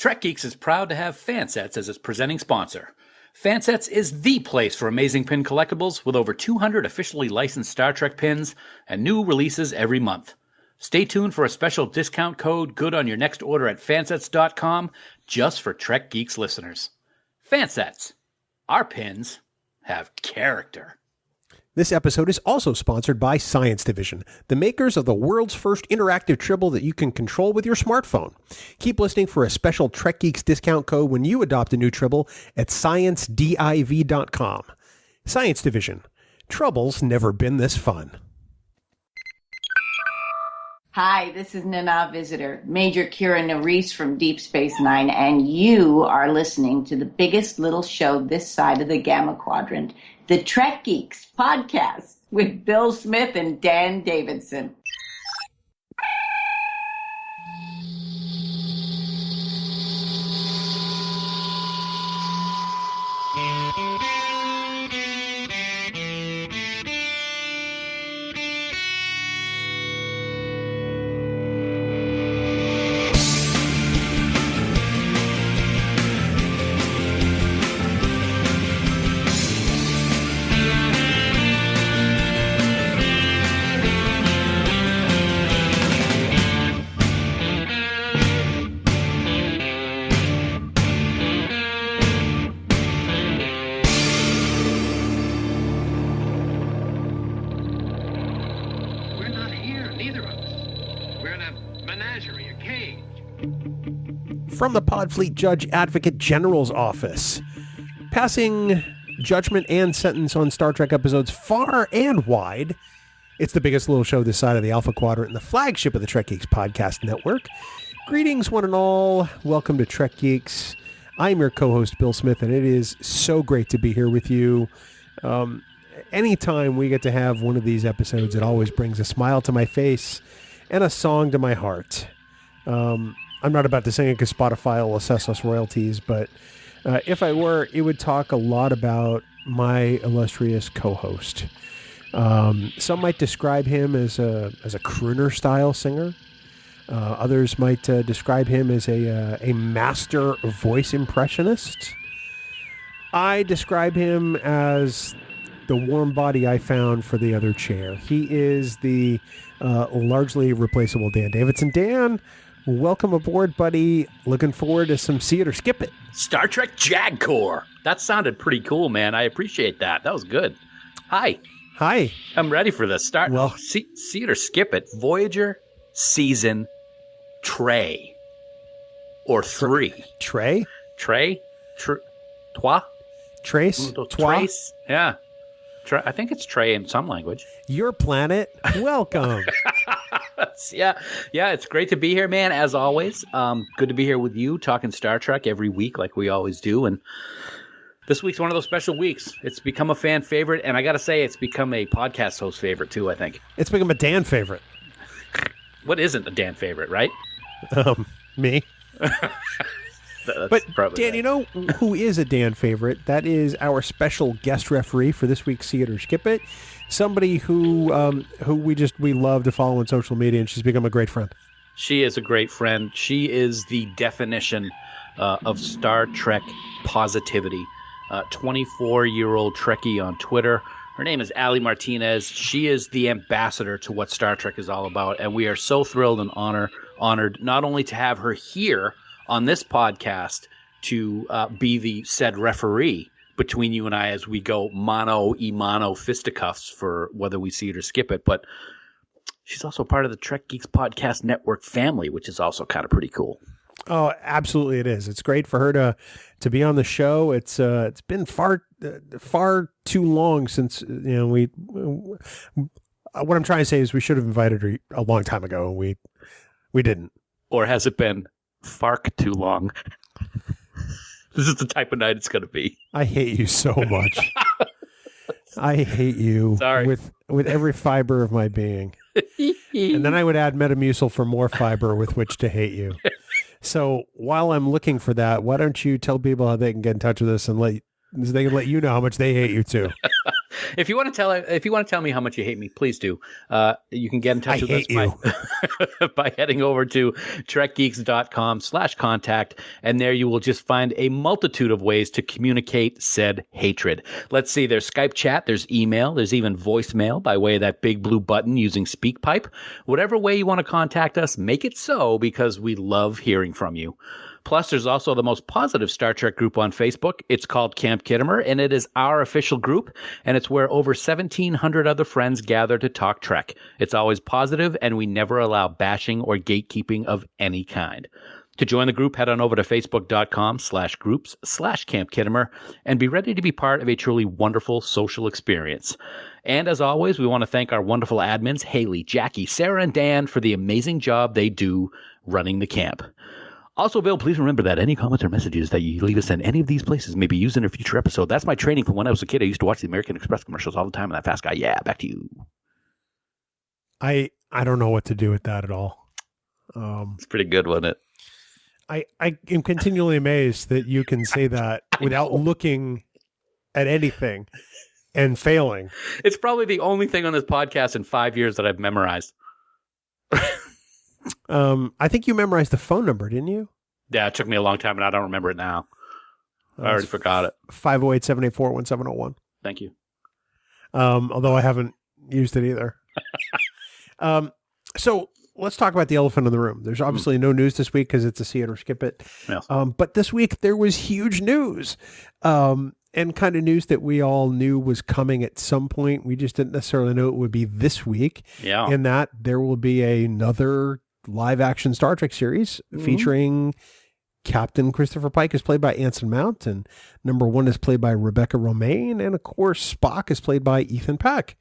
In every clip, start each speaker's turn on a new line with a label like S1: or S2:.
S1: Trek Geeks is proud to have Fansets as its presenting sponsor. Fansets is the place for amazing pin collectibles with over 200 officially licensed Star Trek pins and new releases every month. Stay tuned for a special discount code good on your next order at fansets.com just for Trek Geeks listeners. Fansets. Our pins have character.
S2: This episode is also sponsored by Science Division, the makers of the world's first interactive tribble that you can control with your smartphone. Keep listening for a special Trek Geeks discount code when you adopt a new tribble at sciencediv.com. Science Division. Trouble's never been this fun.
S3: Hi, this is Nana Visitor, Major Kira Nerys from Deep Space Nine, and you are listening to the biggest little show this side of the Gamma Quadrant, the Trek Geeks podcast with Bill Smith and Dan Davidson.
S2: From the Podfleet Judge Advocate General's office, passing judgment and sentence on Star Trek episodes far and wide. It's the biggest little show this side of the Alpha Quadrant and the flagship of the Trek Geeks podcast network. Greetings, one and all. Welcome to Trek Geeks. I'm your co-host, Bill Smith, and it is so great to be here with you. Anytime we get to have one of these episodes, it always brings a smile to my face and a song to my heart. I'm not about to sing it because Spotify will assess us royalties, but if I were, it would talk a lot about my illustrious co-host. Some might describe him as a crooner-style singer. Others might describe him as a master voice impressionist. I describe him as the warm body I found for the other chair. He is the largely replaceable Dan Davidson. Dan, welcome aboard, buddy. Looking forward to some See It or Skip It.
S1: Star Trek Jag Corps. That sounded pretty cool, man. I appreciate that. That was good. Hi.
S2: Hi.
S1: I'm ready for this. See It or Skip It. Voyager season Trey. Or 3.
S2: Trey?
S1: Trey? Trois?
S2: Trace?
S1: Trace? Yeah. I think it's Trey in some language.
S2: Your planet. Welcome.
S1: Yeah, it's great to be here, man, as always. Good to be here with you, talking Star Trek every week like we always do. And this week's one of those special weeks. It's become a fan favorite, and I got to say, it's become a podcast host favorite, too, I think.
S2: It's become a Dan favorite.
S1: What isn't a Dan favorite, right?
S2: Me. But Dan, you know who is a Dan favorite? That is our special guest referee for this week's See It or Skip It. Somebody who we love to follow on social media, and she's become a great friend.
S1: She is a great friend. She is the definition of Star Trek positivity. 24-year-old Trekkie on Twitter. Her name is Allie Martinez. She is the ambassador to what Star Trek is all about, and we are so thrilled and honored not only to have her here on this podcast to be the said referee between you and I as we go mano fisticuffs for whether we see it or skip it, but she's also part of the Trek Geeks podcast network family, which is also kind of pretty cool.
S2: Oh, absolutely it is. It's great for her to be on the show. It's been far too long since, what I'm trying to say is we should have invited her a long time ago, and we didn't.
S1: Or has it been fark too long? This is the type of night it's going to be.
S2: I hate you so much. I hate you.
S1: Sorry.
S2: with every fiber of my being. And then I would add Metamucil for more fiber with which to hate you. So while I'm looking for that, why don't you tell people how they can get in touch with us and they can let you know how much they hate you too.
S1: If you want to tell me how much you hate me, please do. You can get in touch with us by heading over to trekgeeks.com/contact, and there you will just find a multitude of ways to communicate said hatred. Let's see, there's Skype chat, there's email, there's even voicemail by way of that big blue button using SpeakPipe. Whatever way you want to contact us, make it so, because we love hearing from you. Plus, there's also the most positive Star Trek group on Facebook. It's called Camp Kittimer, and it is our official group, and it's where over 1,700 other friends gather to talk Trek. It's always positive, and we never allow bashing or gatekeeping of any kind. To join the group, head on over to facebook.com/groups/Camp Kittimer and be ready to be part of a truly wonderful social experience. And as always, we want to thank our wonderful admins, Haley, Jackie, Sarah, and Dan, for the amazing job they do running the camp. Also, Bill, please remember that any comments or messages that you leave us in any of these places may be used in a future episode. That's my training from when I was a kid. I used to watch the American Express commercials all the time, and that fast guy. Yeah, back to you.
S2: I don't know what to do with that at all.
S1: It's pretty good, wasn't it?
S2: I am continually amazed that you can say that without looking at anything and failing.
S1: It's probably the only thing on this podcast in 5 years that I've memorized.
S2: I think you memorized the phone number, didn't you?
S1: Yeah, it took me a long time, and I don't remember it now. I already forgot it.
S2: 508-784-1701.
S1: Thank you.
S2: Although I haven't used it either. So let's talk about the elephant in the room. There's obviously no news this week because it's a see it or skip it.
S1: Yes.
S2: But this week there was huge news. And kind of news that we all knew was coming at some point. We just didn't necessarily know it would be this week.
S1: Yeah.
S2: And that there will be another live action Star Trek series featuring Captain Christopher Pike is played by Anson Mount, and number 1 is played by Rebecca Romaine, and of course Spock is played by Ethan Peck.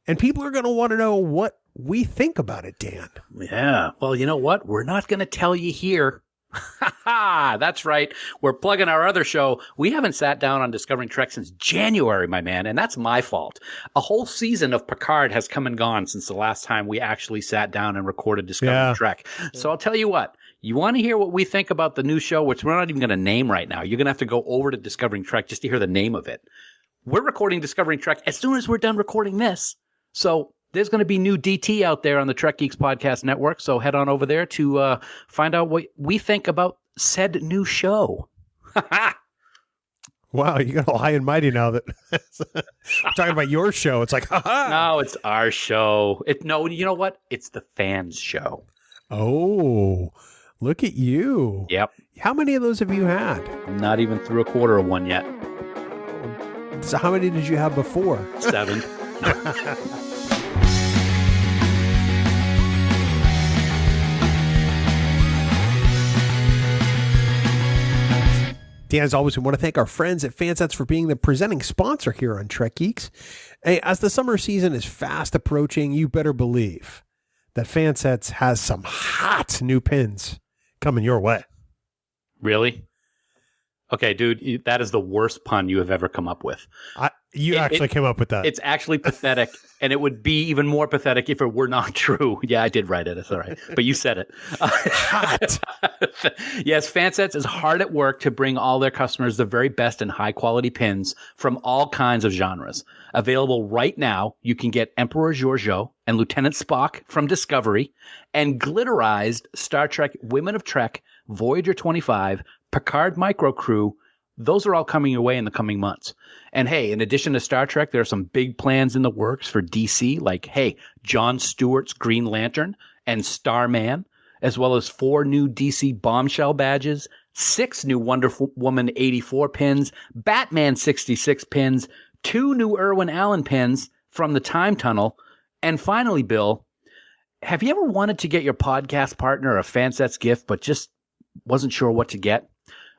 S2: And people are going to want to know what we think about it, Dan.
S1: Yeah. Well, you know what? We're not going to tell you here. That's right. We're plugging our other show. We haven't sat down on Discovering Trek since January, my man, and that's my fault. A whole season of Picard has come and gone since the last time we actually sat down and recorded Discovering Trek. So I'll tell you what. You want to hear what we think about the new show, which we're not even going to name right now. You're going to have to go over to Discovering Trek just to hear the name of it. We're recording Discovering Trek as soon as we're done recording this. So there's going to be new DT out there on the Trek Geeks Podcast Network, so head on over there to find out what we think about said new show.
S2: Wow, you got all high and mighty now that talking about your show. It's like,
S1: No, it's our show. No, you know what? It's the fans' show.
S2: Oh, look at you.
S1: Yep.
S2: How many of those have you had?
S1: Not even through a quarter of one yet.
S2: So how many did you have before?
S1: 7.
S2: Dan, as always, we want to thank our friends at Fansets for being the presenting sponsor here on Trek Geeks. Hey, as the summer season is fast approaching, you better believe that Fansets has some hot new pins coming your way.
S1: Really? Okay, dude, that is the worst pun you have ever come up with.
S2: You actually came up with that.
S1: It's actually pathetic, and it would be even more pathetic if it were not true. Yeah, I did write it. It's all right. But you said it.
S2: Hot.
S1: Yes, Fansets is hard at work to bring all their customers the very best and high-quality pins from all kinds of genres. Available right now, you can get Emperor Giorgio and Lieutenant Spock from Discovery, and glitterized Star Trek Women of Trek, Voyager 25, Picard Micro Crew. Those are all coming your way in the coming months. And hey, in addition to Star Trek, there are some big plans in the works for DC, like, hey, Jon Stewart's Green Lantern and Starman, as well as 4 new DC Bombshell badges, 6 new Wonder Woman 84 pins, Batman 66 pins, 2 new Irwin Allen pins from the Time Tunnel. And finally, Bill, have you ever wanted to get your podcast partner a Fansets gift, but just wasn't sure what to get?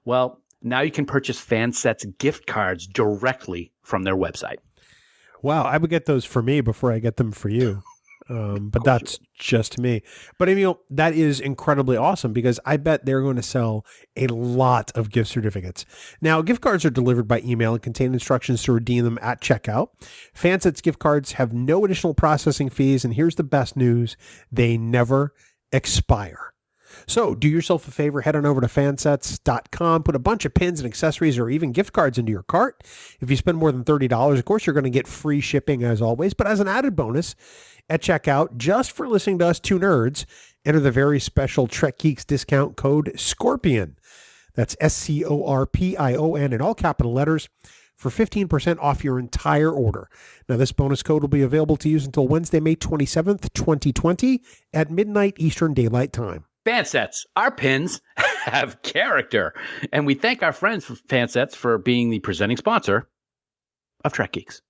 S1: Well, now you can purchase Fansets gift cards directly from their website.
S2: Wow, I would get those for me before I get them for you. But that's just me. But I mean, that is incredibly awesome because I bet they're going to sell a lot of gift certificates. Now, gift cards are delivered by email and contain instructions to redeem them at checkout. Fansets gift cards have no additional processing fees. And here's the best news. They never expire. So do yourself a favor, head on over to fansets.com, put a bunch of pins and accessories or even gift cards into your cart. If you spend more than $30, of course, you're going to get free shipping as always. But as an added bonus at checkout, just for listening to us two nerds, enter the very special Trek Geeks discount code SCORPION. That's SCORPION in all capital letters for 15% off your entire order. Now, this bonus code will be available to use until Wednesday, May 27th, 2020 at midnight Eastern Daylight Time.
S1: Fansets, our pins have character. And we thank our friends from Fansets for being the presenting sponsor of Trek Geeks.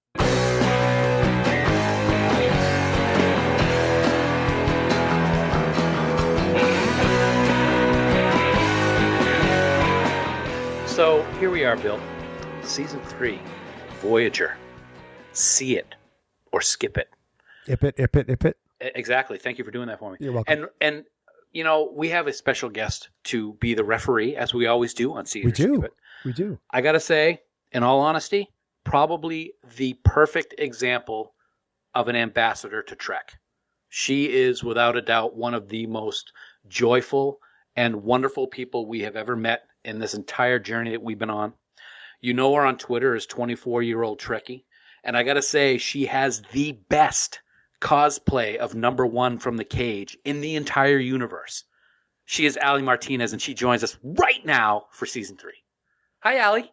S1: So here we are, Bill. Season 3, Voyager. See it or skip it.
S2: Ip it.
S1: Exactly. Thank you for doing that for me.
S2: You're welcome.
S1: And you know, we have a special guest to be the referee, as we always do on See It or Skip It.
S2: We do.
S1: I got to say, in all honesty, probably the perfect example of an ambassador to Trek. She is, without a doubt, one of the most joyful and wonderful people we have ever met in this entire journey that we've been on. You know her on Twitter as 24-year-old Trekkie. And I got to say, she has the best cosplay of number one from the cage in the entire universe. She is Allie Martinez, and she joins us right now for Season 3. Hi, Allie.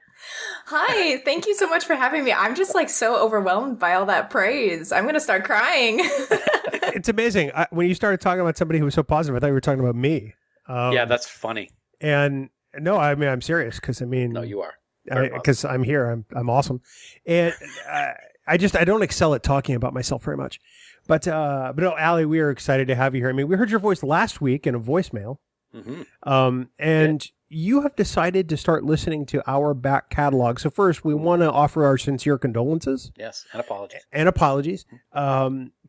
S4: Hi, thank you so much for having me. I'm just like so overwhelmed by all that praise. I'm going to start crying.
S2: It's amazing. When you started talking about somebody who was so positive, I thought you were talking about me.
S1: Yeah, that's funny.
S2: And no, I mean, I'm serious because
S1: No, you are.
S2: Because I'm here. I'm awesome. And I don't excel at talking about myself very much. But no, Allie, we are excited to have you here. I mean, we heard your voice last week in a voicemail.
S1: Mm-hmm.
S2: And you have decided to start listening to our back catalog. So first, we want to offer our sincere condolences.
S1: Yes, and apologies.
S2: And apologies.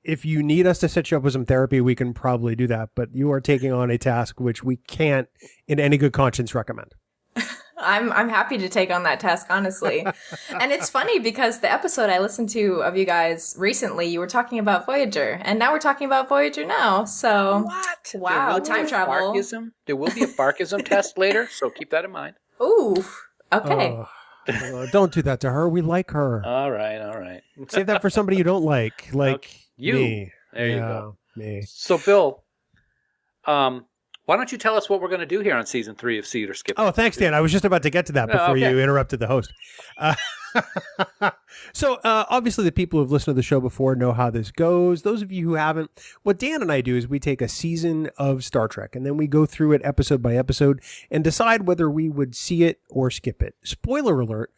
S2: If you need us to set you up with some therapy, we can probably do that. But you are taking on a task which we can't, in any good conscience, recommend.
S4: I'm happy to take on that task, honestly. And it's funny because the episode I listened to of you guys recently, you were talking about Voyager, and now we're talking about Voyager now. So
S1: what?
S4: Wow, time travel.
S1: There will be a Farkism test later, so keep that in mind.
S4: Ooh, okay.
S2: Don't do that to her. We like her.
S1: All right.
S2: Save that for somebody you don't like
S1: you.
S2: Me.
S1: There you go.
S2: Me.
S1: So, Bill, why don't you tell us what we're going to do here on Season 3 of See It or Skip It?
S2: Oh, thanks, Dan. I was just about to get to that before you interrupted the host. So, obviously, the people who've listened to the show before know how this goes. Those of you who haven't, what Dan and I do is we take a season of Star Trek, and then we go through it episode by episode and decide whether we would see it or skip it. Spoiler alert,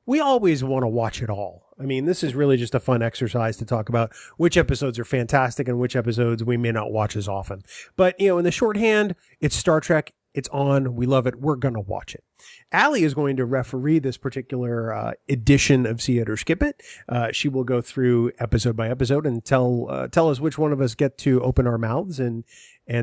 S2: we always want to watch it all. I mean, this is really just a fun exercise to talk about which episodes are fantastic and which episodes we may not watch as often. But, in the shorthand, it's Star Trek. It's on. We love it. We're going to watch it. Allie is going to referee this particular edition of See It or Skip It. She will go through episode by episode and tell us which one of us get to open our mouths and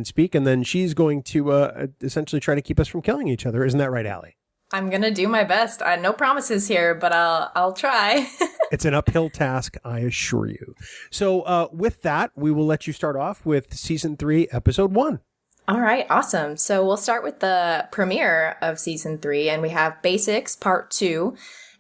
S2: speak. And then she's going to essentially try to keep us from killing each other. Isn't that right, Allie?
S4: I'm going to do my best. No promises here, but I'll try.
S2: It's an uphill task, I assure you. So with that, we will let you start off with Season 3, Episode 1.
S4: All right, awesome. So we'll start with the premiere of Season 3, and we have Basics Part 2.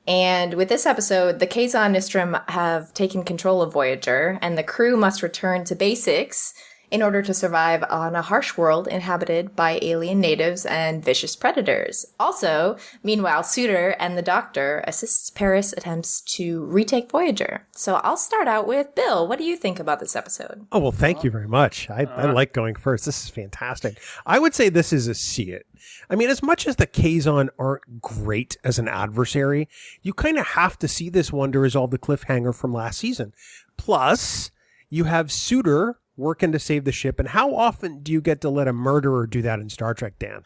S4: And with this episode, the Kazon Nostrum have taken control of Voyager, and the crew must return to Basics in order to survive on a harsh world inhabited by alien natives and vicious predators. Also, meanwhile, Suter and the Doctor assists Paris' attempts to retake Voyager. So I'll start out with Bill. What do you think about this episode?
S2: Oh, well, thank you very much. I like going first. This is fantastic. I would say this is a see it. I mean, as much as the Kazon aren't great as an adversary, you kind of have to see this one to resolve the cliffhanger from last season. Plus, you have Suter working to save the ship. And how often do you get to let a murderer do that in Star Trek, Dan?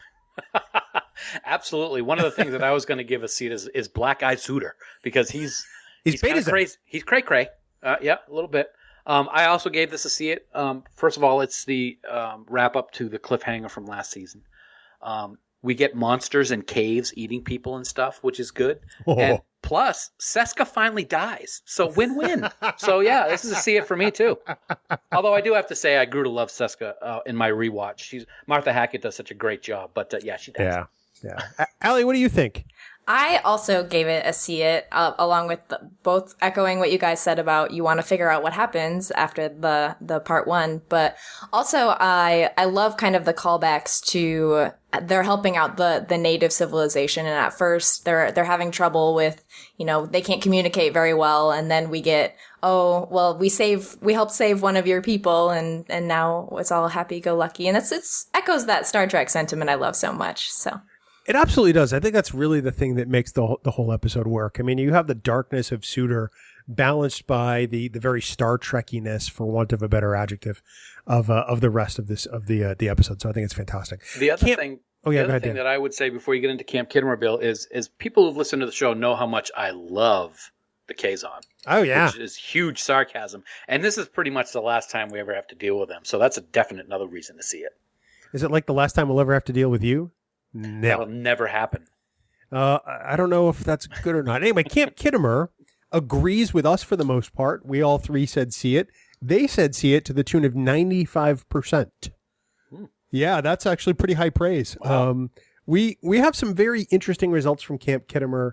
S1: Absolutely. One of the things that I was going to give a seat is Black Eye Suter, because he's crazy. He's cray-cray. Yeah, a little bit. I also gave this a see it. First of all, it's the wrap up to the cliffhanger from last season. We get monsters in caves eating people and stuff, which is good.
S2: Oh.
S1: And plus, Seska finally dies. So win-win. So yeah, this is a see it for me too. Although I do have to say I grew to love Seska in my rewatch. Martha Hackett does such a great job. But yeah, she does.
S2: Yeah. Allie, what do you think?
S4: I also gave it a see it, along with both echoing what you guys said about you want to figure out what happens after the part one. But also I love kind of the callbacks to they're helping out the native civilization. And at first they're having trouble with, they can't communicate very well. And then we get, oh, well, we helped save one of your people and now it's all happy go lucky. And it's echoes that Star Trek sentiment I love so much. So.
S2: It absolutely does. I think that's really the thing that makes the whole episode work. I mean, you have the darkness of Suitor balanced by the very Star Trekkiness, for want of a better adjective, of the rest of the episode. So I think it's fantastic.
S1: The other thing
S2: Dan.
S1: that I would say before you get into Camp Kittimer, Bill, is people who've listened to the show know how much I love the Kazon.
S2: Oh yeah,
S1: which is huge sarcasm, and this is pretty much the last time we ever have to deal with them. So that's a definite another reason to see it.
S2: Is it like the last time we'll ever have to deal with you? No.
S1: That'll never happen.
S2: I don't know if that's good or not. Anyway, Camp Kittimer agrees with us for the most part. We all three said see it. They said see it to the tune of 95%. Yeah, that's actually pretty high praise.
S1: Wow.
S2: We have some very interesting results from Camp Kittimer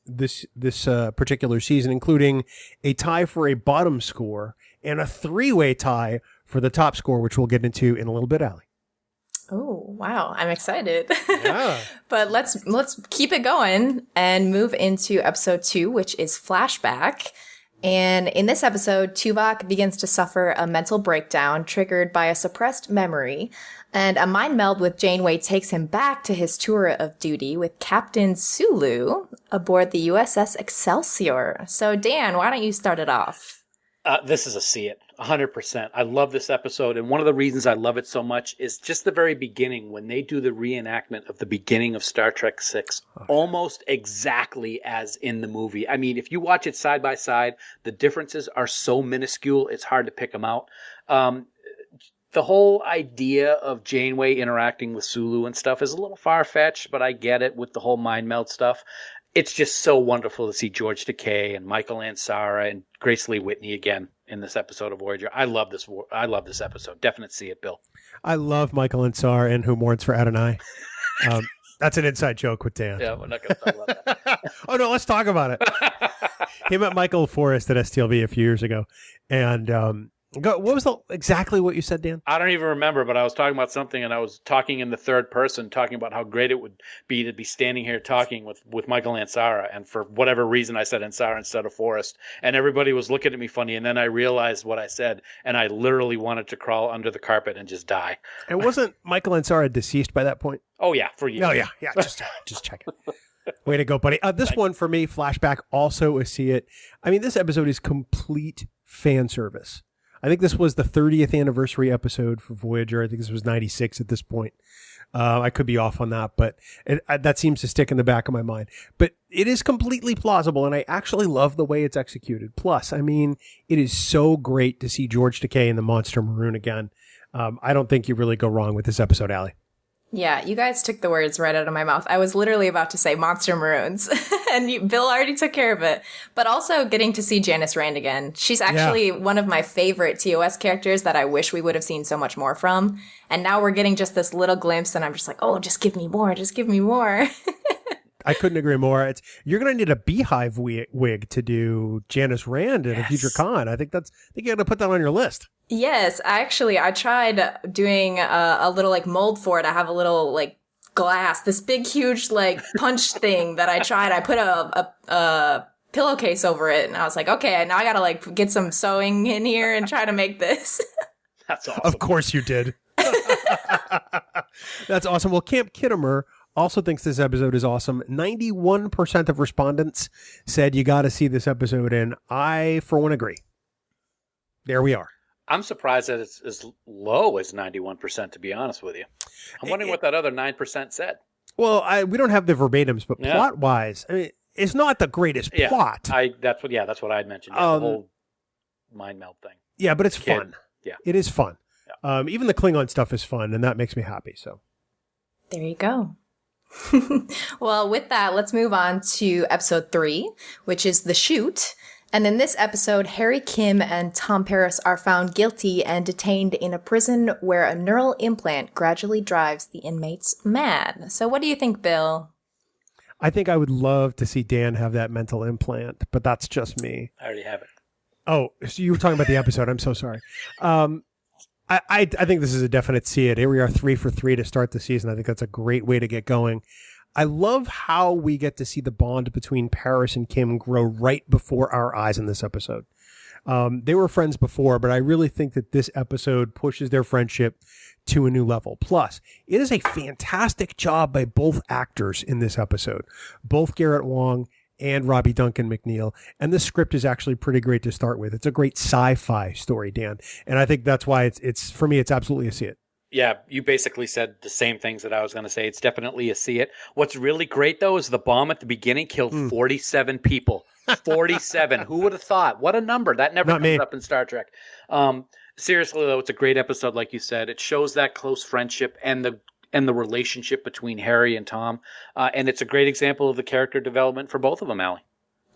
S2: this particular season, including a tie for a bottom score and a 3-way tie for the top score, which we'll get into in a little bit, Allie.
S4: Oh, wow. I'm excited.
S2: Yeah.
S4: But let's keep it going and move into episode 2, which is Flashback. And in this episode, Tuvok begins to suffer a mental breakdown triggered by a suppressed memory, and a mind meld with Janeway takes him back to his tour of duty with Captain Sulu aboard the USS Excelsior. So, Dan, why don't you start it off?
S1: This is a see it, 100%. I love this episode, and one of the reasons I love it so much is just the very beginning when they do the reenactment of the beginning of Star Trek VI, almost exactly as in the movie. I mean, if you watch it side by side, the differences are so minuscule, it's hard to pick them out. The whole idea of Janeway interacting with Sulu and stuff is a little far-fetched, but I get it with the whole mind meld stuff. It's just so wonderful to see George Takei and Michael Ansara and Grace Lee Whitney again in this episode of Voyager. I love this episode. Definite see it, Bill.
S2: I love Michael Ansara and Who Mourns for Adonai. That's an inside joke with Dan.
S1: Yeah, we're not going to talk about that.
S2: Oh, no, let's talk about it. He met Michael Forrest at STLV a few years ago. And what was exactly what you said, Dan?
S1: I don't even remember, but I was talking about something, and I was talking in the third person, talking about how great it would be to be standing here talking with Michael Ansara, and for whatever reason I said Ansara instead of Forrest, and everybody was looking at me funny, and then I realized what I said, and I literally wanted to crawl under the carpet and just die.
S2: And wasn't Michael Ansara deceased by that point?
S1: Oh, yeah, for years.
S2: Oh, yeah, just check it. Way to go, buddy. This one for me, Flashback, also a see it. I mean, this episode is complete fan service. I think this was the 30th anniversary episode for Voyager. I think this was 96 at this point. I could be off on that, but that seems to stick in the back of my mind. But it is completely plausible, and I actually love the way it's executed. Plus, I mean, it is so great to see George Takei in the Monster Maroon again. I don't think you really go wrong with this episode, Allie.
S4: Yeah, you guys took the words right out of my mouth. I was literally about to say Monster Maroons, and Bill already took care of it. But also getting to see Janice Rand again. She's actually one of my favorite TOS characters that I wish we would have seen so much more from. And now we're getting just this little glimpse, and I'm just like, oh, just give me more, just give me more.
S2: I couldn't agree more. You're going to need a beehive wig to do Janice Rand in a future con. I think you're going to put that on your list.
S4: Yes, actually, I tried doing a little like mold for it. I have a little like glass, this big, huge like punch thing that I tried. I put a pillowcase over it, and I was like, okay, now I got to like get some sewing in here and try to make this.
S1: That's awesome.
S2: Of course you did. That's awesome. Well, Camp Kittimer also thinks this episode is awesome. 91% of respondents said you got to see this episode, and I, for one, agree. There we are.
S1: I'm surprised that it's as low as 91%, to be honest with you. I'm wondering what that other 9% said.
S2: Well, we don't have the verbatims, but plot-wise, I mean, it's not the greatest plot.
S1: That's what I had mentioned. The whole mind meld thing.
S2: Yeah, but it's fun.
S1: Yeah.
S2: It is fun.
S1: Yeah.
S2: Even the Klingon stuff is fun, and that makes me happy. So,
S4: There you go. Well, with that, let's move on to episode 3, which is The Shoot. And in this episode, Harry Kim and Tom Paris are found guilty and detained in a prison where a neural implant gradually drives the inmates mad. So what do you think, Bill?
S2: I think I would love to see Dan have that mental implant, but that's just me.
S1: I already have it.
S2: Oh, so you were talking about the episode. I'm so sorry. I think this is a definite see it. Here we are 3 for 3 to start the season. I think that's a great way to get going. I love how we get to see the bond between Paris and Kim grow right before our eyes in this episode. They were friends before, but I really think that this episode pushes their friendship to a new level. Plus, it is a fantastic job by both actors in this episode, both Garrett Wang and Robbie Duncan McNeil. And the script is actually pretty great to start with. It's a great sci-fi story, Dan. And I think that's why it's for me, it's absolutely a see it.
S1: Yeah, you basically said the same things that I was going to say. It's definitely a see it. What's really great, though, is the bomb at the beginning killed 47 people. 47. Who would have thought? What a number. That never comes up in Star Trek. Seriously, though, it's a great episode, like you said. It shows that close friendship and the relationship between Harry and Tom. And it's a great example of the character development for both of them, Allie.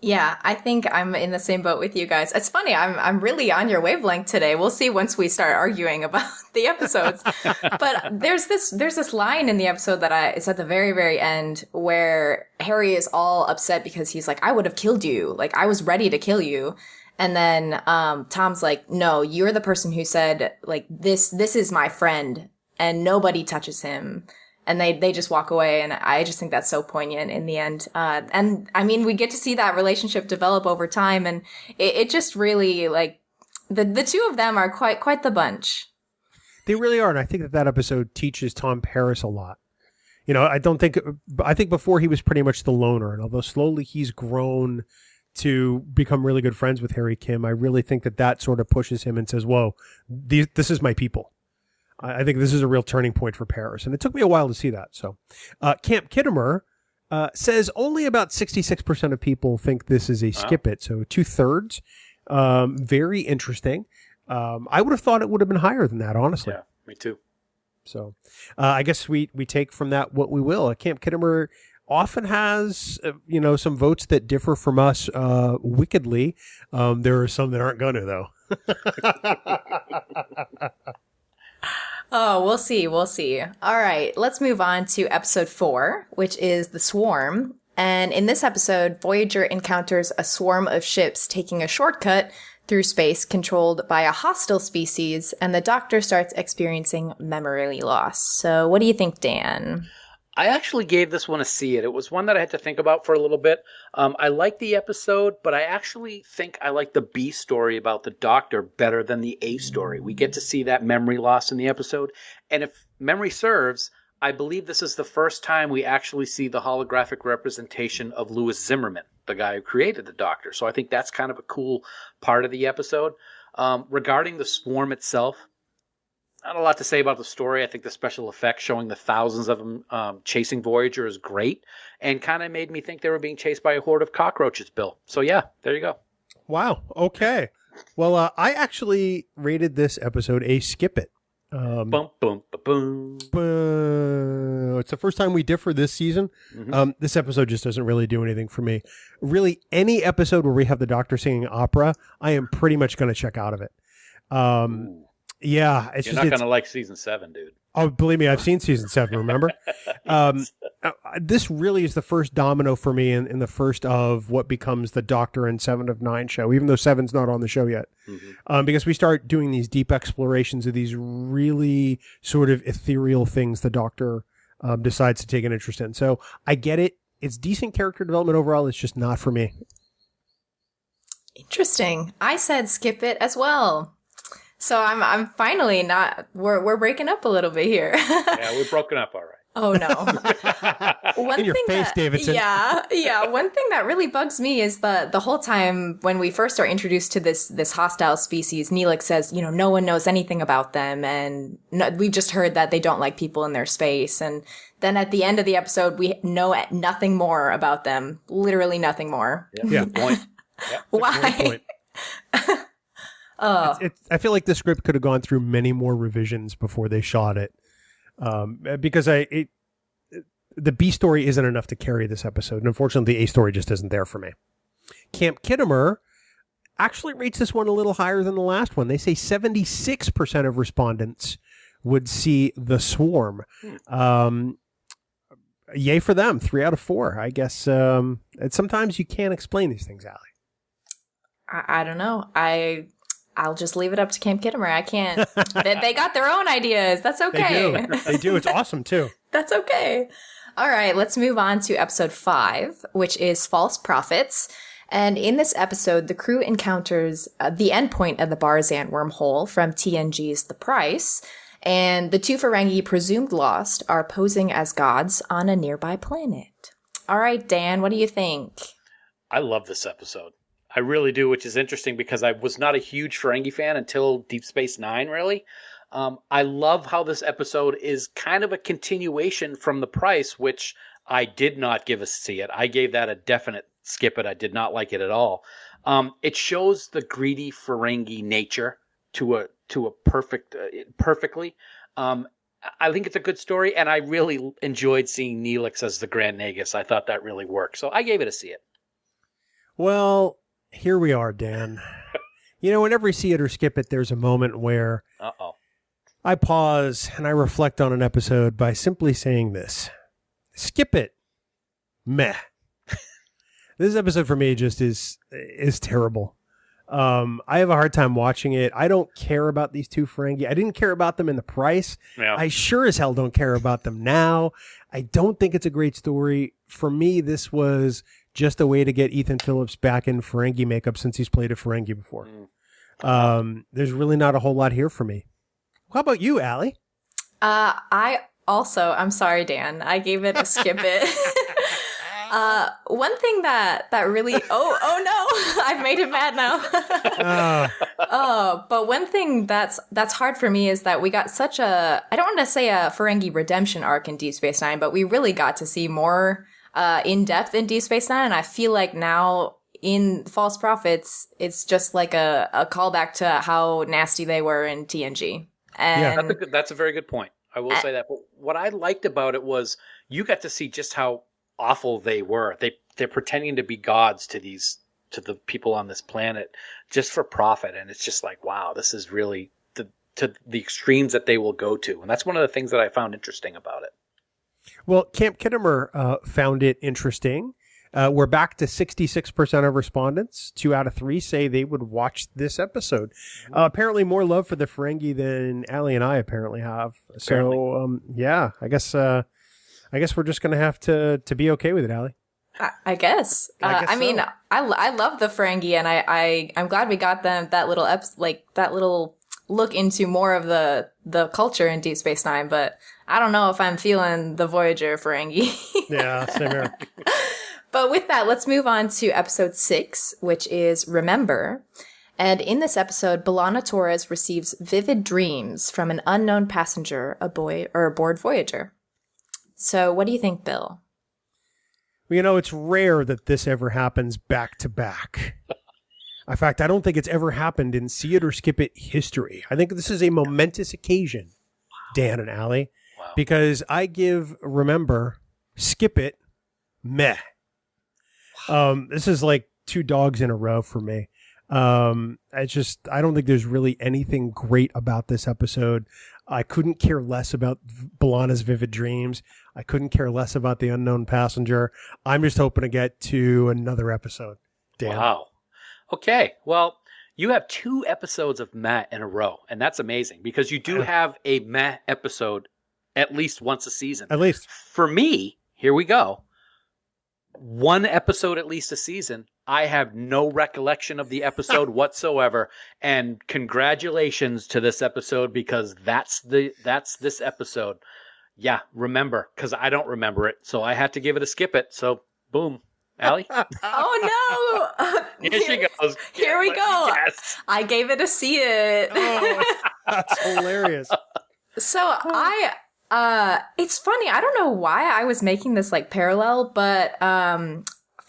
S4: Yeah, I think I'm in the same boat with you guys. It's funny, I'm really on your wavelength today. We'll see once we start arguing about the episodes. But there's this line in the episode that it's at the very, very end where Harry is all upset because he's like, I would have killed you. Like, I was ready to kill you. And then Tom's like, no, you're the person who said, like, this is my friend and nobody touches him. And they just walk away, and I just think that's so poignant in the end. And I mean, we get to see that relationship develop over time, and it just really, like, the two of them are quite the bunch.
S2: They really are, and I think that episode teaches Tom Paris a lot. You know, I think before he was pretty much the loner, and although slowly he's grown to become really good friends with Harry Kim, I really think that sort of pushes him and says, whoa, this is my people. I think this is a real turning point for Paris, and it took me a while to see that. So, Camp Kittimer says only about 66% of people think this is a skip it, so 2/3. Very interesting. I would have thought it would have been higher than that, honestly.
S1: Yeah, me too.
S2: So, I guess we take from that what we will. Camp Kittimer often has some votes that differ from us wickedly. There are some that aren't going to, though.
S4: Oh, we'll see. All right, let's move on to episode 4, which is The Swarm. And in this episode, Voyager encounters a swarm of ships taking a shortcut through space controlled by a hostile species, and the Doctor starts experiencing memory loss. So what do you think, Dan?
S1: I actually gave this one a see it. It was one that I had to think about for a little bit. I like the episode, but I actually think I like the B story about the Doctor better than the A story. We get to see that memory loss in the episode. And if memory serves, I believe this is the first time we actually see the holographic representation of Louis Zimmerman, the guy who created the Doctor. So I think that's kind of a cool part of the episode. Regarding the swarm itself, not a lot to say about the story. I think the special effects showing the thousands of them chasing Voyager is great, and kind of made me think they were being chased by a horde of cockroaches, Bill. So yeah, there you go.
S2: Wow. Okay. Well, I actually rated this episode a skip it.
S1: Bum, bum, ba-boom.
S2: It's the first time we differ this season.
S1: Mm-hmm.
S2: This episode just doesn't really do anything for me. Really, any episode where we have the Doctor singing opera, I am pretty much going to check out of it. Yeah,
S1: You're not going to like season 7, dude.
S2: Oh, believe me, I've seen season 7, remember? This really is the first domino for me in the first of what becomes the Doctor and 7 of 9 show, even though 7's not on the show yet.
S1: Mm-hmm.
S2: Because we start doing these deep explorations of these really sort of ethereal things the Doctor decides to take an interest in. So I get it. It's decent character development overall. It's just not for me.
S4: Interesting. I said skip it as well. So I'm finally not. We're breaking up a little bit here.
S1: Yeah, we're broken up, all right.
S4: Oh no!
S2: In your face, Davidson.
S4: Yeah. One thing that really bugs me is the whole time when we first are introduced to this hostile species, Neelix says, no one knows anything about them, and we've just heard that they don't like people in their space. And then at the end of the episode, we know nothing more about them. Literally nothing more.
S1: Yeah. Good point.
S2: Yeah,
S4: why?
S2: I feel like the script could have gone through many more revisions before they shot it, because the B story isn't enough to carry this episode. And unfortunately, the A story just isn't there for me. Camp Kittimer actually rates this one a little higher than the last one. They say 76% of respondents would see The Swarm. Yay for them. 3 out of 4. I guess and sometimes you can't explain these things, Allie.
S4: I don't know. I'll just leave it up to Camp Kittimer. I can't. They got their own ideas. That's okay.
S2: They do. It's awesome, too.
S4: That's okay. All right, let's move on to episode 5, which is False Prophets. And in this episode, the crew encounters the endpoint of the Barzan wormhole from TNG's The Price. And the 2 Ferengi presumed lost are posing as gods on a nearby planet. All right, Dan, what do you think?
S1: I love this episode. I really do, which is interesting because I was not a huge Ferengi fan until Deep Space Nine, really. I love how this episode is kind of a continuation from The Price, which I did not give a see it. I gave that a definite skip it. I did not like it at all. It shows the greedy Ferengi nature to a perfectly. I think it's a good story, and I really enjoyed seeing Neelix as the Grand Nagus. I thought that really worked, so I gave it a see it.
S2: Well, here we are, Dan. In every see it or skip it, there's a moment where I pause and I reflect on an episode by simply saying this. Skip it. Meh. This episode for me just is terrible. I have a hard time watching it. I don't care about these 2 Ferengi. I didn't care about them in The Price. Yeah. I sure as hell don't care about them now. I don't think it's a great story. For me, this was just a way to get Ethan Phillips back in Ferengi makeup since he's played a Ferengi before. There's really not a whole lot here for me. How about you, Allie?
S4: I'm sorry, Dan. I gave it a skip it. One thing that really, oh no, I've made him mad now. But one thing that's hard for me is that we got such I don't want to say a Ferengi redemption arc in Deep Space Nine, but we really got to see more in depth in Deep Space Nine. And I feel like now in False Prophets, it's just like a callback to how nasty they were in TNG. And
S1: yeah, that's a very good point. I will say that. But what I liked about it was you got to see just how awful they were. They're pretending to be gods to the people on this planet just for profit, and it's just like, wow, this is really to the extremes that they will go to, and that's one of the things that I found interesting about it.
S2: Well, Camp Kittimer found it interesting. We're back to 66% of respondents. 2 out of 3 say they would watch this episode. Apparently more love for the Ferengi than Allie and I apparently have. Apparently. So, yeah, I guess we're just going to have to be okay with it, Allie.
S4: I guess. I mean, I love the Ferengi, and I'm glad we got them that little that little look into more of the culture in Deep Space Nine, but I don't know if I'm feeling the Voyager Ferengi.
S2: Yeah, same here.
S4: But with that, let's move on to episode 6, which is Remember. And in this episode, B'Elanna Torres receives vivid dreams from an unknown passenger aboard Voyager. So what do you think, Bill?
S2: Well, it's rare that this ever happens back to back. In fact, I don't think it's ever happened in See It or Skip It history. I think this is a momentous occasion, Dan and Allie, because I give Remember, Skip It, meh. This is like 2 dogs in a row for me. I don't think there's really anything great about this episode. I couldn't care less about B'Elanna's vivid dreams. I couldn't care less about the unknown passenger. I'm just hoping to get to another episode. Dan.
S1: Wow. Okay. Well, you have 2 episodes of meh in a row, and that's amazing because you do have a meh episode at least once a season.
S2: At least.
S1: For me, here we go. 1 episode at least a season. I have no recollection of the episode whatsoever, and congratulations to this episode because that's this episode. Yeah, remember, because I don't remember it, so I had to give it a skip it. So, boom, Allie.
S4: Oh no!
S1: Here she goes.
S4: Here we go. I gave it a see it.
S2: Oh, that's hilarious.
S4: So it's funny. I don't know why I was making this like parallel, but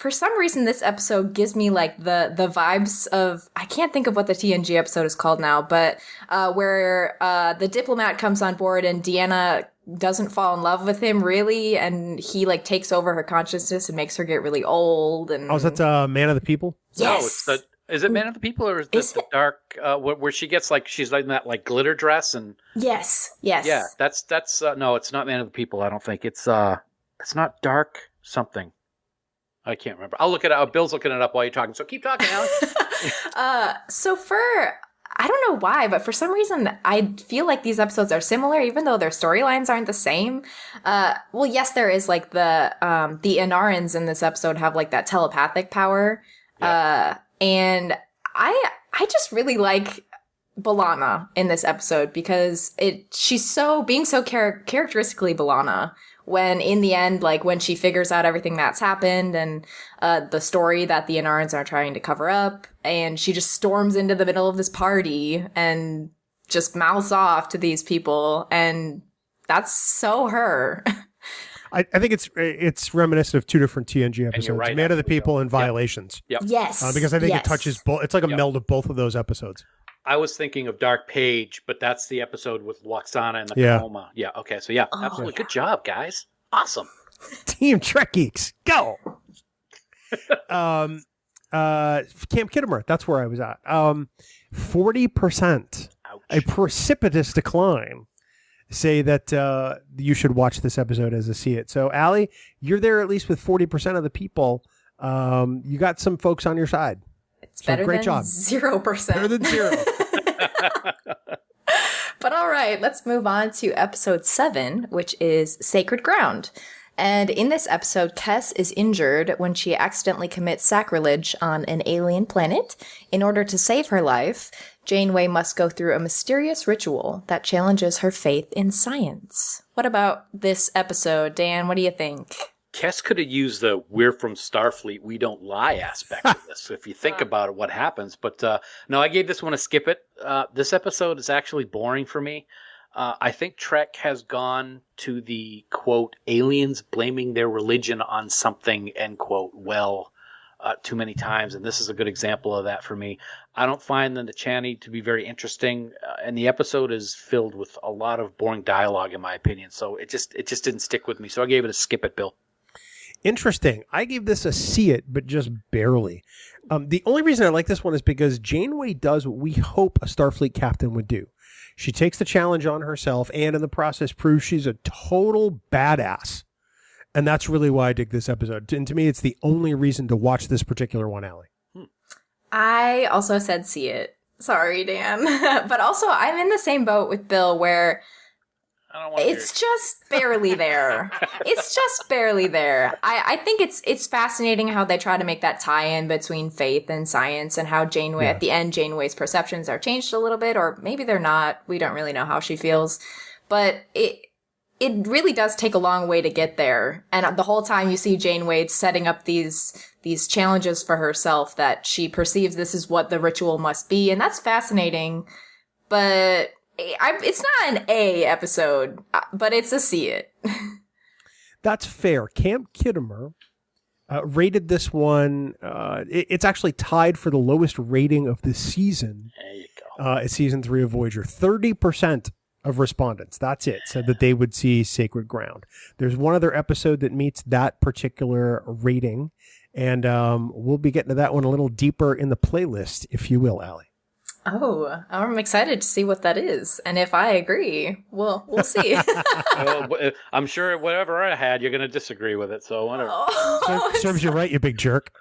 S4: for some reason, this episode gives me like the vibes of, I can't think of what the TNG episode is called now, but where the diplomat comes on board and Deanna doesn't fall in love with him really, and he like takes over her consciousness and makes her get really old. And
S2: oh, is that Man of the People?
S4: Yes.
S1: No, it's is it Man of the People, or is this the dark where she gets like she's like in that like glitter dress and
S4: yes.
S1: Yeah, that's no, it's not Man of the People. I don't think it's not Dark something. I can't remember. I'll look it up. Bill's looking it up while you're talking. So keep talking, Alex.
S4: So I don't know why, but for some reason I feel like these episodes are similar, even though their storylines aren't the same. Well, yes, there is like the Inarans in this episode have like that telepathic power. Yep. And I just really like B'Elanna in this episode because she's being so characteristically B'Elanna, when in the end, like when she figures out everything that's happened and the story that the Inarans are trying to cover up, and she just storms into the middle of this party and just mouths off to these people, and that's so her.
S2: I think it's reminiscent of two different TNG episodes,
S1: right,
S2: Man of the People and Violations.
S1: Yep.
S4: Yes.
S2: Because I think it touches both. It's like a meld of both of those episodes.
S1: I was thinking of Dark Page, but that's the episode with Loxana and the coma. Yeah, okay. So absolutely. Good job, guys. Awesome.
S2: Team Trek Geeks, go! Camp Kittimer, that's where I was at. 40%.
S1: Ouch.
S2: A precipitous decline. Say that you should watch this episode as a see it. So, Allie, you're there at least with 40% of the people. You got some folks on your side.
S4: It's better than 0%.
S2: Better than 0.
S4: But all right, let's move on to episode 7, which is Sacred Ground. And in this episode, Kes is injured when she accidentally commits sacrilege on an alien planet. In order to save her life, Janeway must go through a mysterious ritual that challenges her faith in science. What about this episode, Dan? What do you think?
S1: Kes could have used the "we're from Starfleet, we don't lie" aspect of this, if you think about it, what happens. But no, I gave this one a skip it. This episode is actually boring for me. I think Trek has gone to the, quote, aliens blaming their religion on something, end quote, too many times. And this is a good example of that for me. I don't find the Chani to be very interesting. And the episode is filled with a lot of boring dialogue, in my opinion. So it just didn't stick with me. So I gave it a skip it, Bill.
S2: Interesting. I gave this a see it, but just barely. The only reason I like this one is because Janeway does what we hope a Starfleet captain would do. She takes the challenge on herself and in the process proves she's a total badass. And that's really why I dig this episode. And to me, it's the only reason to watch this particular one, Allie.
S4: I also said see it. Sorry, Dan. But also, I'm in the same boat with Bill where it's just barely there. It's just barely there. I think it's fascinating how they try to make that tie-in between faith and science, and how Janeway, at the end, Janeway's perceptions are changed a little bit, or maybe they're not. We don't really know how she feels. But it really does take a long way to get there. And the whole time you see Janeway setting up these challenges for herself that she perceives this is what the ritual must be. And that's fascinating. But it's not an A episode, but it's a see it.
S2: That's fair. Camp Kittimer rated this one. It's actually tied for the lowest rating of the season.
S1: There you go.
S2: It's season 3 of Voyager. 30% of respondents, that's it, said that they would see Sacred Ground. There's one other episode that meets that particular rating, and we'll be getting to that one a little deeper in the playlist, if you will, Allie.
S4: Oh, I'm excited to see what that is. And if I agree, we'll see.
S1: Well, I'm sure whatever I had, you're going to disagree with it. So whatever.
S2: Serves you right, you big jerk.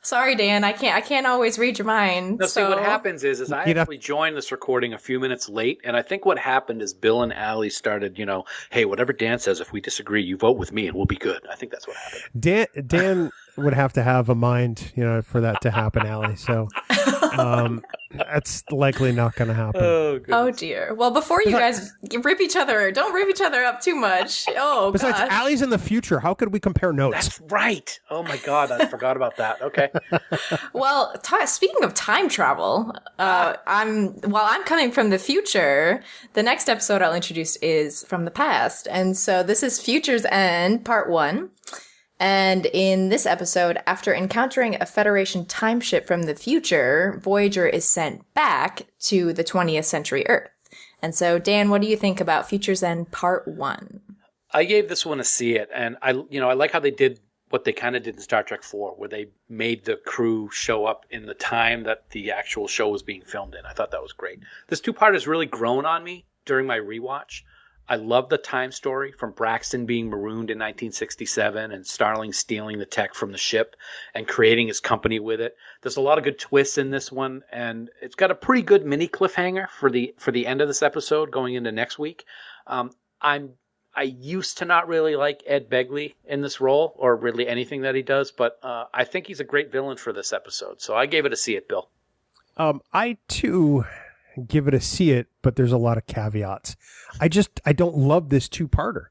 S4: Sorry, Dan. I can't always read your mind.
S1: No, see, what happens is I actually joined this recording a few minutes late, and I think what happened is Bill and Allie started, hey, whatever Dan says, if we disagree, you vote with me and we'll be good. I think that's what happened.
S2: Dan would have to have a mind, for that to happen, Allie. So that's likely not going to happen.
S4: Oh, dear. Well, before you guys don't rip each other up too much. Oh,
S2: besides,
S4: gosh.
S2: Allie's in the future. How could we compare notes?
S1: That's right. Oh, my God. I forgot about that. Okay.
S4: Well, speaking of time travel, I'm coming from the future. The next episode I'll introduce is from the past. And so this is Future's End, Part 1. And in this episode, after encountering a Federation timeship from the future, Voyager is sent back to the 20th century Earth. And so, Dan, what do you think about Future's End Part 1?
S1: I gave this one a see it, and I like how they did what they kind of did in Star Trek 4, where they made the crew show up in the time that the actual show was being filmed in. I thought that was great. This two-part has really grown on me during my rewatch. I love the time story from Braxton being marooned in 1967 and Starling stealing the tech from the ship and creating his company with it. There's a lot of good twists in this one, and it's got a pretty good mini cliffhanger for the end of this episode going into next week. I used to not really like Ed Begley in this role, or really anything that he does, but I think he's a great villain for this episode. So I gave it a see it, Bill.
S2: I too give it a see it, but there's a lot of caveats. I don't love this two-parter,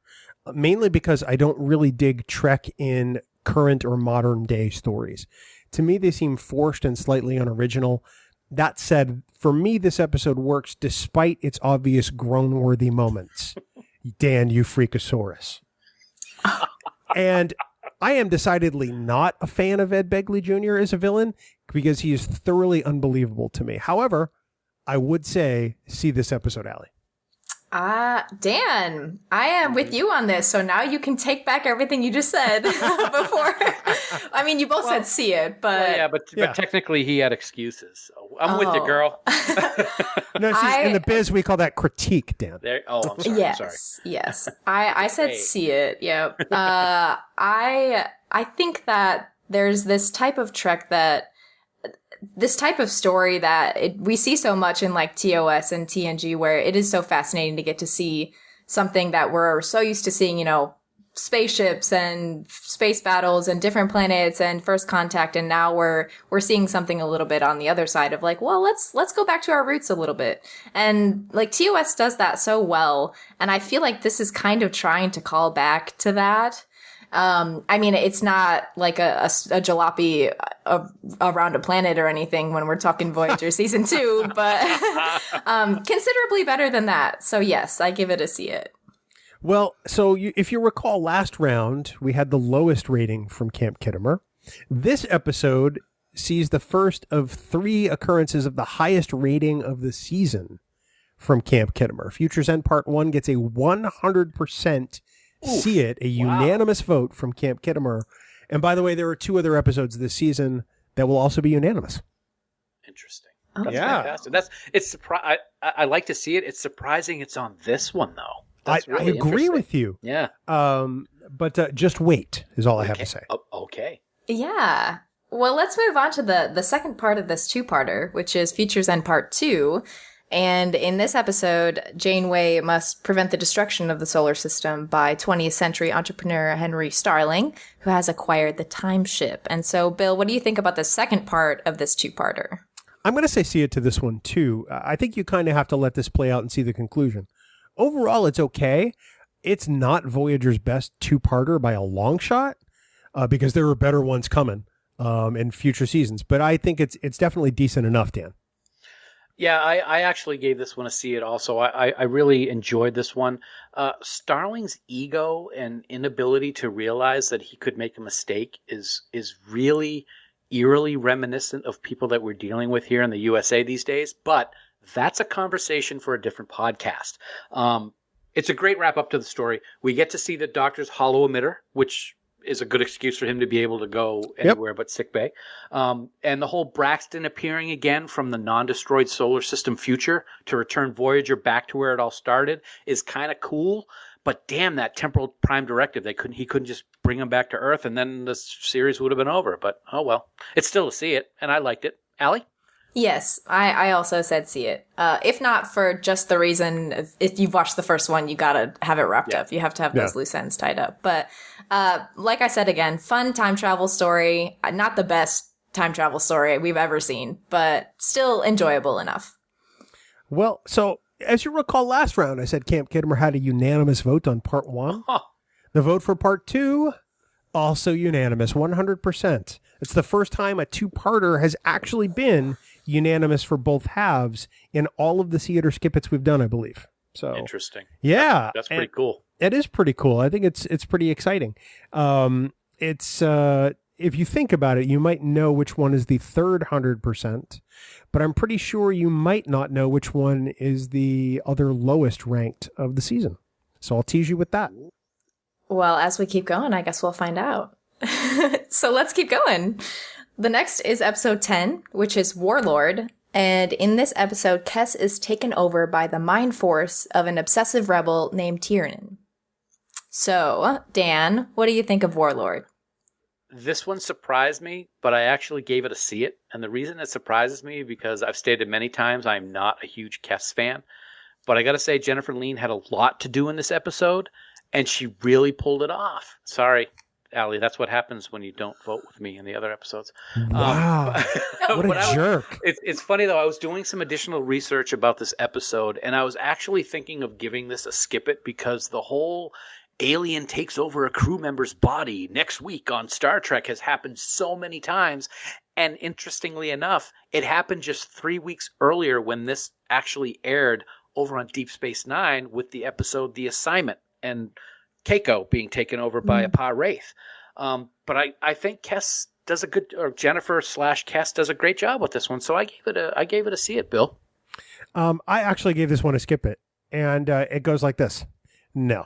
S2: mainly because I don't really dig Trek in current or modern day stories. To me, they seem forced and slightly unoriginal. That said, for me, this episode works despite its obvious groan-worthy moments. Dan, you freakosaurus. And I am decidedly not a fan of Ed Begley Jr. as a villain because he is thoroughly unbelievable to me. However, I would say see this episode, Allie.
S4: Dan, I am with you on this. So now you can take back everything you just said before. I mean, you both said see it, but...
S1: But technically he had excuses. So I'm with you, girl.
S2: No, see, in the biz, we call that critique, Dan.
S1: I'm sorry.
S4: Yes,
S1: I'm sorry.
S4: yes. I said see it, yep. I think that there's this type of Trek this type of story that we see so much in like TOS and TNG, where it is so fascinating to get to see something that we're so used to seeing, spaceships and space battles and different planets and first contact. And now we're seeing something a little bit on the other side of like, well, let's go back to our roots a little bit. And like TOS does that so well. And I feel like this is kind of trying to call back to that. I mean, it's not like a jalopy around a planet or anything when we're talking Voyager season 2, but considerably better than that. So yes, I give it a see it.
S2: Well, so if you recall last round, we had the lowest rating from Camp Kittimer. This episode sees the first of 3 occurrences of the highest rating of the season from Camp Kittimer. Future's End Part 1 gets a 100% see it, a unanimous vote from Camp Kittimer. And by the way, there are 2 other episodes this season that will also be unanimous.
S1: Interesting.
S4: Oh.
S1: That's fantastic. I like to see it. It's surprising it's on this one though.
S2: I agree with you.
S1: Yeah.
S2: But just wait is all I have to say.
S1: Okay.
S4: Yeah. Well, let's move on to the second part of this two-parter, which is Future's End Part 2. And in this episode, Janeway must prevent the destruction of the solar system by 20th century entrepreneur Henry Starling, who has acquired the time ship. And so, Bill, what do you think about the second part of this two-parter?
S2: I'm going to say see it to this one, too. I think you kind of have to let this play out and see the conclusion. Overall, it's okay. It's not Voyager's best two-parter by a long shot, because there are better ones coming in future seasons. But I think it's definitely decent enough, Dan.
S1: Yeah, I actually gave this one a see it also. I really enjoyed this one. Starling's ego and inability to realize that he could make a mistake is really eerily reminiscent of people that we're dealing with here in the USA these days. But that's a conversation for a different podcast. It's a great wrap up to the story. We get to see the Doctor's hollow emitter, which is a good excuse for him to be able to go anywhere but sickbay. And the whole Braxton appearing again from the non-destroyed solar system future to return Voyager back to where it all started is kind of cool. But damn, that temporal prime directive, he couldn't just bring him back to Earth and then the series would have been over. But oh well, it's still a see it, and I liked it. Allie?
S4: Yes, I also said see it. If not for just the reason, if you've watched the first one, you gotta have it wrapped up. You have to have those loose ends tied up. But like I said again, fun time travel story. Not the best time travel story we've ever seen, but still enjoyable enough.
S2: Well, so as you recall last round, I said Camp Kittimer had a unanimous vote on Part 1. The vote for Part 2, also unanimous, 100%. It's the first time a two-parter has actually been unanimous for both halves in all of the theater skip-its we've done, I believe. So
S1: interesting.
S2: Yeah.
S1: That's pretty cool.
S2: It is pretty cool. I think it's pretty exciting. it's if you think about it, you might know which one is the third 100%, but I'm pretty sure you might not know which one is the other lowest ranked of the season. So I'll tease you with that.
S4: Well, as we keep going, I guess we'll find out. So let's keep going. The next is episode 10, which is Warlord. And in this episode, Kes is taken over by the mind force of an obsessive rebel named Tiernan. So, Dan, what do you think of Warlord?
S1: This one surprised me, but I actually gave it a see it. And the reason it surprises me because I've stated many times I'm not a huge Kes fan. But I got to say, Jennifer Lean had a lot to do in this episode, and she really pulled it off. Sorry, Allie, that's what happens when you don't vote with me in the other episodes.
S2: Wow. What a jerk.
S1: It's funny, though. I was doing some additional research about this episode, and I was actually thinking of giving this a skip it because the whole alien takes over a crew member's body next week on Star Trek has happened so many times. And interestingly enough, it happened just 3 weeks earlier when this actually aired over on Deep Space Nine with the episode The Assignment and Keiko being taken over by a Pa Wraith. But I think Kes does a good, or Jennifer / Kes does a great job with this one. So I gave it a see it, Bill.
S2: I actually gave this one a skip it. And it goes like this. No.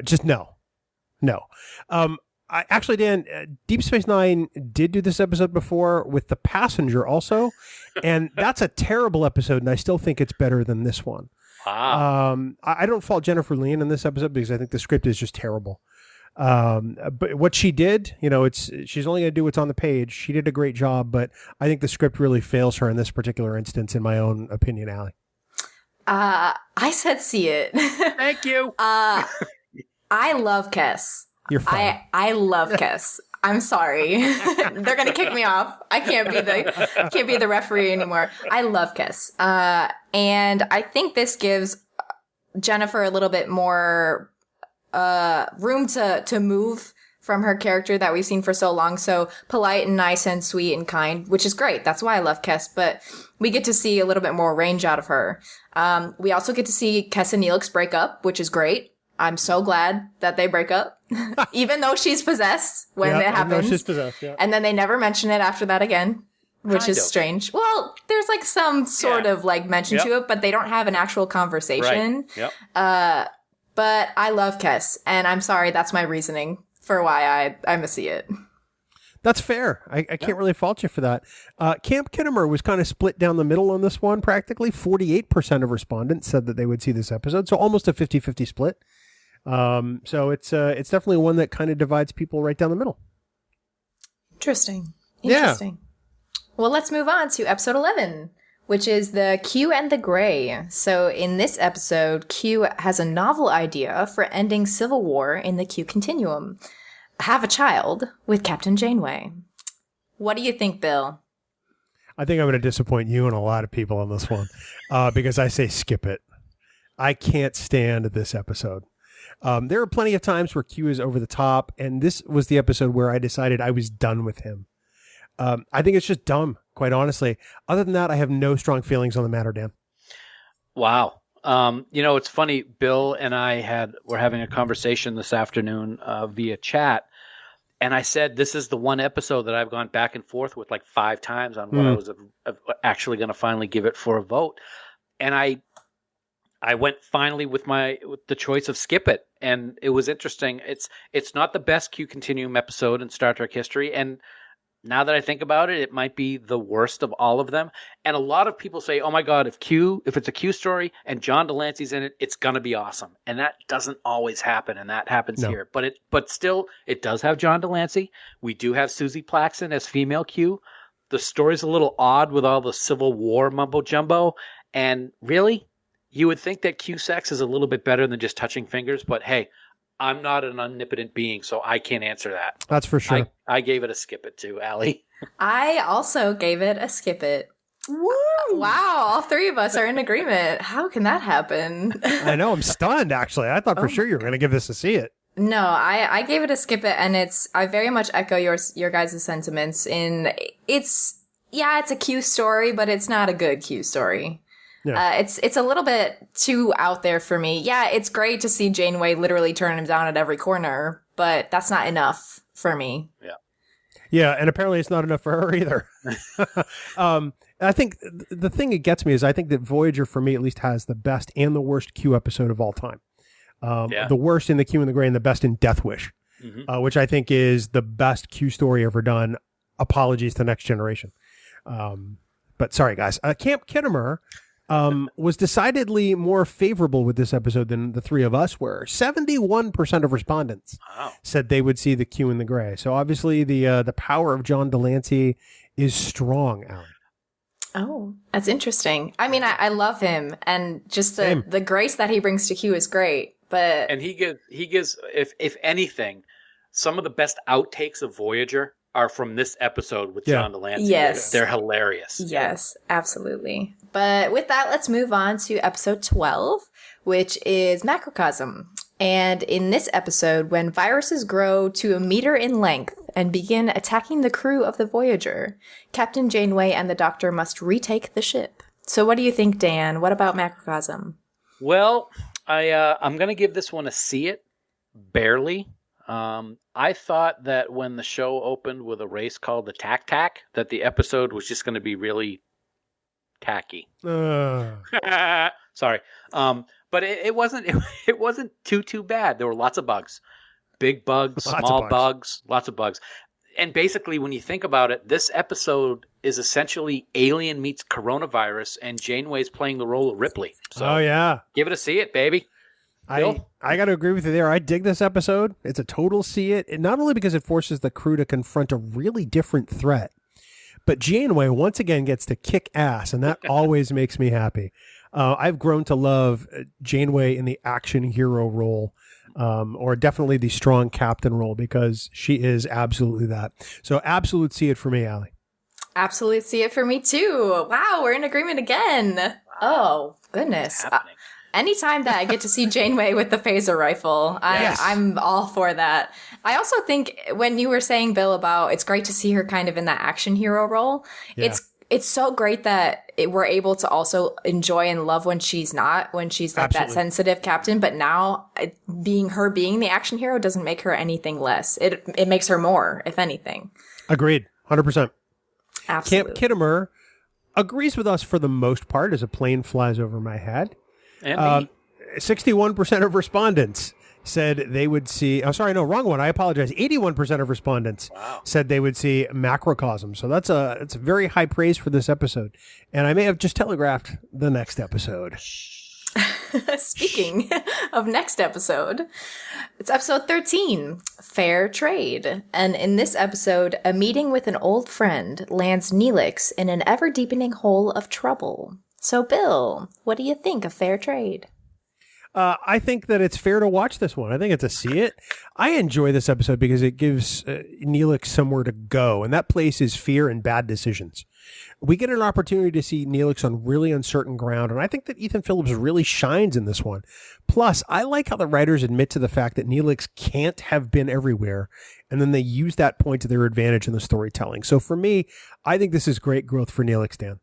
S2: Just no. I actually, Dan, Deep Space Nine did do this episode before with The Passenger also, and that's a terrible episode, and I still think it's better than this one.
S1: Wow.
S2: I don't fault Jennifer Lean in this episode because I think the script is just terrible. But what she did, she's only going to do what's on the page. She did a great job, but I think the script really fails her in this particular instance, in my own opinion, Allie.
S4: I said see it.
S1: Thank you.
S4: I love Kes.
S2: You're fine.
S4: I love Kes. I'm sorry. They're gonna kick me off. I can't be the referee anymore. I love Kes. And I think this gives Jennifer a little bit more room to move from her character that we've seen for so long. So polite and nice and sweet and kind, which is great. That's why I love Kes. But we get to see a little bit more range out of her. We also get to see Kes and Neelix break up, which is great. I'm so glad that they break up, even though she's possessed when it happens.
S2: She's possessed, yeah.
S4: And then they never mention it after that again, which is strange. Well, there's like some sort of like mention to it, but they don't have an actual conversation.
S1: Right. Yep.
S4: But I love Kes, and I'm sorry, that's my reasoning for why I'm a see it.
S2: That's fair. I can't really fault you for that. Camp Kittimer was kind of split down the middle on this one, practically. 48% of respondents said that they would see this episode, so almost a 50-50 split. So it's definitely one that kind of divides people right down the middle.
S4: Interesting.
S2: Yeah.
S4: Well, let's move on to episode 11, which is the Q and the Gray. So in this episode, Q has a novel idea for ending civil war in the Q continuum. Have a child with Captain Janeway. What do you think, Bill?
S2: I think I'm going to disappoint you and a lot of people on this one because I say skip it. I can't stand this episode. There are plenty of times where Q is over the top, and this was the episode where I decided I was done with him. I think it's just dumb, quite honestly. Other than that, I have no strong feelings on the matter, Dan.
S1: Wow. It's funny. Bill and I were having a conversation this afternoon via chat, and I said this is the one episode that I've gone back and forth with like 5 times on what I was actually going to finally give it for a vote, and I went finally with the choice of skip it, and it was interesting. It's not the best Q Continuum episode in Star Trek history, and now that I think about it, it might be the worst of all of them. And a lot of people say, "Oh my God, if it's a Q story and John Delancey's in it, it's gonna be awesome." And that doesn't always happen, and that happens here. But still, it does have John Delancey. We do have Susie Plaxton as female Q. The story's a little odd with all the Civil War mumbo jumbo, and really, you would think that Q sex is a little bit better than just touching fingers. But hey, I'm not an omnipotent being, so I can't answer that.
S2: That's for sure.
S1: I gave it a skip it too, Allie.
S4: I also gave it a skip it.
S2: Woo!
S4: Wow, all 3 of us are in agreement. How can that happen?
S2: I know, I'm stunned, actually. I thought for sure you were going to give this a see it.
S4: No, I gave it a skip it, and I very much echo your guys' sentiments. It's a Q story, but it's not a good Q story.
S2: Yeah.
S4: It's a little bit too out there for me. Yeah, it's great to see Janeway literally turn him down at every corner, but that's not enough for me.
S1: Yeah.
S2: Yeah, and apparently it's not enough for her either. I think the thing that gets me is I think that Voyager, for me at least, has the best and the worst Q episode of all time. The worst in the Q and the Gray and the best in Death Wish, which I think is the best Q story ever done. Apologies to Next Generation. But sorry, guys. Camp Kittimer was decidedly more favorable with this episode than the three of us were. 71% of respondents said they would see the Q and the Gray. So obviously the power of John Delancey is strong, Alan.
S4: Oh, that's interesting. I mean, I love him, and just the grace that he brings to Q is great. But
S1: he gives if anything, some of the best outtakes of Voyager are from this episode with John Delancey.
S4: Yes.
S1: They're hilarious.
S4: Yes, absolutely. But with that, let's move on to episode 12, which is Macrocosm. And in this episode, when viruses grow to 1 meter in length and begin attacking the crew of the Voyager, Captain Janeway and the Doctor must retake the ship. So what do you think, Dan? What about Macrocosm?
S1: Well, I'm going to give this one a see it, barely. I thought that when the show opened with a race called the Tac Tac, that the episode was just going to be really tacky. Sorry. But it wasn't. It wasn't too bad. There were lots of bugs, big bugs, small bugs, lots of bugs. And basically, when you think about it, this episode is essentially Alien meets coronavirus, and Janeway's playing the role of Ripley. So, give it a see it, baby.
S2: I got to agree with you there. I dig this episode. It's a total see it. And not only because it forces the crew to confront a really different threat, but Janeway once again gets to kick ass, and that always makes me happy. I've grown to love Janeway in the action hero role, or definitely the strong captain role, because she is absolutely that. So absolute see it for me, Allie.
S4: Absolute see it for me too. Wow, we're in agreement again. Wow. Oh, goodness. Anytime that I get to see Janeway with the phaser rifle, I'm all for that. I also think when you were saying, Bill, about it's great to see her kind of in that action hero role, it's so great that we're able to also enjoy and love when she's not, when she's like that sensitive captain. But now being the action hero doesn't make her anything less. It makes her more, if anything. Agreed.
S2: 100%.
S4: Absolutely.
S2: Camp Kittimer agrees with us for the most part as a plane flies over my head. 61% of respondents said they would see. Oh, sorry, no, wrong one. I apologize. 81% of respondents said they would see Macrocosm. So that's a very high praise for this episode. And I may have just telegraphed the next episode.
S4: Speaking of next episode, it's episode 13, Fair Trade. And in this episode, a meeting with an old friend lands Neelix in an ever-deepening hole of trouble. So, Bill, what do you think of Fair Trade?
S2: I think that it's fair to watch this one. I think it's a see it. I enjoy this episode because it gives Neelix somewhere to go, and that place is fear and bad decisions. We get an opportunity to see Neelix on really uncertain ground, and I think that Ethan Phillips really shines in this one. Plus, I like how the writers admit to the fact that Neelix can't have been everywhere, and then they use that point to their advantage in the storytelling. So for me, I think this is great growth for Neelix, Dan.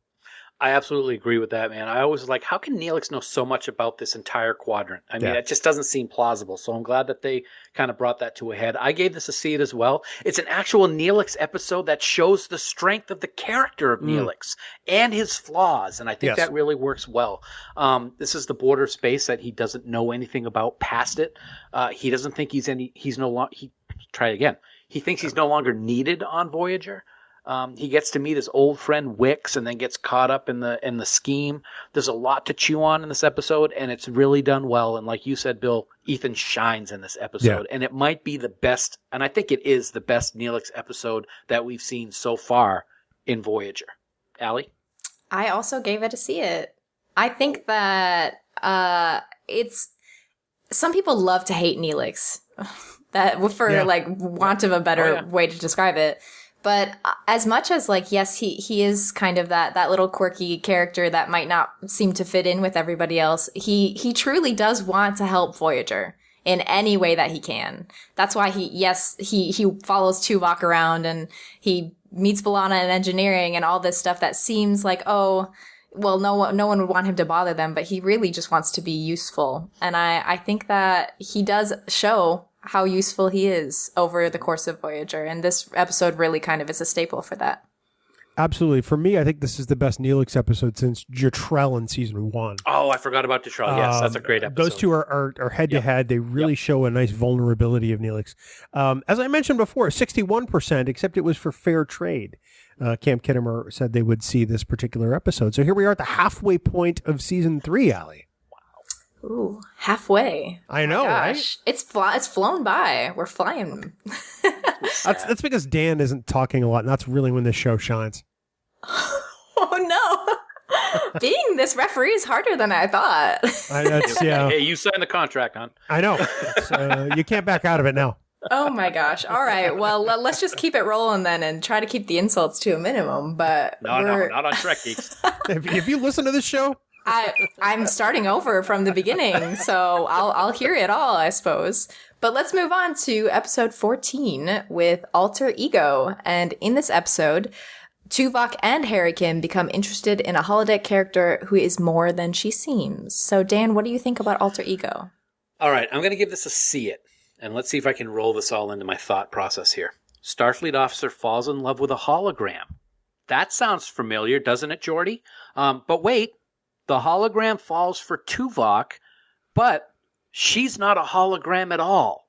S1: I absolutely agree with that, man. I always like, how can Neelix know so much about this entire quadrant? I mean, it just doesn't seem plausible. So I'm glad that they kind of brought that to a head. I gave this a see it as well. It's an actual Neelix episode that shows the strength of the character of Neelix and his flaws. And I think that really works well. This is the border space that he doesn't know anything about past it. He doesn't think he thinks he's no longer needed on Voyager. He gets to meet his old friend Wix and then gets caught up in the scheme. There's a lot to chew on in this episode, and it's really done well. And like you said, Bill, Ethan shines in this episode, and it might be the best, and I think it is the best Neelix episode that we've seen so far in Voyager. Allie?
S4: I also gave it a see it. I think that it's some people love to hate Neelix, that for like want of a better way to describe it. But as much as, like, yes, he is kind of that little quirky character that might not seem to fit in with everybody else, he truly does want to help Voyager in any way that he can. That's why he follows Tuvok around and he meets B'Elanna in engineering and all this stuff that seems like, oh, well, no one would want him to bother them, but he really just wants to be useful. And I think that he does show how useful he is over the course of Voyager. And this episode really kind of is a staple for that.
S2: Absolutely. For me, I think this is the best Neelix episode since Jetrel in season 1.
S1: Oh, I forgot about Detrell. Yes, that's a great episode.
S2: Those two are head-to-head. They really show a nice vulnerability of Neelix. As I mentioned before, 61%, except it was for fair trade. Camp Kittimer said they would see this particular episode. So here we are at the halfway point of season 3, Allie.
S4: Ooh, halfway.
S2: I know, right?
S4: It's flown by. We're flying.
S2: That's because Dan isn't talking a lot, and that's really when this show shines.
S4: Oh, no. Being this referee is harder than I thought.
S1: Hey, you signed the contract, hon.
S2: I know. You can't back out of it now.
S4: Oh, my gosh. All right. Well, let's just keep it rolling then and try to keep the insults to a minimum. But
S1: No, not on Trek Geeks.
S2: If you listen to this show...
S4: I'm starting over from the beginning, so I'll hear it all, I suppose. But let's move on to episode 14 with Alter Ego. And in this episode, Tuvok and Harry Kim become interested in a holodeck character who is more than she seems. So, Dan, what do you think about Alter Ego?
S1: All right, I'm going to give this a see it. And let's see if I can roll this all into my thought process here. Starfleet officer falls in love with a hologram. That sounds familiar, doesn't it, Geordi? But wait. The hologram falls for Tuvok, but she's not a hologram at all.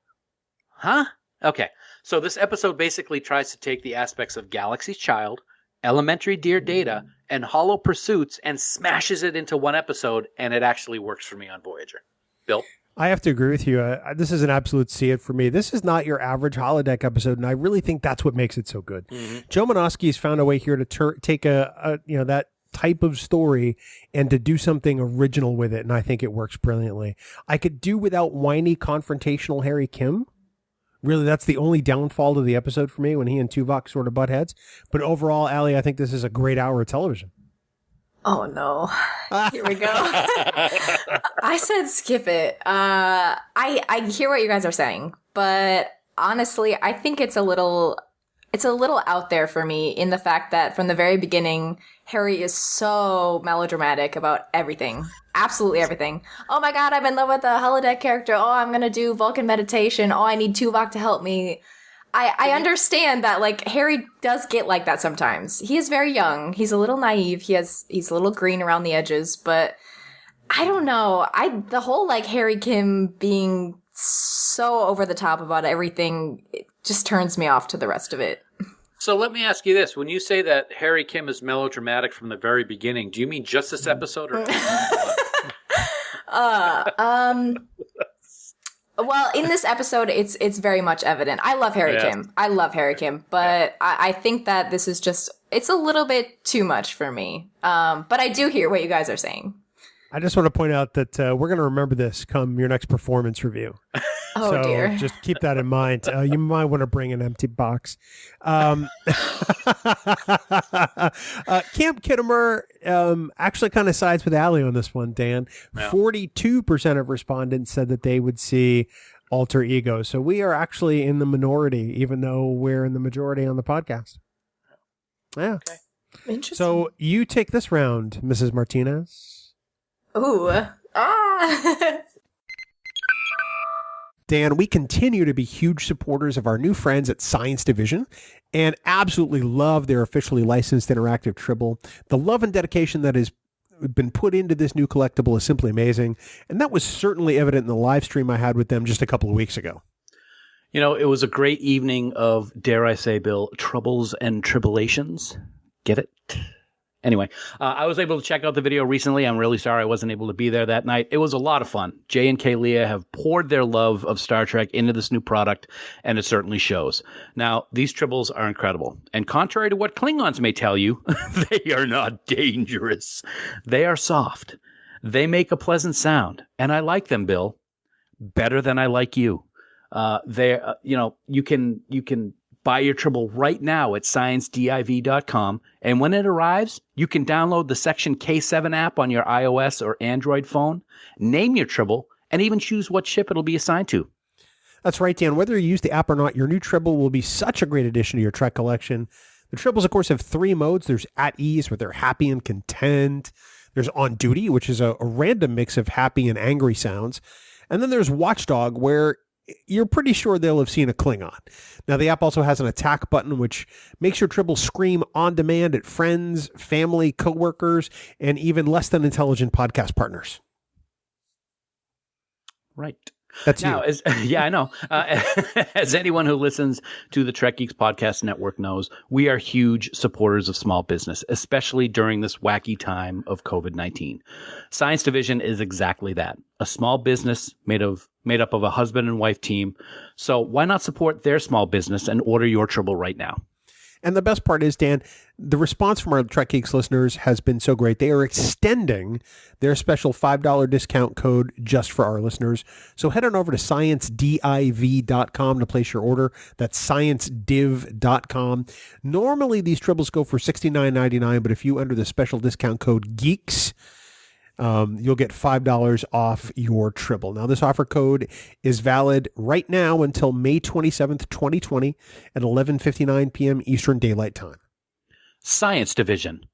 S1: Huh? Okay, so this episode basically tries to take the aspects of Galaxy's Child, Elementary Dear Data, and Hollow Pursuits and smashes it into one episode, and it actually works for me on Voyager. Bill?
S2: I have to agree with you. This is an absolute see it for me. This is not your average holodeck episode, and I really think that's what makes it so good. Mm-hmm. Joe Menosky's found a way here to take that type of story and to do something original with it, and I think it works brilliantly. I could do without whiny confrontational Harry Kim. Really, that's the only downfall to the episode for me, when he and Tuvok sort of butt heads. But overall, Allie, I think this is a great hour of television.
S4: Oh no. Here we go. I said skip it. I hear what you guys are saying, but honestly, I think it's a little out there for me in the fact that from the very beginning, Harry is so melodramatic about everything. Absolutely everything. Oh my god, I'm in love with a holodeck character. Oh, I'm going to do Vulcan meditation. Oh, I need Tuvok to help me. I understand that, like, Harry does get like that sometimes. He is very young. He's a little naive. He's a little green around the edges, but I don't know. The whole, like, Harry Kim being so over the top about everything, it just turns me off to the rest of it.
S1: So let me ask you this. When you say that Harry Kim is melodramatic from the very beginning, do you mean just this episode or
S4: well, in this episode, it's very much evident. I love Harry Kim. I love Harry Kim, but I think that this is just, it's a little bit too much for me. But I do hear what you guys are saying.
S2: I just want to point out that we're going to remember this come your next performance review.
S4: Oh, dear.
S2: Just keep that in mind. You might want to bring an empty box. Camp Kittimer actually kind of sides with Allie on this one, Dan. Yeah. 42% of respondents said that they would see Alter Ego. So we are actually in the minority, even though we're in the majority on the podcast. Yeah. Okay.
S4: Interesting.
S2: So you take this round, Mrs. Martinez.
S4: Ooh.
S2: Dan, we continue to be huge supporters of our new friends at Science Division and absolutely love their officially licensed interactive Tribble. The love and dedication that has been put into this new collectible is simply amazing, and that was certainly evident in the live stream I had with them just a couple of weeks ago.
S1: You know, it was a great evening of, dare I say, Bill, troubles and tribulations. Get it? Anyway, I was able to check out the video recently. I'm really sorry I wasn't able to be there that night. It was a lot of fun. Jay and Kaylia have poured their love of Star Trek into this new product, and it certainly shows. Now, these tribbles are incredible. And contrary to what Klingons may tell you, they are not dangerous. They are soft. They make a pleasant sound. And I like them, Bill, better than I like you. You can buy your Tribble right now at sciencediv.com, and when it arrives, you can download the Section K7 app on your iOS or Android phone, name your Tribble, and even choose what ship it'll be assigned to.
S2: That's right, Dan. Whether you use the app or not, your new Tribble will be such a great addition to your Trek collection. The Tribbles, of course, have 3 modes. There's at ease, where they're happy and content. There's on duty, which is a random mix of happy and angry sounds. And then there's watchdog, where you're pretty sure they'll have seen a Klingon. Now, the app also has an attack button, which makes your Tribble scream on demand at friends, family, coworkers, and even less than intelligent podcast partners.
S1: Right.
S2: That's
S1: now,
S2: you.
S1: Yeah, I know. As anyone who listens to the Trek Geeks Podcast Network knows, we are huge supporters of small business, especially during this wacky time of COVID-19. Science Division is exactly that, a small business made up of a husband and wife team. So why not support their small business and order your Tribble right now?
S2: And the best part is, Dan, the response from our Trek Geeks listeners has been so great. They are extending their special $5 discount code just for our listeners. So head on over to sciencediv.com to place your order. That's sciencediv.com. Normally, these Tribbles go for $69.99, but if you enter the special discount code GEEKS, you'll get $5 off your Tribble. Now, this offer code is valid right now until May 27th, 2020 at 11:59 p.m. Eastern Daylight Time.
S1: Science Division.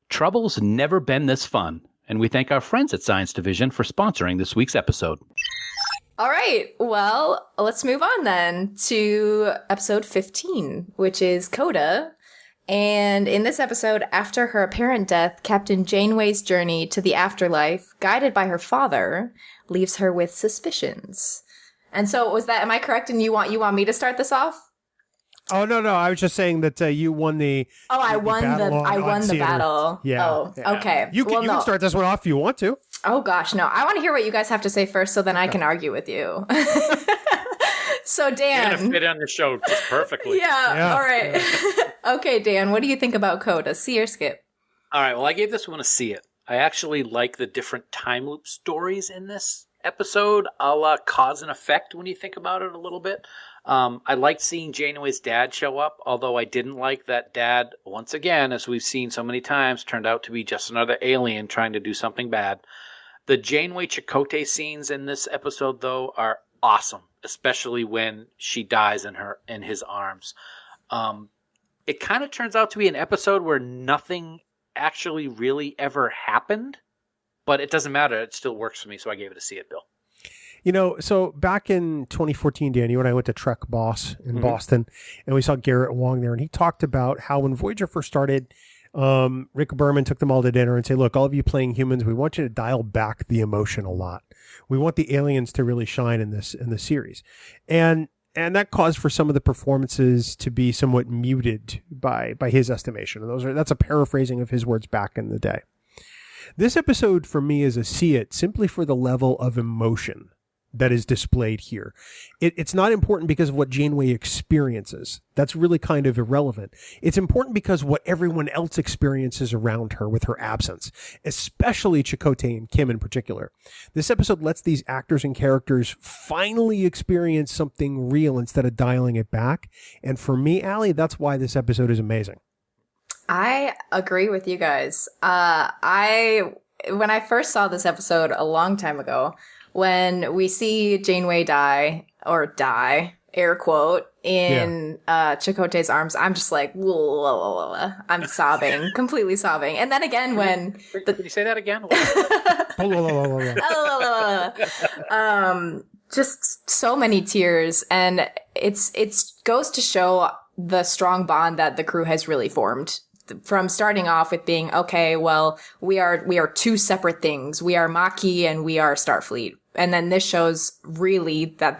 S1: Trouble's never been this fun, and we thank our friends at Science Division for sponsoring this week's episode.
S4: All right, well, let's move on then to episode 15, which is Coda. And in this episode, after her apparent death, Captain Janeway's journey to the afterlife, guided by her father, leaves her with suspicions. And so am I correct? And you want me to start this off?
S2: Oh, no. I was just saying that you won the
S4: I won the battle.
S2: Yeah.
S4: Oh, okay.
S2: You can start this one off if you want to.
S4: Oh, gosh, no. I want to hear what you guys have to say first so then I can argue with you. So, Dan.
S1: You're going to fit on the show just perfectly.
S4: Yeah, all right. Okay, Dan, what do you think about Coda? See or skip?
S1: All right, well, I gave this one a see it. I actually like the different time loop stories in this episode, a la cause and effect when you think about it a little bit. I liked seeing Janeway's dad show up, although I didn't like that dad, once again, as we've seen so many times, turned out to be just another alien trying to do something bad. The Janeway Chakotay scenes in this episode, though, are awesome, especially when she dies in his arms. It kind of turns out to be an episode where nothing actually really ever happened, but it doesn't matter. It still works for me, so I gave it a see it, Bill.
S2: So back in 2014, Dan, you and I went to Trek Boss in Boston, and we saw Garrett Wong there, and he talked about how when Voyager first started, Rick Berman took them all to dinner and said, look, all of you playing humans, we want you to dial back the emotion a lot. We want the aliens to really shine in this series. And that caused for some of the performances to be somewhat muted by his estimation. And that's a paraphrasing of his words back in the day. This episode for me is a see it simply for the level of emotion that is displayed here. It's not important because of what Janeway experiences. That's really kind of irrelevant. It's important because what everyone else experiences around her with her absence, especially Chakotay and Kim in particular. This episode lets these actors and characters finally experience something real instead of dialing it back. And for me, Allie, that's why this episode is amazing.
S4: I agree with you guys. When I first saw this episode a long time ago, when we see Janeway die, air quote, in Chakotay's arms, I'm just like, whoa, I'm sobbing, completely sobbing. And then again, when...
S1: Can you say that again?
S4: Just so many tears. And it's goes to show the strong bond that the crew has really formed. From starting off with being, okay, well, we are two separate things. We are Maquis and we are Starfleet. And then this shows really that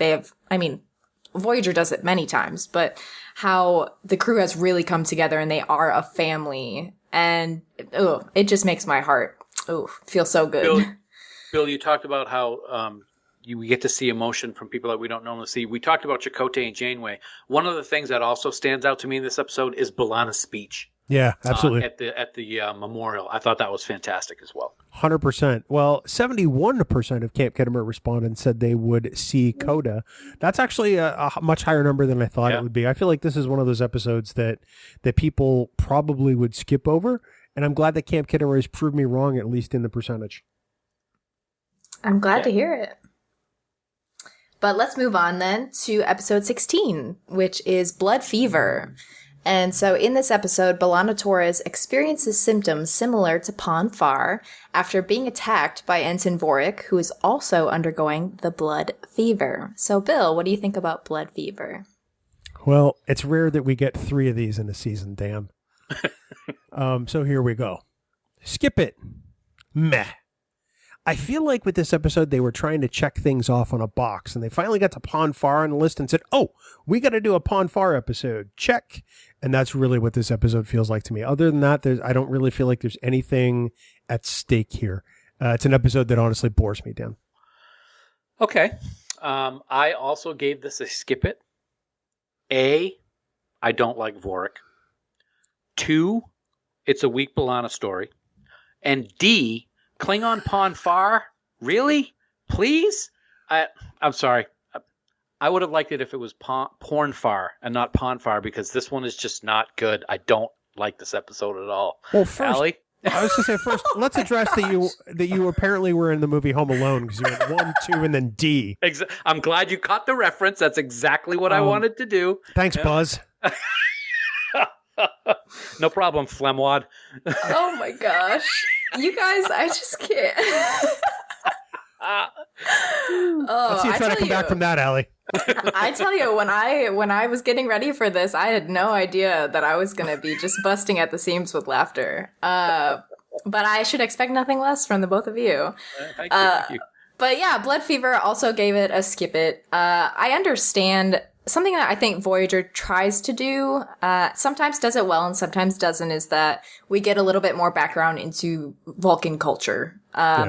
S4: Voyager does it many times, but how the crew has really come together and they are a family. And it just makes my heart feel so good.
S1: Bill, you talked about how we get to see emotion from people that we don't normally see. We talked about Chakotay and Janeway. One of the things that also stands out to me in this episode is B'Elanna's speech.
S2: Yeah, absolutely.
S1: At the memorial. I thought that was fantastic as well.
S2: 100%. Well, 71% of Camp Khitomer respondents said they would see Coda. That's actually a much higher number than I thought it would be. I feel like this is one of those episodes that people probably would skip over, and I'm glad that Camp Khitomer has proved me wrong, at least in the percentage.
S4: I'm glad to hear it. But let's move on then to episode 16, which is Blood Fever. And so in this episode, B'Elanna Torres experiences symptoms similar to Pon farr after being attacked by Ensign Vorik, who is also undergoing the blood fever. So, Bill, what do you think about blood fever?
S2: Well, it's rare that we get 3 of these in a season, Dan. So here we go. Skip it. Meh. I feel like with this episode, they were trying to check things off on a box, and they finally got to Pon farr on the list and said, oh, we got to do a Pon farr episode. Check. And that's really what this episode feels like to me. Other than that, I don't really feel like there's anything at stake here. It's an episode that honestly bores me, Dan.
S1: Okay. I also gave this a skip it. A, I don't like Vorik. 2, it's a weak B'Elanna story. And D, Klingon Pon farr? Really? Please? I'm sorry. I would have liked it if it was porn farr and not Pon farr, because this one is just not good. I don't like this episode at all.
S2: Well, first,
S1: Allie?
S2: I was going to say first, let's address that you apparently were in the movie Home Alone, because you went 1, 2, and then D.
S1: I'm glad you caught the reference. That's exactly what I wanted to do.
S2: Thanks, Buzz.
S1: No problem, Flemwad.
S4: Oh my gosh. You guys, I just can't.
S2: Let's see you try to come back from that, Allie.
S4: I tell you, when I was getting ready for this, I had no idea that I was going to be just busting at the seams with laughter. But I should expect nothing less from the both of you.
S1: Thank you.
S4: But yeah, Blood Fever also gave it a skip it. I understand something that I think Voyager tries to do, sometimes does it well and sometimes doesn't, is that we get a little bit more background into Vulcan culture,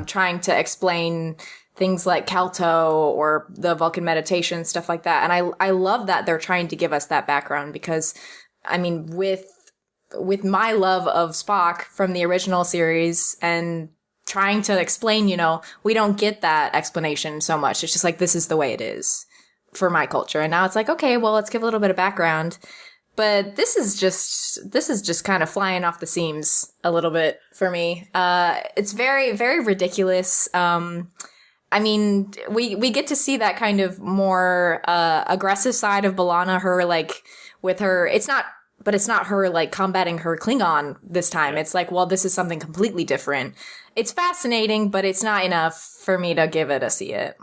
S4: trying to explain things like Calto or the Vulcan meditation, stuff like that. And I love that they're trying to give us that background, because, I mean, with my love of Spock from the original series and trying to explain, we don't get that explanation so much. It's just like, this is the way it is for my culture. And now it's like, okay, well, let's give a little bit of background. But this is just kind of flying off the seams a little bit for me. It's very, very ridiculous. I mean, we get to see that kind of more aggressive side of B'Elanna, her like with her. It's not her like combating her Klingon this time. Yeah. It's like, well, this is something completely different. It's fascinating, but it's not enough for me to give it a see it.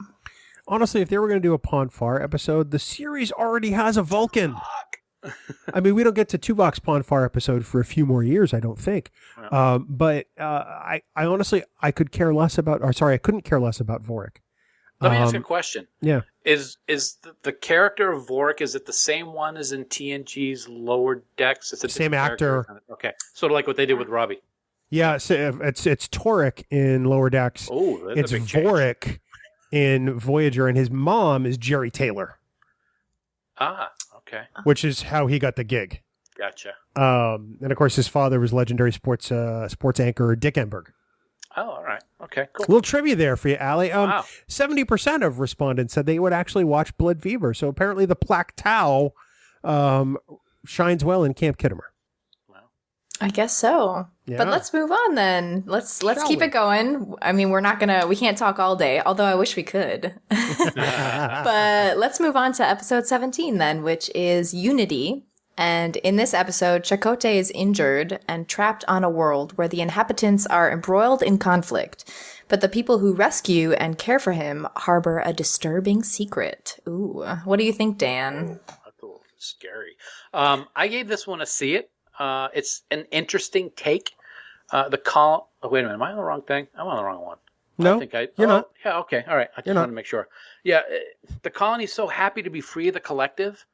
S2: Honestly, if they were going to do a Pon farr episode, the series already has a Vulcan. I mean, we don't get to Tuvok's Pon farr episode for a few more years, I don't think. Yeah. But I honestly, I couldn't care less about Vorik.
S1: Let me ask a question.
S2: Yeah.
S1: Is the character of Vorik, is it the same one as in TNG's Lower Decks? Is it
S2: same actor?
S1: Okay. Sort of like what they did with Robbie.
S2: Yeah, so it's Torek in Lower Decks.
S1: Oh, that's a big change.
S2: Vorik in Voyager, and his mom is Jerry Taylor.
S1: Ah, okay.
S2: Which is how he got the gig.
S1: Gotcha.
S2: And of course, his father was legendary sports anchor Dick Enberg.
S1: Oh, all right. Okay, cool.
S2: A little trivia there for you, Allie.
S1: Wow.
S2: 70% of respondents said they would actually watch Blood Fever. So apparently the Plaque Tau shines well in Camp Kittimer.
S4: I guess so. Yeah. But let's move on then. Let's keep it going. I mean, we can't talk all day, although I wish we could. But let's move on to episode 17 then, which is Unity. And in this episode, Chakotay is injured and trapped on a world where the inhabitants are embroiled in conflict. But the people who rescue and care for him harbor a disturbing secret. Ooh. What do you think, Dan?
S1: That's a little scary. I gave this one a see it. It's an interesting take. Wait a minute, am I on the wrong thing? I'm on the wrong one.
S2: No, you're not.
S1: Yeah, okay, all right. I just want to make sure. Yeah, the colony's so happy to be free of the collective,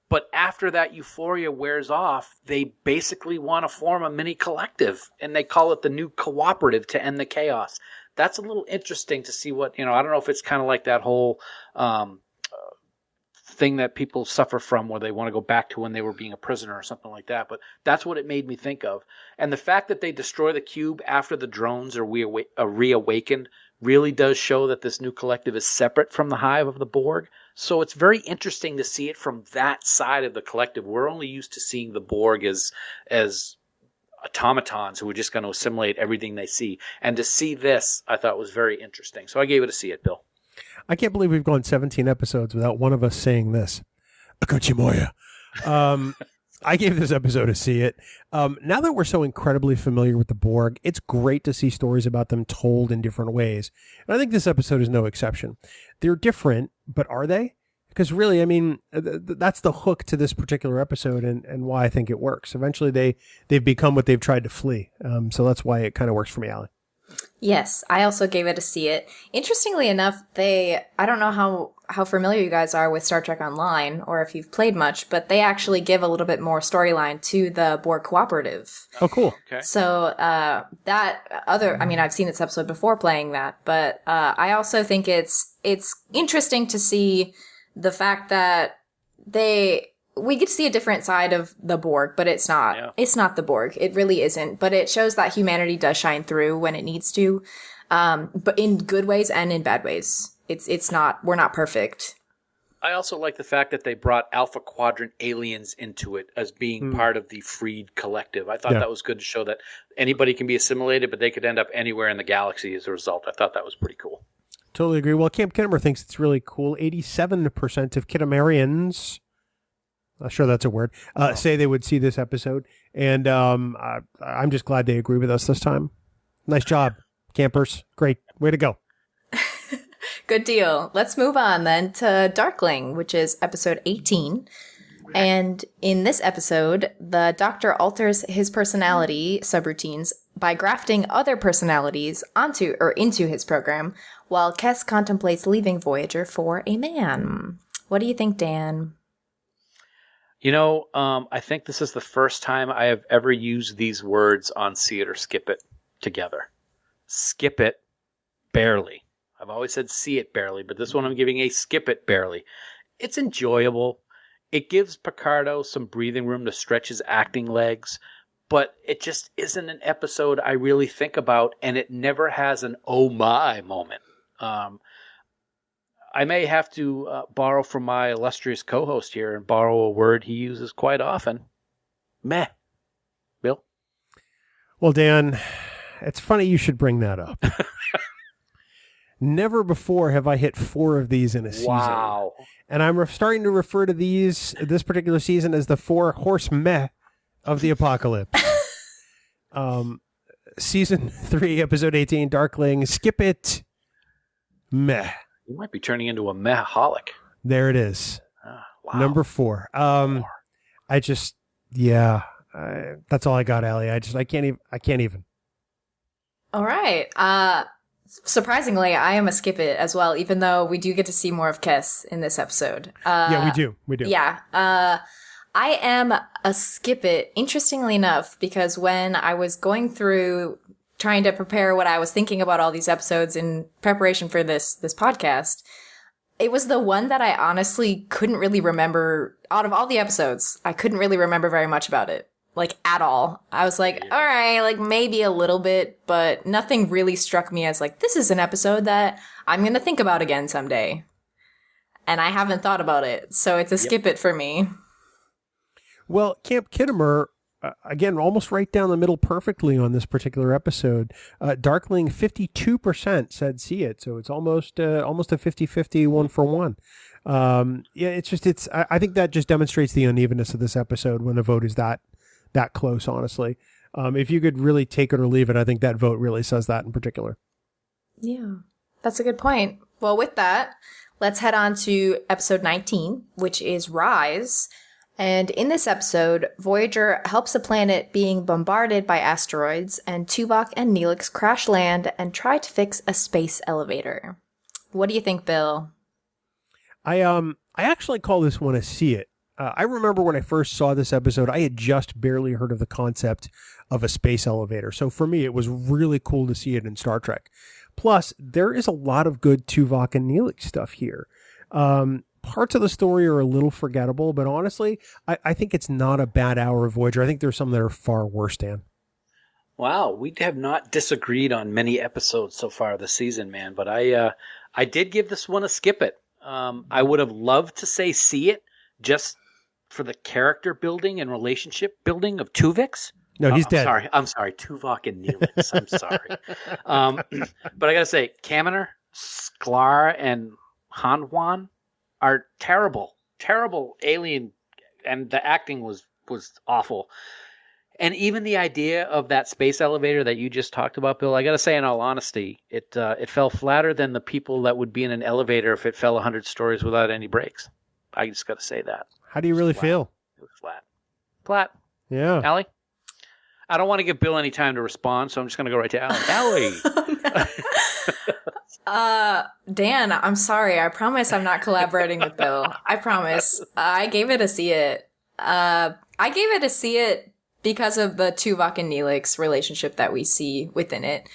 S1: but after that euphoria wears off, they basically want to form a mini collective, and they call it the new cooperative to end the chaos. That's a little interesting to see what, I don't know if it's kind of like that whole thing that people suffer from where they want to go back to when they were being a prisoner or something like that. But that's what it made me think of. And the fact that they destroy the cube after the drones are reawakened really does show that this new collective is separate from the hive of the Borg. So it's very interesting to see it from that side of the collective. We're only used to seeing the Borg as automatons who are just going to assimilate everything they see. And to see this, I thought was very interesting. So I gave it a see it, Bill.
S2: I can't believe we've gone 17 episodes without one of us saying this. Akachimoya. I gave this episode a see it. Now that we're so incredibly familiar with the Borg, it's great to see stories about them told in different ways. And I think this episode is no exception. They're different, but are they? Because really, I mean, that's the hook to this particular episode and why I think it works. Eventually, they've become what they've tried to flee. So that's why it kind of works for me, Allie.
S4: Yes, I also gave it a see it. Interestingly enough, I don't know how familiar you guys are with Star Trek Online or if you've played much, but they actually give a little bit more storyline to the Borg Cooperative.
S2: Oh, cool.
S1: Okay.
S4: So I've seen this episode before playing that, but I also think it's interesting to see the fact that we get to see a different side of the Borg, but it's not. Yeah. It's not the Borg. It really isn't. But it shows that humanity does shine through when it needs to, but in good ways and in bad ways. It's not. We're not perfect.
S1: I also like the fact that they brought Alpha Quadrant aliens into it as being part of the freed collective. I thought that was good to show that anybody can be assimilated, but they could end up anywhere in the galaxy as a result. I thought that was pretty cool.
S2: Totally agree. Well, Camp Kittimer thinks it's really cool. 87% of Kittimerians, I'm sure that's a word, say they would see this episode. And I'm just glad they agree with us this time. Nice job, campers. Great. Way to go.
S4: Good deal. Let's move on then to Darkling, which is episode 18. And in this episode, the Doctor alters his personality subroutines by grafting other personalities into his program, while Kes contemplates leaving Voyager for a man. What do you think, Dan?
S1: You know, I think this is the first time I have ever used these words on See It or Skip It together. Skip it barely. I've always said see it barely, but this one I'm giving a skip it barely. It's enjoyable. It gives Picardo some breathing room to stretch his acting legs, but it just isn't an episode I really think about, and it never has an oh my moment. I may have to borrow from my illustrious co-host here and borrow a word he uses quite often. Meh. Bill?
S2: Well, Dan, it's funny you should bring that up. Never before have I hit 4 of these in a season.
S1: Wow.
S2: And I'm starting to refer to this particular season as the 4 horse meh of the apocalypse. Season 3, episode 18, Darkling, skip it, meh.
S1: You might be turning into a mehaholic.
S2: There it is.
S1: Wow.
S2: Number 4. That's all I got, Allie. I can't even.
S4: All right. Surprisingly, I am a skip it as well, even though we do get to see more of Kes in this episode.
S2: Yeah, we do.
S4: Yeah. I am a skip it, interestingly enough, because when I was going through trying to prepare what I was thinking about all these episodes in preparation for this podcast, it was the one that I honestly couldn't really remember. Out of all the episodes, I couldn't really remember very much about it. Like, at all. I was like, all right, like, maybe a little bit, but nothing really struck me as, like, this is an episode that I'm going to think about again someday. And I haven't thought about it, so it's a skip it for me.
S2: Well, Camp Kittimer, again, almost right down the middle perfectly on this particular episode. Darkling, 52% said see it, so it's almost a 50-50 one for one. I think that just demonstrates the unevenness of this episode when the vote is that close, honestly. If you could really take it or leave it, I think that vote really says that in particular.
S4: Yeah, that's a good point. Well, with that, let's head on to episode 19, which is Rise. And in this episode, Voyager helps a planet being bombarded by asteroids, and Tuvok and Neelix crash land and try to fix a space elevator. What do you think, Bill?
S2: I actually call this one a see it. I remember when I first saw this episode, I had just barely heard of the concept of a space elevator. So for me, it was really cool to see it in Star Trek. Plus, there is a lot of good Tuvok and Neelix stuff here. Parts of the story are a little forgettable, but honestly, I think it's not a bad hour of Voyager. I think there's some that are far worse, Dan.
S1: Wow, we have not disagreed on many episodes so far this season, man. But I did give this one a skip it. I would have loved to say see it, just for the character building and relationship building of Tuvix.
S2: No, he's dead.
S1: I'm sorry, Tuvok and Neelix. I'm sorry. But I got to say, Kaminer, Sklar, and Hanwan are terrible alien, and the acting was was awful. And even the idea of that space elevator that you just talked about, Bill, I got to say, in all honesty, it fell flatter than the people that would be in an elevator if it fell 100 stories without any brakes. I just got to say that.
S2: How do you really feel?
S1: It was flat. Flat.
S2: Yeah.
S1: Allie? I don't want to give Bill any time to respond, so I'm just going to go right to Allie.
S4: Dan, I'm sorry. I promise I'm not collaborating with Bill. I promise. I gave it a see it. I gave it a see it because of the Tuvok and Neelix relationship that we see within it.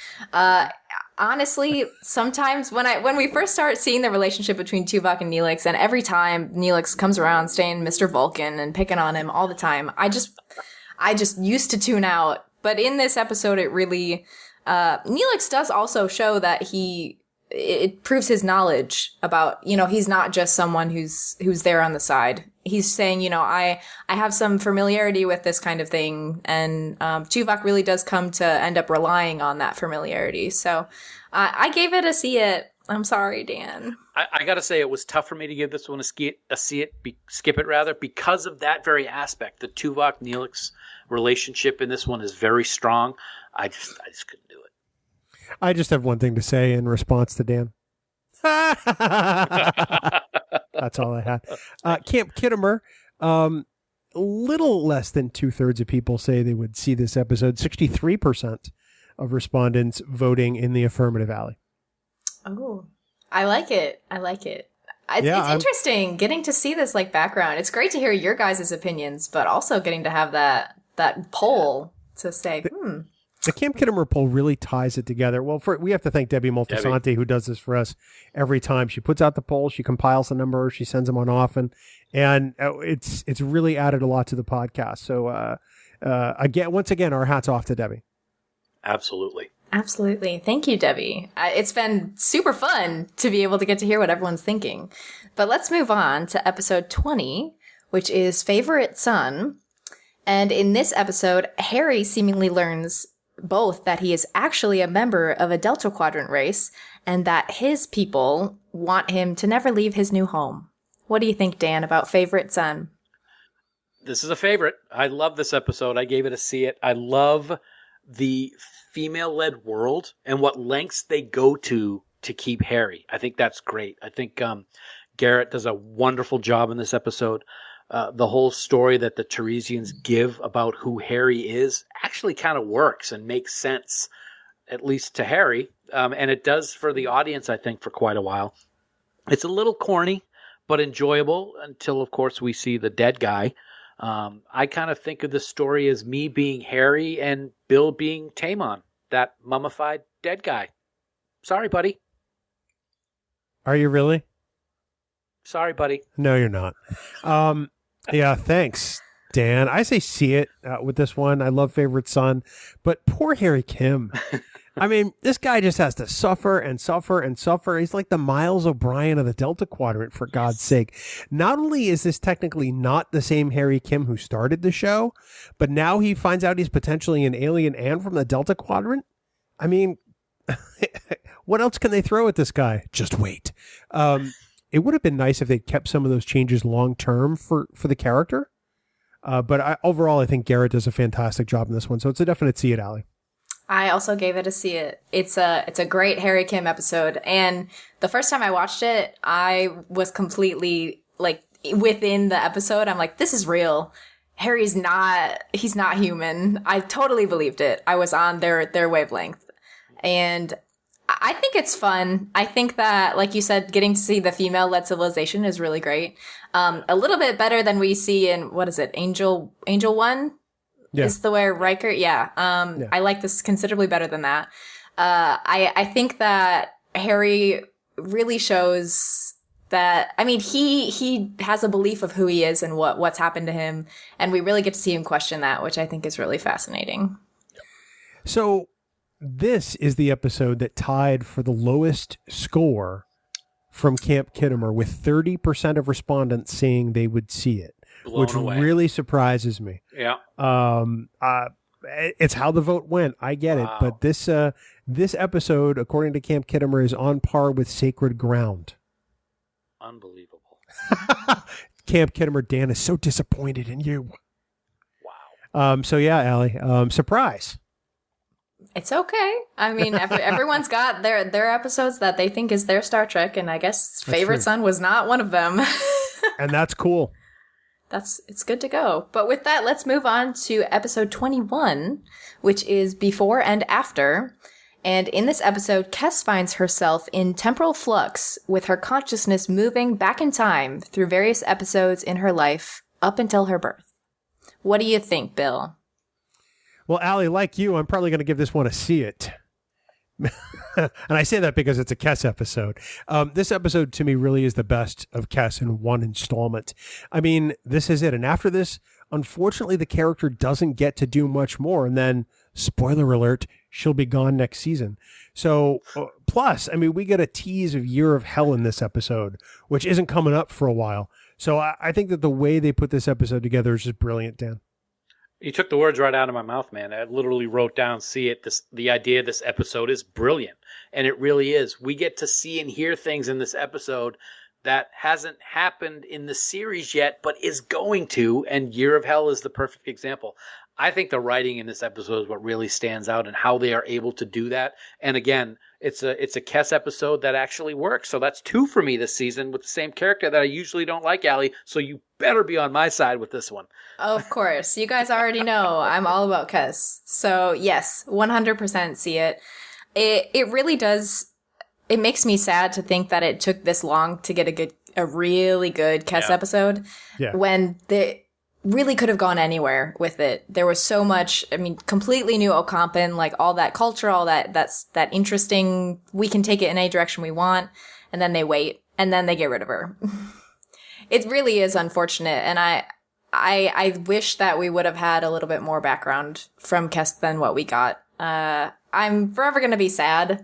S4: Honestly, sometimes when we first start seeing the relationship between Tuvok and Neelix, and every time Neelix comes around saying Mr. Vulcan and picking on him all the time, I just used to tune out. But in this episode, it really, Neelix does also show that it proves his knowledge about, he's not just someone who's there on the side. He's saying, I have some familiarity with this kind of thing. And Tuvok really does come to end up relying on that familiarity. So I gave it a see it. I'm sorry, Dan.
S1: I got to say, it was tough for me to give this one a skip it, because of that very aspect. The Tuvok-Neelix relationship in this one is very strong. I just couldn't do it.
S2: I just have one thing to say in response to Dan. That's all I had. Camp Kittimer, little less than 2/3 of people say they would see this episode. 63% of respondents voting in the affirmative, Alley.
S4: Oh, I like it. It's interesting getting to see this background. It's great to hear your guys' opinions, but also getting to have that poll to say,
S2: The Camp Kittimer poll really ties it together. Well, we have to thank Debbie Moltisanti, who does this for us every time. She puts out the poll, she compiles the numbers, she sends them on often, and it's really added a lot to the podcast. So once again, our hats off to Debbie.
S1: Absolutely.
S4: Thank you, Debbie. It's been super fun to be able to get to hear what everyone's thinking. But let's move on to episode 20, which is Favorite Son. And in this episode, Harry seemingly learns both that he is actually a member of a Delta Quadrant race and that his people want him to never leave his new home. What do you think, Dan, about Favorite Son?
S1: This is a favorite. I love this episode. I gave it a see it. I love the female-led world and what lengths they go to keep Harry. I think that's great. I think Garrett does a wonderful job in this episode. The whole story that the Teresians give about who Harry is actually kind of works and makes sense, at least to Harry. And it does for the audience, I think, for quite a while. It's a little corny, but enjoyable until, of course, we see the dead guy. I kind of think of the story as me being Harry and Bill being Tamon, that mummified dead guy. Sorry, buddy.
S2: Are you really?
S1: Sorry, buddy.
S2: No, you're not. Yeah, thanks, Dan. I say see it with this one. I love Favorite Son, but poor Harry Kim. I mean, this guy just has to suffer and suffer and suffer. He's like the Miles O'Brien of the Delta Quadrant, for God's sake. Not only is this technically not the same Harry Kim who started the show, but now he finds out he's potentially an alien and from the Delta Quadrant. I mean, what else can they throw at this guy? Just wait. It would have been nice if they kept some of those changes long-term for the character. But overall, I think Garrett does a fantastic job in this one. So it's a definite see it, Allie.
S4: I also gave it a see it. It's a great Harry Kim episode. And the first time I watched it, I was completely within the episode. I'm like, this is real. He's not human. I totally believed it. I was on their wavelength. And I think it's fun. I think that, like you said, getting to see the female-led civilization is really great. A little bit better than we see in, what is it, Angel 1? Yeah. Is the way Riker? Yeah. I like this considerably better than that. I think that Harry really shows that, I mean, he has a belief of who he is and what's happened to him. And we really get to see him question that, which I think is really fascinating.
S2: So this is the episode that tied for the lowest score from Camp Kittimer, with 30% of respondents saying they would see it, which really surprises me.
S1: Yeah.
S2: It's how the vote went. I get it. But this episode, according to Camp Kittimer, is on par with Sacred Ground.
S1: Unbelievable.
S2: Camp Kittimer, Dan is so disappointed in you. So yeah, Allie, surprise.
S4: It's okay. I mean, everyone's got their episodes that they think is their Star Trek, and I guess Favorite Son was not one of them.
S2: And that's cool.
S4: It's good to go. But with that, let's move on to episode 21, which is Before and After. And in this episode, Kes finds herself in temporal flux, with her consciousness moving back in time through various episodes in her life up until her birth. What do you think, Bill?
S2: Well, Allie, like you, I'm probably going to give this one a see it. And I say that because it's a Kes episode. This episode, to me, really is the best of Kes in one installment. I mean, this is it. And after this, unfortunately, the character doesn't get to do much more. And then, spoiler alert, she'll be gone next season. So, plus, I mean, we get a tease of Year of Hell in this episode, which isn't coming up for a while. So I think that the way they put this episode together is just brilliant, Dan.
S1: You took the words right out of my mouth, man. I literally wrote down, see it. The idea of this episode is brilliant. And it really is. We get to see and hear things in this episode that hasn't happened in the series yet, but is going to. And Year of Hell is the perfect example. I think the writing in this episode is what really stands out and how they are able to do that. And again, it's a Kes episode that actually works. So that's 2 for me this season with the same character that I usually don't like, Allie. So you better be on my side with this one.
S4: Of course. You guys already know I'm all about Kes. So yes, 100% see it. It really does. It makes me sad to think that it took this long to get a really good Kes episode. Yeah. When really could have gone anywhere with it. There was so much, I mean, completely new Ocampan, like all that culture, all that's that interesting, we can take it in any direction we want, and then they wait, and then they get rid of her. It really is unfortunate, and I wish that we would have had a little bit more background from Kes than what we got. I'm forever going to be sad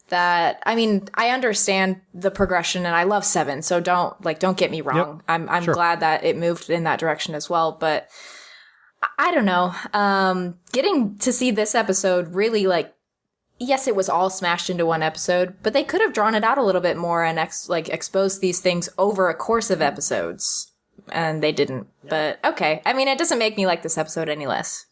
S4: that, I mean, I understand the progression and I love 7, so don't get me wrong. Yep. I'm glad that it moved in that direction as well, but I don't know. Getting to see this episode really, like, yes, it was all smashed into one episode, but they could have drawn it out a little bit more and exposed these things over a course of episodes, and they didn't. But okay. I mean, it doesn't make me like this episode any less.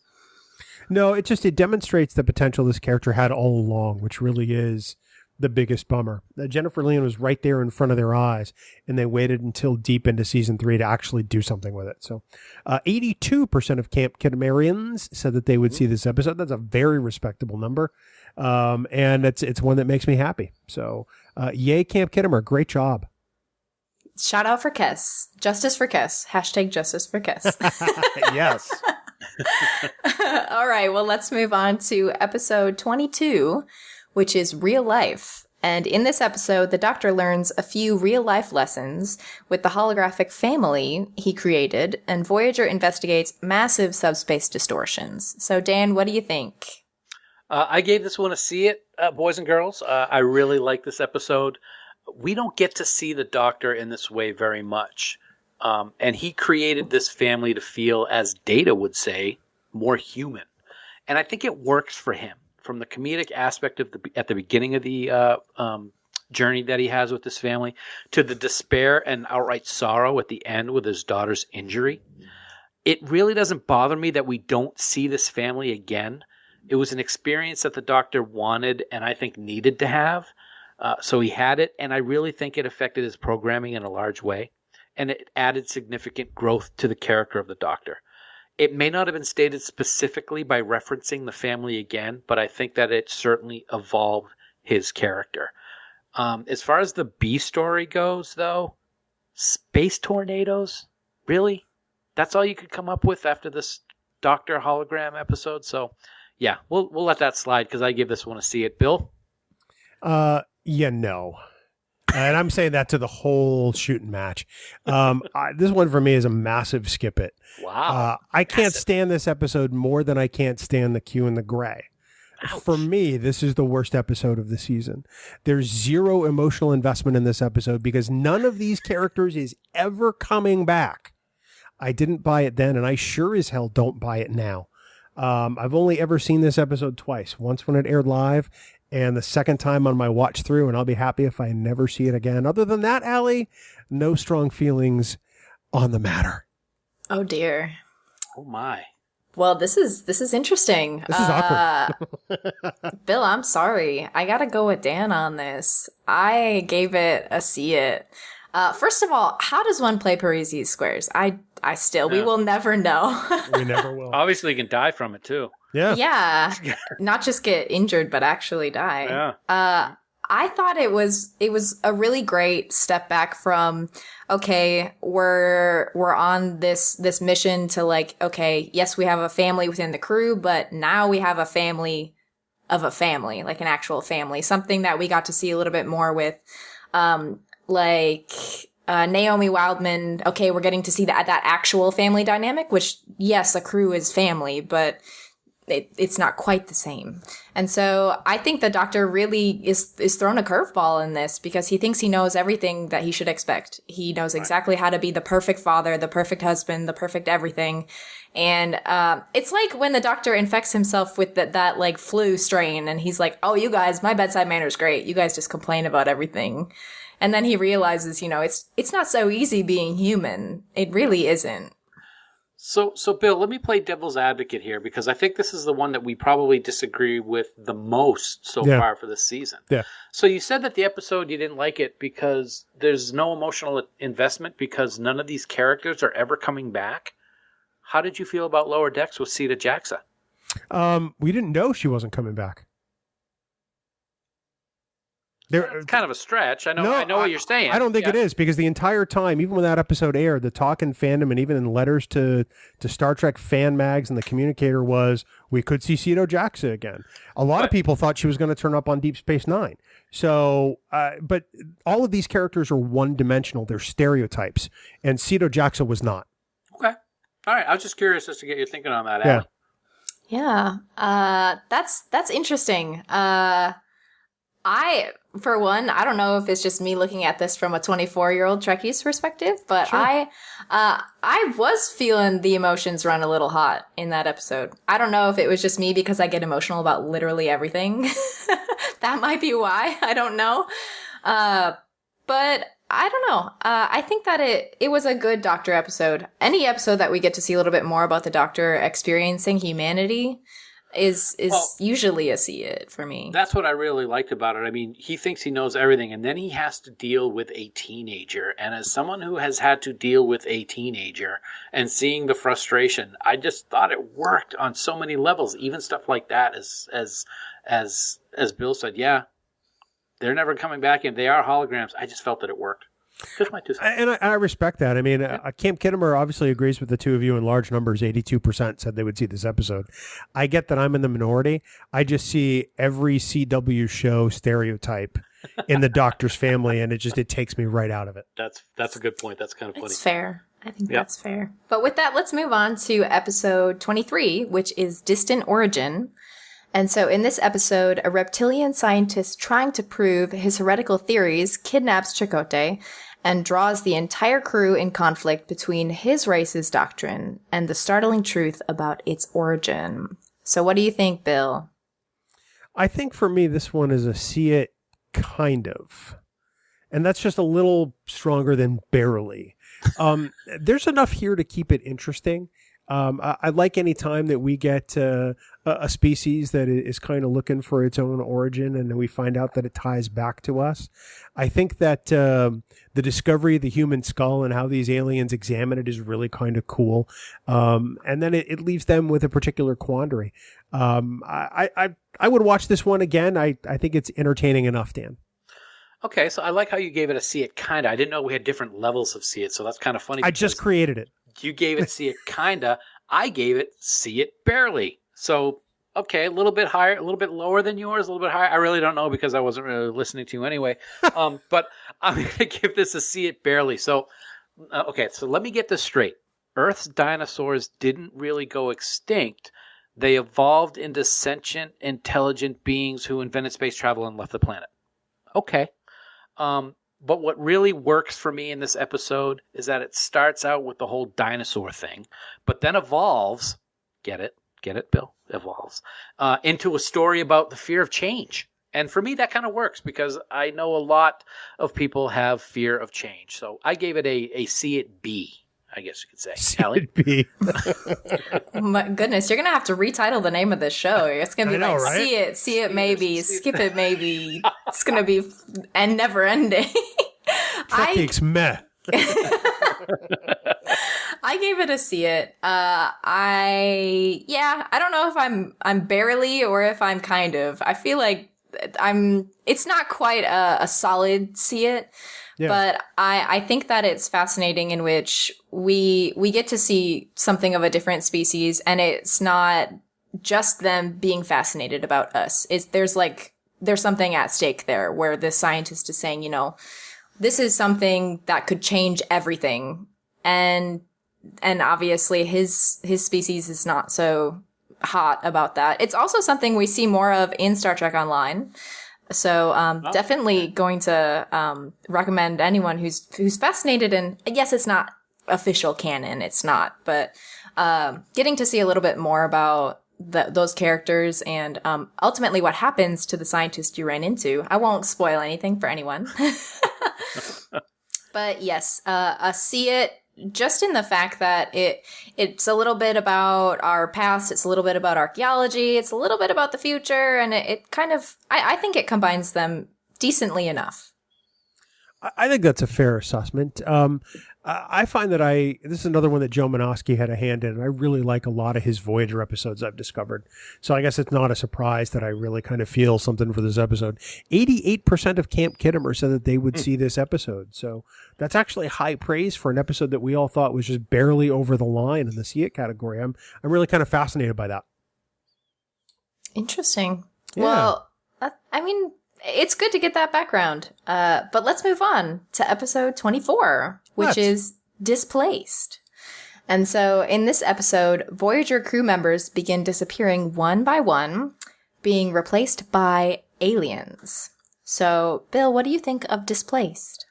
S2: No, it demonstrates the potential this character had all along, which really is the biggest bummer. Jennifer Leon was right there in front of their eyes, and they waited until deep into season 3 to actually do something with it. So 82% of Camp Kitamarians said that they would see this episode. That's a very respectable number. And it's one that makes me happy. So yay, Camp Kittimer. Great job.
S4: Shout out for Kes. Justice for Kes. # justice for Kes.
S2: Yes.
S4: All right, well, let's move on to episode 22, which is Real Life. And in this episode, the Doctor learns a few real-life lessons with the holographic family he created, and Voyager investigates massive subspace distortions. So, Dan, what do you think?
S1: I gave this one a see it, boys and girls. I really like this episode. We don't get to see the Doctor in this way very much. And he created this family to feel, as Data would say, more human. And I think it works for him. From the comedic aspect of at the beginning of the journey that he has with his family, to the despair and outright sorrow at the end with his daughter's injury, it really doesn't bother me that we don't see this family again. It was an experience that the Doctor wanted and I think needed to have. So he had it, and I really think it affected his programming in a large way. And it added significant growth to the character of the Doctor. It may not have been stated specifically by referencing the family again, but I think that it certainly evolved his character. As far as the B story goes, though, space tornadoes? Really? That's all you could come up with after this Doctor hologram episode? So, yeah, we'll let that slide because I give this one a see it. Bill?
S2: No. And I'm saying that to the whole shooting match. This one for me is a massive skip it.
S1: Wow.
S2: I can't stand this episode more than I can't stand the Q and the Gray. Ouch. For me, this is the worst episode of the season. There's zero emotional investment in this episode because none of these characters is ever coming back. I didn't buy it then, and I sure as hell don't buy it now. I've only ever seen this episode twice. Once when it aired live, and the second time on my watch through, and I'll be happy if I never see it again. Other than that, Allie, no strong feelings on the matter.
S4: Oh, dear.
S1: Oh, my.
S4: Well, this is interesting.
S2: This is awkward.
S4: Bill, I'm sorry. I gotta go with Dan on this. I gave it a see it. First of all, how does one play Parisi's squares? We will never know.
S2: We never will.
S1: Obviously, you can die from it too.
S2: Yeah.
S4: Yeah. Not just get injured, but actually die.
S1: Yeah.
S4: I thought it was a really great step back from, okay, we're on this mission to like, okay, yes, we have a family within the crew, but now we have a family of a family, like an actual family, something that we got to see a little bit more with, Naomi Wildman. Okay, we're getting to see that actual family dynamic, which yes, a crew is family, but it's not quite the same. And so I think the Doctor really is thrown a curveball in this because he thinks he knows everything that he should expect. He knows exactly how to be the perfect father, the perfect husband, the perfect everything. And it's like when the Doctor infects himself with that like flu strain and he's like, oh, you guys, my bedside manner is great. You guys just complain about everything. And then he realizes, it's not so easy being human. It really isn't.
S1: So Bill, let me play devil's advocate here because I think this is the one that we probably disagree with the most so far for this season.
S2: Yeah.
S1: So you said that the episode, you didn't like it because there's no emotional investment because none of these characters are ever coming back. How did you feel about Lower Decks with Sita Jaxa?
S2: We didn't know she wasn't coming back.
S1: It's kind of a stretch. I know what you're saying.
S2: I don't think it is because the entire time, even when that episode aired, the talk in fandom and even in letters to Star Trek fan mags and the communicator was we could see Sito Jaxa again. A lot of people thought she was going to turn up on Deep Space Nine. So, but all of these characters are one-dimensional. They're stereotypes, and Sito Jaxa was not.
S1: Okay. All right. I was just curious as to get your thinking on that,
S2: Yeah.
S1: Allie.
S4: Yeah. That's interesting. For one, I don't know if it's just me looking at this from a 24-year-old Trekkie's perspective, but sure. I was feeling the emotions run a little hot in that episode. I don't know if it was just me because I get emotional about literally everything. That might be why. I don't know. But I don't know. I think that it was a good Doctor episode. Any episode that we get to see a little bit more about the Doctor experiencing humanity is usually a see it for me.
S1: That's what I really liked about it. I mean, he thinks he knows everything, and then he has to deal with a teenager. And as someone who has had to deal with a teenager and seeing the frustration, I just thought it worked on so many levels. Even stuff like that, as Bill said, yeah, they're never coming back, and they are holograms. I just felt that it worked. Just my 2 cents.
S2: And I respect that. I mean, Camp Kittimer obviously agrees with the two of you in large numbers. 82% said they would see this episode. I get that I'm in the minority. I just see every CW show stereotype in the Doctor's family, and it takes me right out of it.
S1: That's a good point. That's kind of funny.
S4: It's fair. I think that's fair. But with that, let's move on to episode 23, which is Distant Origin. And so in this episode, a reptilian scientist trying to prove his heretical theories kidnaps Chakotay and draws the entire crew in conflict between his race's doctrine and the startling truth about its origin. So what do you think, Bill?
S2: I think for me, this one is a see it kind of. And that's just a little stronger than barely. There's enough here to keep it interesting. I like any time that we get a species that is kind of looking for its own origin and then we find out that it ties back to us. I think that the discovery of the human skull and how these aliens examine it is really kind of cool. And then it leaves them with a particular quandary. I would watch this one again. I think it's entertaining enough, Dan.
S1: Okay, so I like how you gave it a see it kinda. I didn't know we had different levels of see it, so that's kind of funny.
S2: I just created it.
S1: You gave it see it kinda. I gave it see it barely. So, okay, a little bit higher, a little bit lower than yours, a little bit higher. I really don't know because I wasn't really listening to you anyway. But I'm going to give this a see it barely. So, okay, so let me get this straight. Earth's dinosaurs didn't really go extinct. They evolved into sentient, intelligent beings who invented space travel and left the planet. Okay. But what really works for me in this episode is that it starts out with the whole dinosaur thing, but then evolves, get it, Bill? Evolves, into a story about the fear of change. And for me, that kind of works because I know a lot of people have fear of change. So I gave it a see it B. I guess you could say.
S2: See
S1: Allie?
S2: it be.
S4: My goodness, you're going to have to retitle the name of this show. It's going to be
S2: I know,
S4: like,
S2: right?
S4: see it maybe, skip it maybe. It's going to be and never ending.
S2: Trek Geeks, meh.
S4: I gave it a see it. I don't know if I'm barely or if I'm kind of. I feel like it's not quite a solid see it. Yeah. But I think that it's fascinating in which we get to see something of a different species, and it's not just them being fascinated about us. There's something at stake there where the scientist is saying, this is something that could change everything. And obviously his species is not so hot about that. It's also something we see more of in Star Trek Online. So definitely going to recommend anyone who's fascinated in, yes, it's not official canon, it's not, but getting to see a little bit more about those characters and ultimately what happens to the scientist you ran into. I won't spoil anything for anyone. But yes, see it just in the fact that it's a little bit about our past, it's a little bit about archaeology, it's a little bit about the future, and it kind of, I think it combines them decently enough.
S2: I think that's a fair assessment. I find that this is another one that Joe Manosky had a hand in, and I really like a lot of his Voyager episodes I've discovered. So I guess it's not a surprise that I really kind of feel something for this episode. 88% of Camp Kittimer said that they would see this episode. So that's actually high praise for an episode that we all thought was just barely over the line in the see it category. I'm really kind of fascinated by that.
S4: Interesting.
S2: Yeah.
S4: Well, I mean, it's good to get that background. But let's move on to episode 24, which is Displaced. And so in this episode, Voyager crew members begin disappearing one by one, being replaced by aliens. So, Bill, what do you think of Displaced?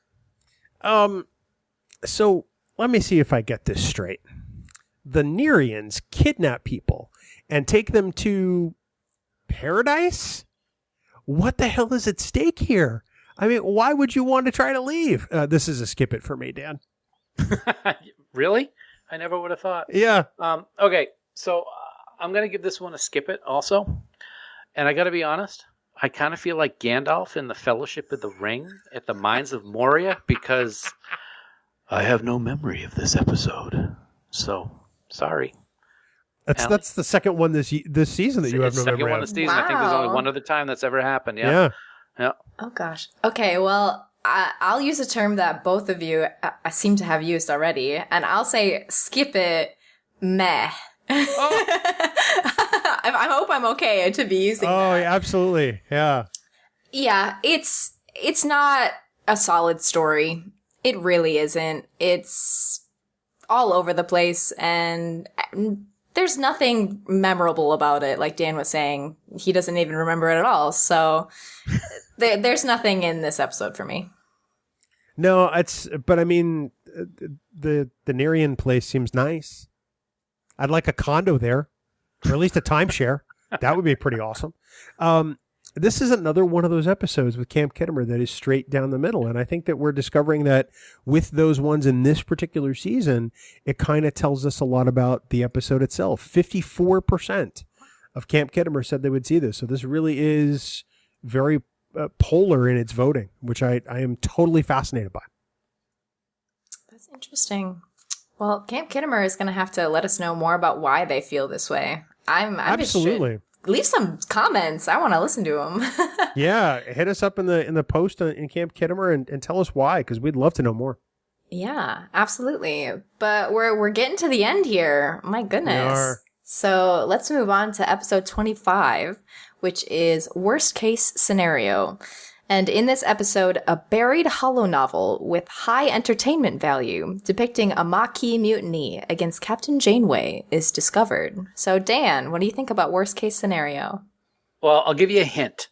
S2: So let me see if I get this straight. The Nerians kidnap people and take them to paradise? What the hell is at stake here? I mean, why would you want to try to leave? This is a skip it for me, Dan.
S1: Really? I never would have thought.
S2: Yeah.
S1: Okay, so I'm going to give this one a skip it also. And I got to be honest, I kind of feel like Gandalf in the Fellowship of the Ring at the Mines of Moria because I have no memory of this episode. So, sorry.
S2: That's the second one this season that you have no memory of.
S1: Second one this season.
S4: Wow.
S1: I think there's only one other time that's ever happened. Yeah.
S4: Oh, gosh. Okay, well, I'll use a term that both of you seem to have used already, and I'll say skip it, meh. Oh. I hope I'm okay to be using that.
S2: Oh, yeah, absolutely. Yeah.
S4: Yeah, it's not a solid story. It really isn't. It's all over the place, and there's nothing memorable about it. Like Dan was saying, he doesn't even remember it at all. So there's nothing in this episode for me.
S2: No, but I mean, the Nerian place seems nice. I'd like a condo there, or at least a timeshare. That would be pretty awesome. This is another one of those episodes with Camp Kittimer that is straight down the middle. And I think that we're discovering that with those ones in this particular season, it kind of tells us a lot about the episode itself. 54% of Camp Kittimer said they would see this. So this really is very polar in its voting, which I am totally fascinated by.
S4: That's interesting. Well, Camp Kittimer is going to have to let us know more about why they feel this way. I'm
S2: absolutely.
S4: Leave some comments. I want to listen to them.
S2: Yeah, hit us up in the post in Camp Kittimer and tell us why, because we'd love to know more.
S4: Yeah, absolutely. But we're getting to the end here. My goodness.
S2: We are.
S4: So let's move on to episode 25, which is Worst Case Scenario. And in this episode, a buried holonovel with high entertainment value depicting a Maquis mutiny against Captain Janeway is discovered. So Dan, what do you think about Worst Case Scenario?
S1: Well, I'll give you a hint.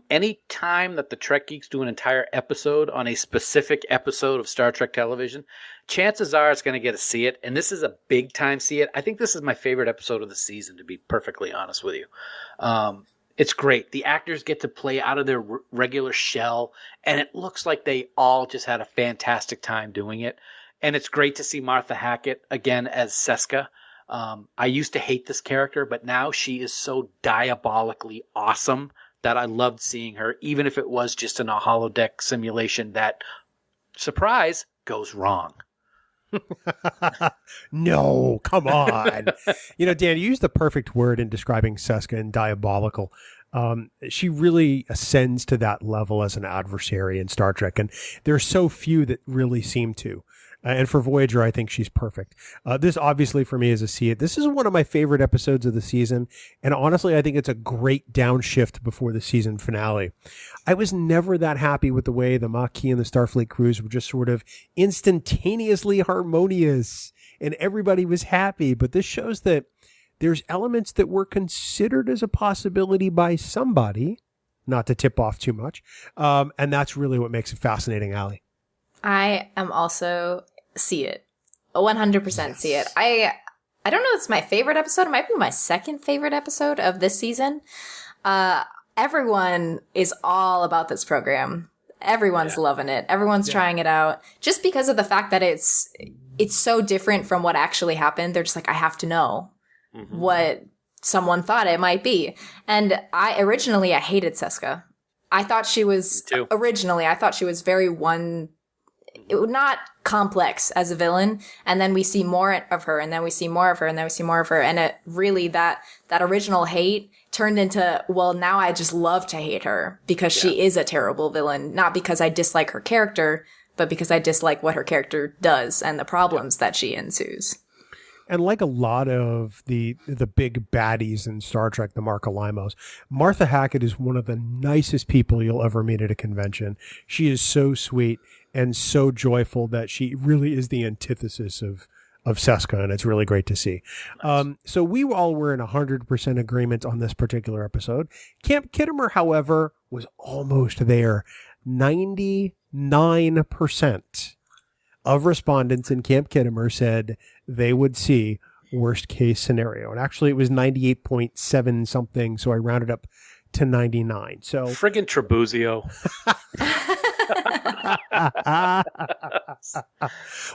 S1: Any time that the Trek Geeks do an entire episode on a specific episode of Star Trek television, chances are it's going to get a see it. And this is a big time see it. I think this is my favorite episode of the season, to be perfectly honest with you. It's great. The actors get to play out of their regular shell, and it looks like they all just had a fantastic time doing it. And it's great to see Martha Hackett again as Seska. I used to hate this character, but now she is so diabolically awesome that I loved seeing her, even if it was just in a holodeck simulation that, surprise, goes wrong.
S2: No, come on. Dan, you used the perfect word in describing Seska and diabolical. She really ascends to that level as an adversary in Star Trek, and there are so few that really seem to. And for Voyager, I think she's perfect. This obviously for me is a see it. This is one of my favorite episodes of the season. And honestly, I think it's a great downshift before the season finale. I was never that happy with the way the Maquis and the Starfleet crews were just sort of instantaneously harmonious and everybody was happy. But this shows that there's elements that were considered as a possibility by somebody, not to tip off too much. And that's really what makes it fascinating, Allie.
S4: I am also see it. 100% see it. I don't know if it's my favorite episode. It might be my second favorite episode of this season. Everyone is all about this program. Everyone's loving it. Everyone's trying it out. Just because of the fact that it's so different from what actually happened. They're just like, I have to know what someone thought it might be. And I hated Seska. I thought she was, I thought she was very not complex as a villain, and then we see more of her, and then we see more of her, and then we see more of her, and it really, that original hate turned into, well, now I just love to hate her because she is a terrible villain, not because I dislike her character, but because I dislike what her character does and the problems that she ensues.
S2: And like a lot of the big baddies in Star Trek, the Marcolimos, Martha Hackett is one of the nicest people you'll ever meet at a convention. She is so sweet and so joyful that she really is the antithesis of Seska, and it's really great to see. Nice. So we all were in 100% agreement on this particular episode. Camp Kittimer, however, was almost there. 99% of respondents in Camp Kittimer said they would see worst case scenario. And actually it was 98.7 something. So I rounded up to 99. So
S1: friggin' Trabuzio.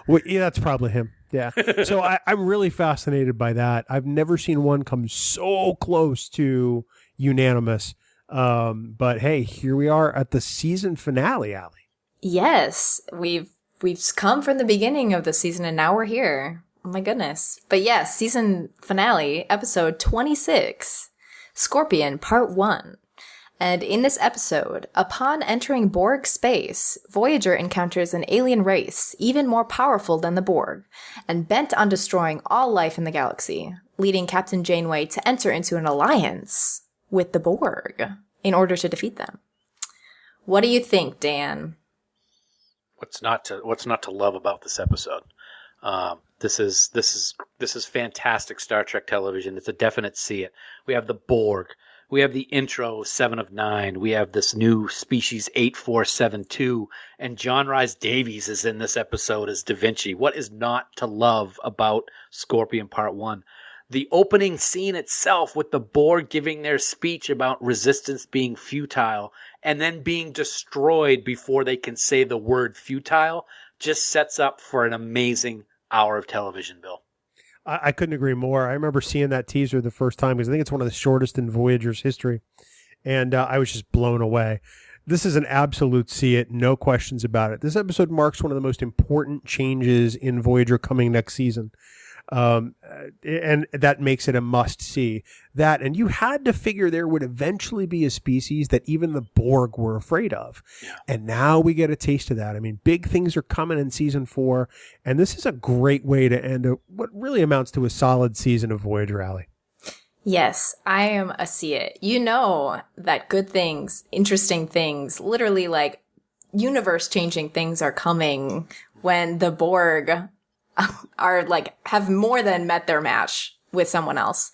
S2: Well, yeah, that's probably him. Yeah. So I'm really fascinated by that. I've never seen one come so close to unanimous. But hey, here we are at the season finale, Allie.
S4: Yes, we've come from the beginning of the season and now we're here. Oh my goodness. But yes, season finale, episode 26, Scorpion, Part 1. And in this episode, upon entering Borg space, Voyager encounters an alien race even more powerful than the Borg, and bent on destroying all life in the galaxy, leading Captain Janeway to enter into an alliance with the Borg in order to defeat them. What do you think, Dan?
S1: What's not to love about this episode? This is fantastic Star Trek television. It's a definite see it. We have the Borg. We have the intro 7 of 9. We have this new species 8472, and John Rhys Davies is in this episode as Da Vinci. What is not to love about Scorpion Part 1? The opening scene itself with the Borg giving their speech about resistance being futile and then being destroyed before they can say the word futile just sets up for an amazing hour of television, Bill.
S2: I couldn't agree more. I remember seeing that teaser the first time because I think it's one of the shortest in Voyager's history. And I was just blown away. This is an absolute see it, no questions about it. This episode marks one of the most important changes in Voyager coming next season. And that makes it a must see. That, and you had to figure there would eventually be a species that even the Borg were afraid of. Yeah. And now we get a taste of that. I mean, big things are coming in season 4, and this is a great way to end what really amounts to a solid season of Voyager, Allie.
S4: Yes, I am a see it. You know that good things, interesting things, literally like universe-changing things are coming when the Borg are like have more than met their match with someone else.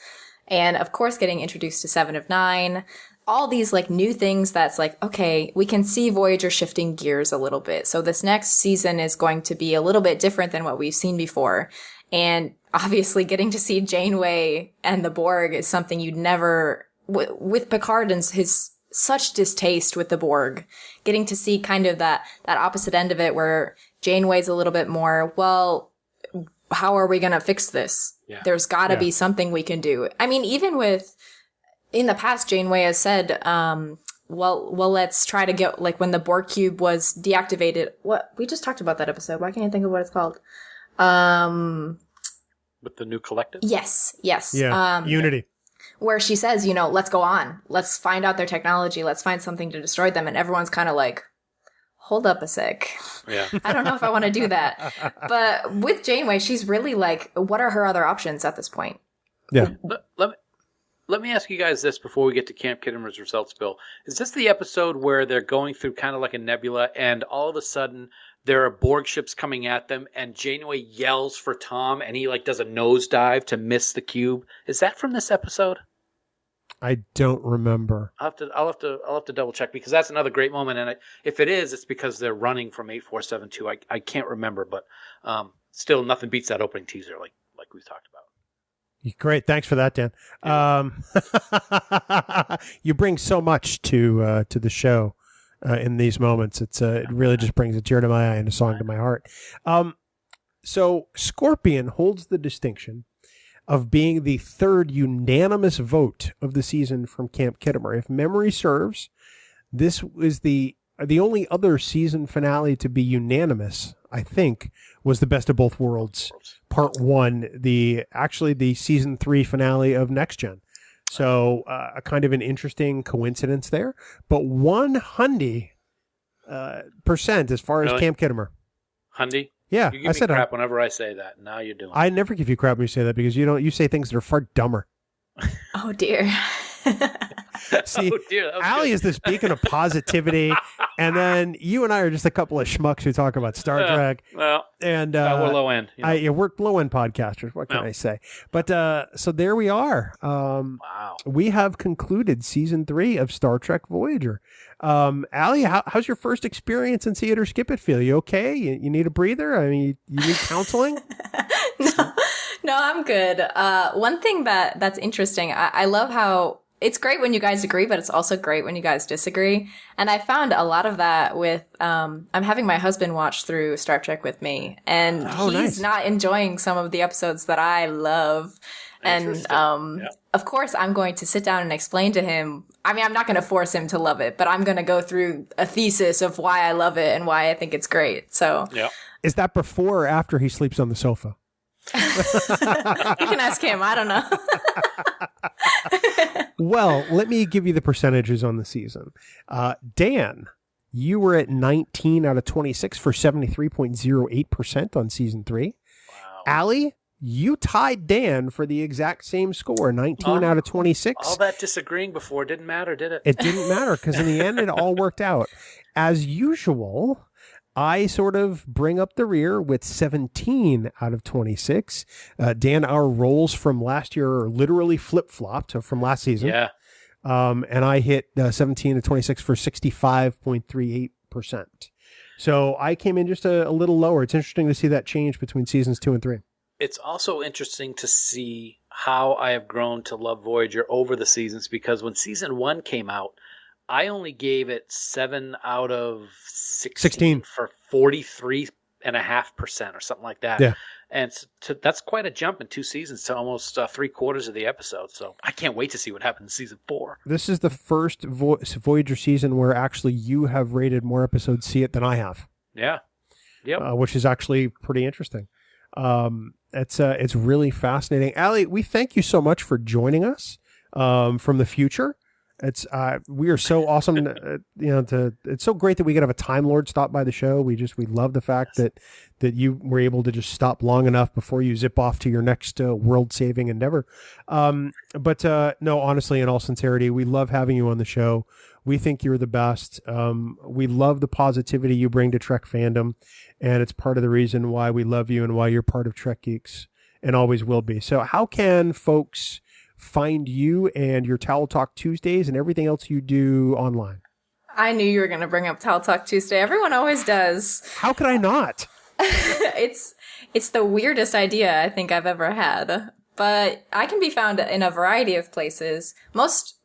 S4: And of course getting introduced to 7 of 9, all these like new things that's like, okay, we can see Voyager shifting gears a little bit. So this next season is going to be a little bit different than what we've seen before. And obviously getting to see Janeway and the Borg is something you'd never, with Picard and his such distaste with the Borg, getting to see kind of that opposite end of it where Janeway's a little bit more, well, how are we going to fix this? Yeah. There's got to be something we can do. I mean, even with, in the past, Janeway has said, well, let's try to get, like, when the Borg cube was deactivated. What? We just talked about that episode. Why can't I think of what it's called?
S1: With the new collective?
S4: Yes.
S2: Yeah, Unity.
S4: Where she says, let's go on. Let's find out their technology. Let's find something to destroy them. And everyone's kind of like, hold up a sec.
S1: Yeah.
S4: I don't know if I want to do that. But with Janeway, she's really like, what are her other options at this point?
S2: Yeah.
S1: Let me ask you guys this before we get to Camp Kittimer's results, Bill. Is this the episode where they're going through kind of like a nebula and all of a sudden there are Borg ships coming at them and Janeway yells for Tom and he like does a nosedive to miss the cube? Is that from this episode?
S2: I don't remember.
S1: I'll have to double check because that's another great moment. And if it is, it's because they're running from 8472. I can't remember, but still nothing beats that opening teaser like we talked about.
S2: Great, thanks for that, Dan. You bring so much to the show in these moments. It really just brings a tear to my eye and a song to my heart. So Scorpion holds the distinction of being the third unanimous vote of the season from Camp Kittimer. If memory serves, this is the only other season finale to be unanimous, I think, was the Best of Both Worlds Part 1, the season 3 finale of Next Gen. So a kind of an interesting coincidence there. But 100% as far as Camp Kittimer.
S1: Hundy?
S2: Yeah,
S1: you give me crap whenever I say that. Now you're doing it.
S2: I never give you crap when you say that because you say things that are far dumber.
S4: Oh, dear.
S2: See,
S1: oh dear,
S2: Allie is this beacon of positivity, and then you and I are just a couple of schmucks who talk about Star Trek.
S1: Well,
S2: and
S1: we're low end.
S2: We're low end podcasters. What can I say? But so there we are.
S1: Wow.
S2: We have concluded season 3 of Star Trek Voyager. Allie, how's your first experience in See It or Skip It feel? You okay? You need a breather? I mean, you need counseling?
S4: No, I'm good. One thing that's interesting, I love how it's great when you guys agree, but it's also great when you guys disagree. And I found a lot of that with, I'm having my husband watch through Star Trek with me, and he's not enjoying some of the episodes that I love. And, of course, I'm going to sit down and explain to him. I mean, I'm not going to force him to love it, but I'm going to go through a thesis of why I love it and why I think it's great. So,
S2: is that before or after he sleeps on the sofa?
S4: You can ask him. I don't know.
S2: Well, let me give you the percentages on the season. Dan, you were at 19 out of 26 for 73.08% on season 3.
S1: Wow.
S2: Allie, you tied Dan for the exact same score, 19 out of 26.
S1: All that disagreeing before didn't matter, did it?
S2: It didn't matter because in the end, it all worked out. As usual, I sort of bring up the rear with 17 out of 26. Dan, our roles from last year are literally flip-flopped from last season.
S1: Yeah.
S2: And I hit 17 to 26 for 65.38%. So I came in just a little lower. It's interesting to see that change between seasons 2 and 3.
S1: It's also interesting to see how I have grown to love Voyager over the seasons, because when season 1 came out, I only gave it 7 out of 16 for 43.5% or something like that.
S2: Yeah.
S1: And that's quite a jump in 2 seasons to almost 3/4 of the episode. So I can't wait to see what happens in season 4.
S2: This is the first Voyager season where actually you have rated more episodes See It than I have.
S1: Yeah. Yep.
S2: Which is actually pretty interesting. It's really fascinating. Allie, we thank you so much for joining us from the future. We are so awesome. It's so great that we could have a Time Lord stop by the show. We love the fact that you were able to just stop long enough before you zip off to your next world saving endeavor. But no, honestly, in all sincerity, we love having you on the show. We think you're the best. We love the positivity you bring to Trek fandom, and it's part of the reason why we love you and why you're part of Trek Geeks and always will be. So how can folks find you and your Towel Talk Tuesdays and everything else you do online?
S4: I knew you were going to bring up Towel Talk Tuesday. Everyone always does.
S2: How could I not?
S4: It's the weirdest idea I think I've ever had. But I can be found in a variety of places. Most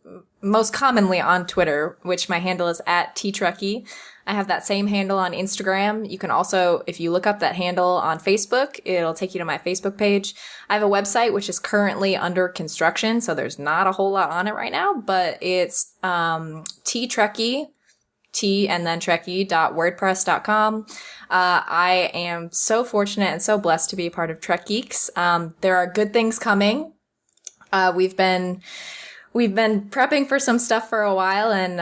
S4: most commonly on Twitter, which my handle is @TTrekkie. I have that same handle on Instagram. You can also, if you look up that handle on Facebook, it'll take you to my Facebook page. I have a website which is currently under construction, so there's not a whole lot on it right now, but it's ttrekkie, T and then Trekkie.wordpress.com. I am so fortunate and so blessed to be a part of Trek Geeks. There are good things coming. We've been prepping for some stuff for a while, and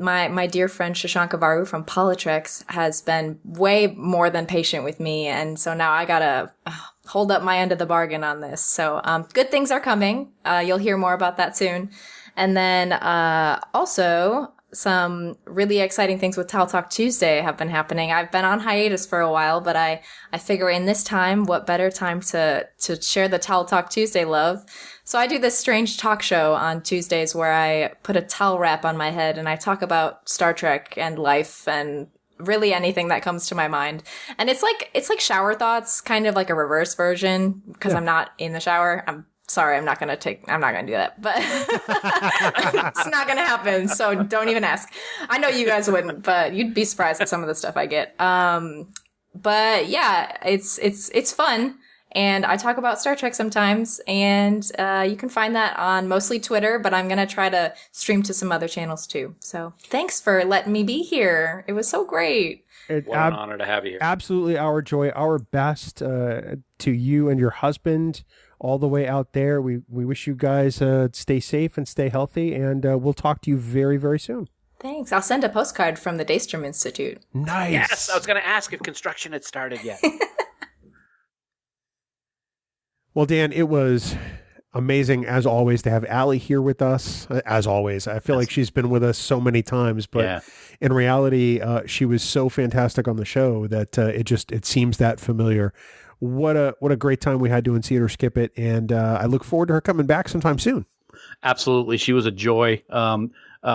S4: my dear friend Shashanka Varu from Politrex has been way more than patient with me, and so now I gotta hold up my end of the bargain on this. So good things are coming. You'll hear more about that soon. And then also some really exciting things with Tal Talk Tuesday have been happening. I've been on hiatus for a while, but I figure in this time, what better time to share the Tal Talk Tuesday love. So I do this strange talk show on Tuesdays where I put a towel wrap on my head and I talk about Star Trek and life and really anything that comes to my mind. And it's like shower thoughts, kind of like a reverse version, because I'm not in the shower. I'm sorry, I'm not going to do that, but it's not going to happen. So don't even ask. I know you guys wouldn't, but you'd be surprised at some of the stuff I get. But yeah, it's fun. And I talk about Star Trek sometimes, and you can find that on mostly Twitter, but I'm going to try to stream to some other channels too. So thanks for letting me be here. It was so great.
S1: What an honor to have you here.
S2: Absolutely our joy, our best to you and your husband all the way out there. We wish you guys stay safe and stay healthy, and we'll talk to you very, very soon.
S4: Thanks. I'll send a postcard from the Daystrom Institute.
S2: Nice.
S1: Yes, I was going to ask if construction had started yet.
S2: Well, Dan, it was amazing, as always, to have Allie here with us. As always, I feel like she's been with us so many times, but in reality, she was so fantastic on the show that it seems that familiar. What a great time we had doing See It or Skip It, and I look forward to her coming back sometime soon. Absolutely,
S1: she was a joy.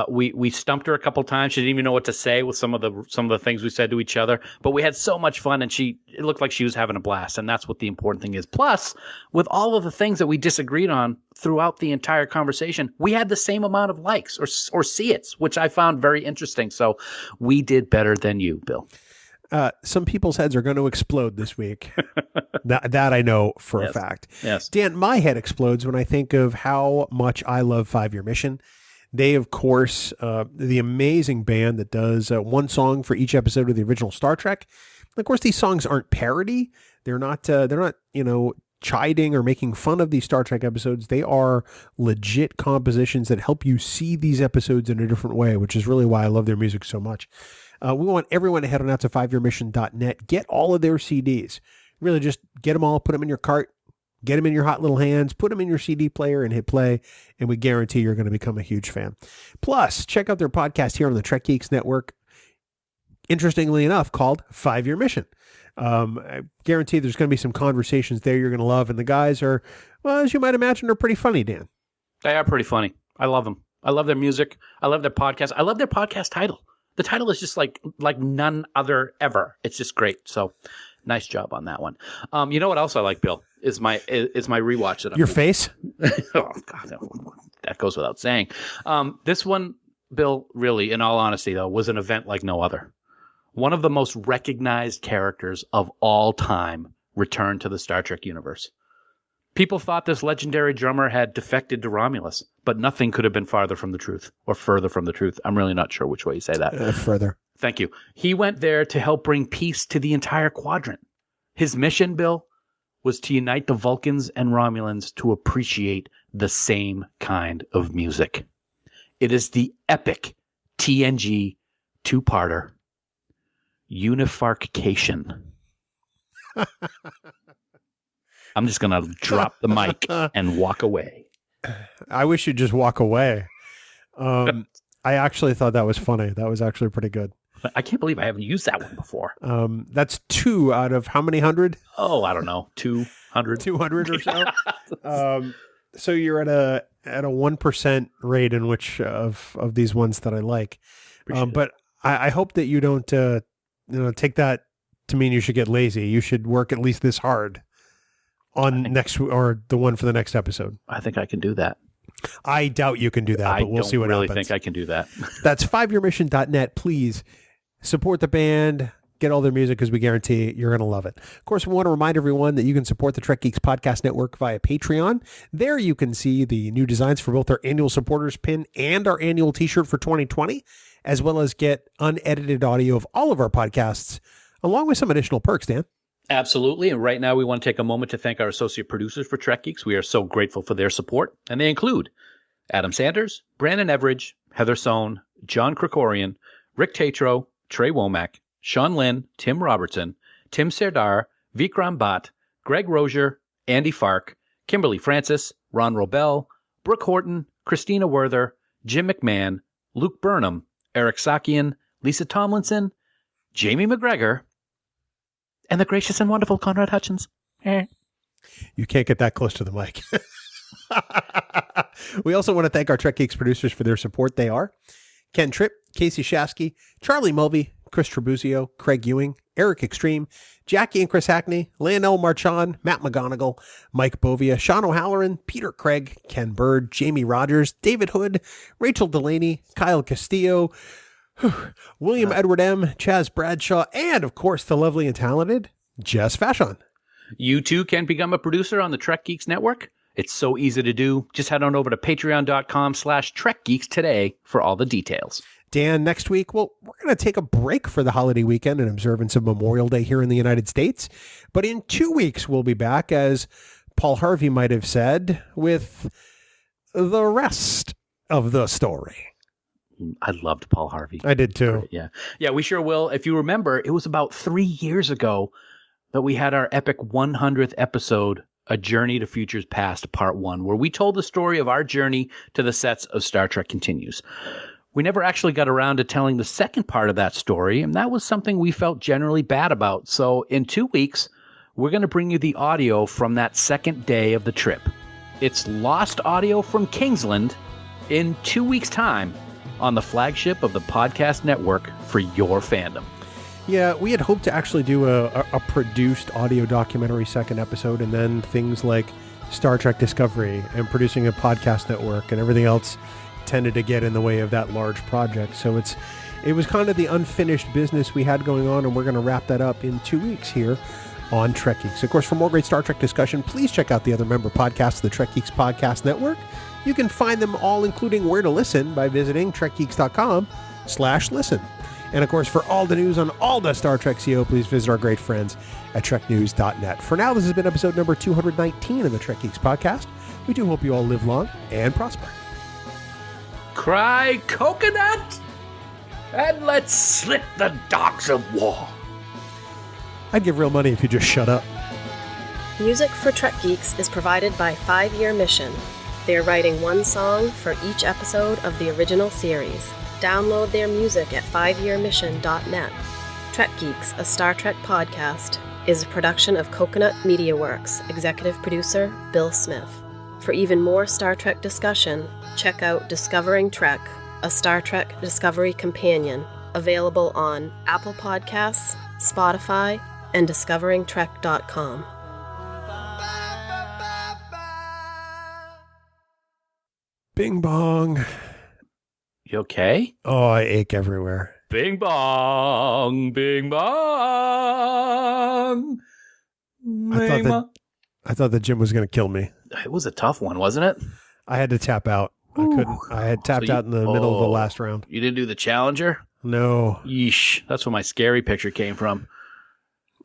S1: We stumped her a couple times. She didn't even know what to say with some of the things we said to each other. But we had so much fun, and it looked like she was having a blast, and that's what the important thing is. Plus, with all of the things that we disagreed on throughout the entire conversation, we had the same amount of likes or see-its, which I found very interesting. So we did better than you, Bill.
S2: Some people's heads are going to explode this week. that I know for a fact.
S1: Yes.
S2: Dan, my head explodes when I think of how much I love 5 Year Mission. They, of course, the amazing band that does one song for each episode of the original Star Trek. And of course, these songs aren't parody. They're not chiding or making fun of these Star Trek episodes. They are legit compositions that help you see these episodes in a different way, which is really why I love their music so much. We want everyone to head on out to 5yearmission.net. Get all of their CDs. Really just get them all, put them in your cart, get them in your hot little hands, put them in your CD player and hit play, and we guarantee you're going to become a huge fan. Plus, check out their podcast here on the Trek Geeks Network, interestingly enough, called 5 Year Mission. I guarantee there's going to be some conversations there you're going to love, and the guys are, well, as you might imagine, are pretty funny, Dan.
S1: They are pretty funny. I love them. I love their music. I love their podcast. I love their podcast title. The title is just like none other ever. It's just great. So nice job on that one. You know what else I like, Bill? Is my rewatch that I'm
S2: Your face?
S1: Oh God, that goes without saying. This one, Bill, really, in all honesty, though, was an event like no other. One of the most recognized characters of all time returned to the Star Trek universe. People thought this legendary drummer had defected to Romulus, but nothing could have been farther from the truth, or further from the truth. I'm really not sure which way you say that.
S2: Further.
S1: Thank you. He went there to help bring peace to the entire quadrant. His mission, Bill, was to unite the Vulcans and Romulans to appreciate the same kind of music. It is the epic TNG two-parter, Unification. I'm just going to drop the mic and walk away.
S2: I wish you'd just walk away. I actually thought that was funny. That was actually pretty good.
S1: I can't believe I haven't used that one before.
S2: That's 2 out of how many hundred?
S1: Oh, I don't know. 200.
S2: 200 or so. So you're at a 1% rate in which of these ones that I like. But I hope that you don't take that to mean you should get lazy. You should work at least this hard on next or the one for the next episode.
S1: I think I can do that.
S2: I doubt you can do that, but we'll see what happens.
S1: I don't really think I can do that.
S2: That's 5yearmission.net. Please support the band. Get all their music because we guarantee you're going to love it. Of course, we want to remind everyone that you can support the Trek Geeks Podcast Network via Patreon. There you can see the new designs for both our annual supporters pin and our annual t-shirt for 2020, as well as get unedited audio of all of our podcasts, along with some additional perks, Dan.
S1: Absolutely. And right now we want to take a moment to thank our associate producers for Trek Geeks. We are so grateful for their support. And they include Adam Sanders, Brandon Everidge, Heather Sohn, John Krikorian, Rick Tatro, Trey Womack, Sean Lynn, Tim Robertson, Tim Serdar, Vikram Bhatt, Greg Rozier, Andy Fark, Kimberly Francis, Ron Robel, Brooke Horton, Christina Werther, Jim McMahon, Luke Burnham, Eric Sakian, Lisa Tomlinson, Jamie McGregor, and the gracious and wonderful Conrad Hutchins.
S2: You can't get that close to the mic. We also want to thank our Trek Geeks producers for their support. They are Ken Tripp, Casey Shasky, Charlie Mulvey, Chris Trabuzio, Craig Ewing, Eric Extreme, Jackie and Chris Hackney, Lionel Marchand, Matt McGonigal, Mike Bovia, Sean O'Halloran, Peter Craig, Ken Bird, Jamie Rogers, David Hood, Rachel Delaney, Kyle Castillo, William Edward M., Chaz Bradshaw, and, of course, the lovely and talented Jess Fashon.
S1: You too can become a producer on the Trek Geeks Network. It's so easy to do. Just head on over to patreon.com/TrekGeeks today for all the details.
S2: Dan, next week, well, we're going to take a break for the holiday weekend in observance of Memorial Day here in the United States. But in 2 weeks, we'll be back, as Paul Harvey might have said, with the rest of the story.
S1: I loved Paul Harvey.
S2: I did too.
S1: Yeah. Yeah, we sure will. If you remember, it was about 3 years ago that we had our epic 100th episode, A Journey to Futures Past, Part 1, where we told the story of our journey to the sets of Star Trek Continues. We never actually got around to telling the second part of that story, and that was something we felt generally bad about. So in 2 weeks, we're going to bring you the audio from that second day of the trip. It's lost audio from Kingsland in 2 weeks' time on the flagship of the podcast network for your fandom.
S2: Yeah, we had hoped to actually do a produced audio documentary second episode, and then things like Star Trek Discovery and producing a podcast network and everything else tended to get in the way of that large project. So it was kind of the unfinished business we had going on, and we're going to wrap that up in 2 weeks here on Trek Geeks. Of course, for more great Star Trek discussion, please check out the other member podcasts of the Trek Geeks Podcast Network. You can find them all, including where to listen, by visiting trekgeeks.com/listen. And of course, for all the news on all the Star Trek CO, please visit our great friends at treknews.net. For now, this has been episode number 219 of the Trek Geeks Podcast. We do hope you all live long and prosper.
S1: Cry coconut, and let's slit the docks of war.
S2: I'd give real money if you just shut up.
S5: Music for Trek Geeks is provided by 5 Year Mission. They're writing one song for each episode of the original series. Download their music at 5yearmission.net. Trek Geeks, a Star Trek podcast, is a production of Coconut Media Works, executive producer Bill Smith. For even more Star Trek discussion, check out Discovering Trek, a Star Trek Discovery companion, available on Apple Podcasts, Spotify, and discoveringtrek.com.
S2: Bing bong.
S1: You okay?
S2: Oh, I ache everywhere.
S1: Bing bong, bing bong.
S2: I thought the gym was going to kill me.
S1: It was a tough one, wasn't it?
S2: I had to tap out. I had tapped out in the middle of the last round.
S1: You didn't do the Challenger?
S2: No.
S1: Yeesh. That's where my scary picture came from.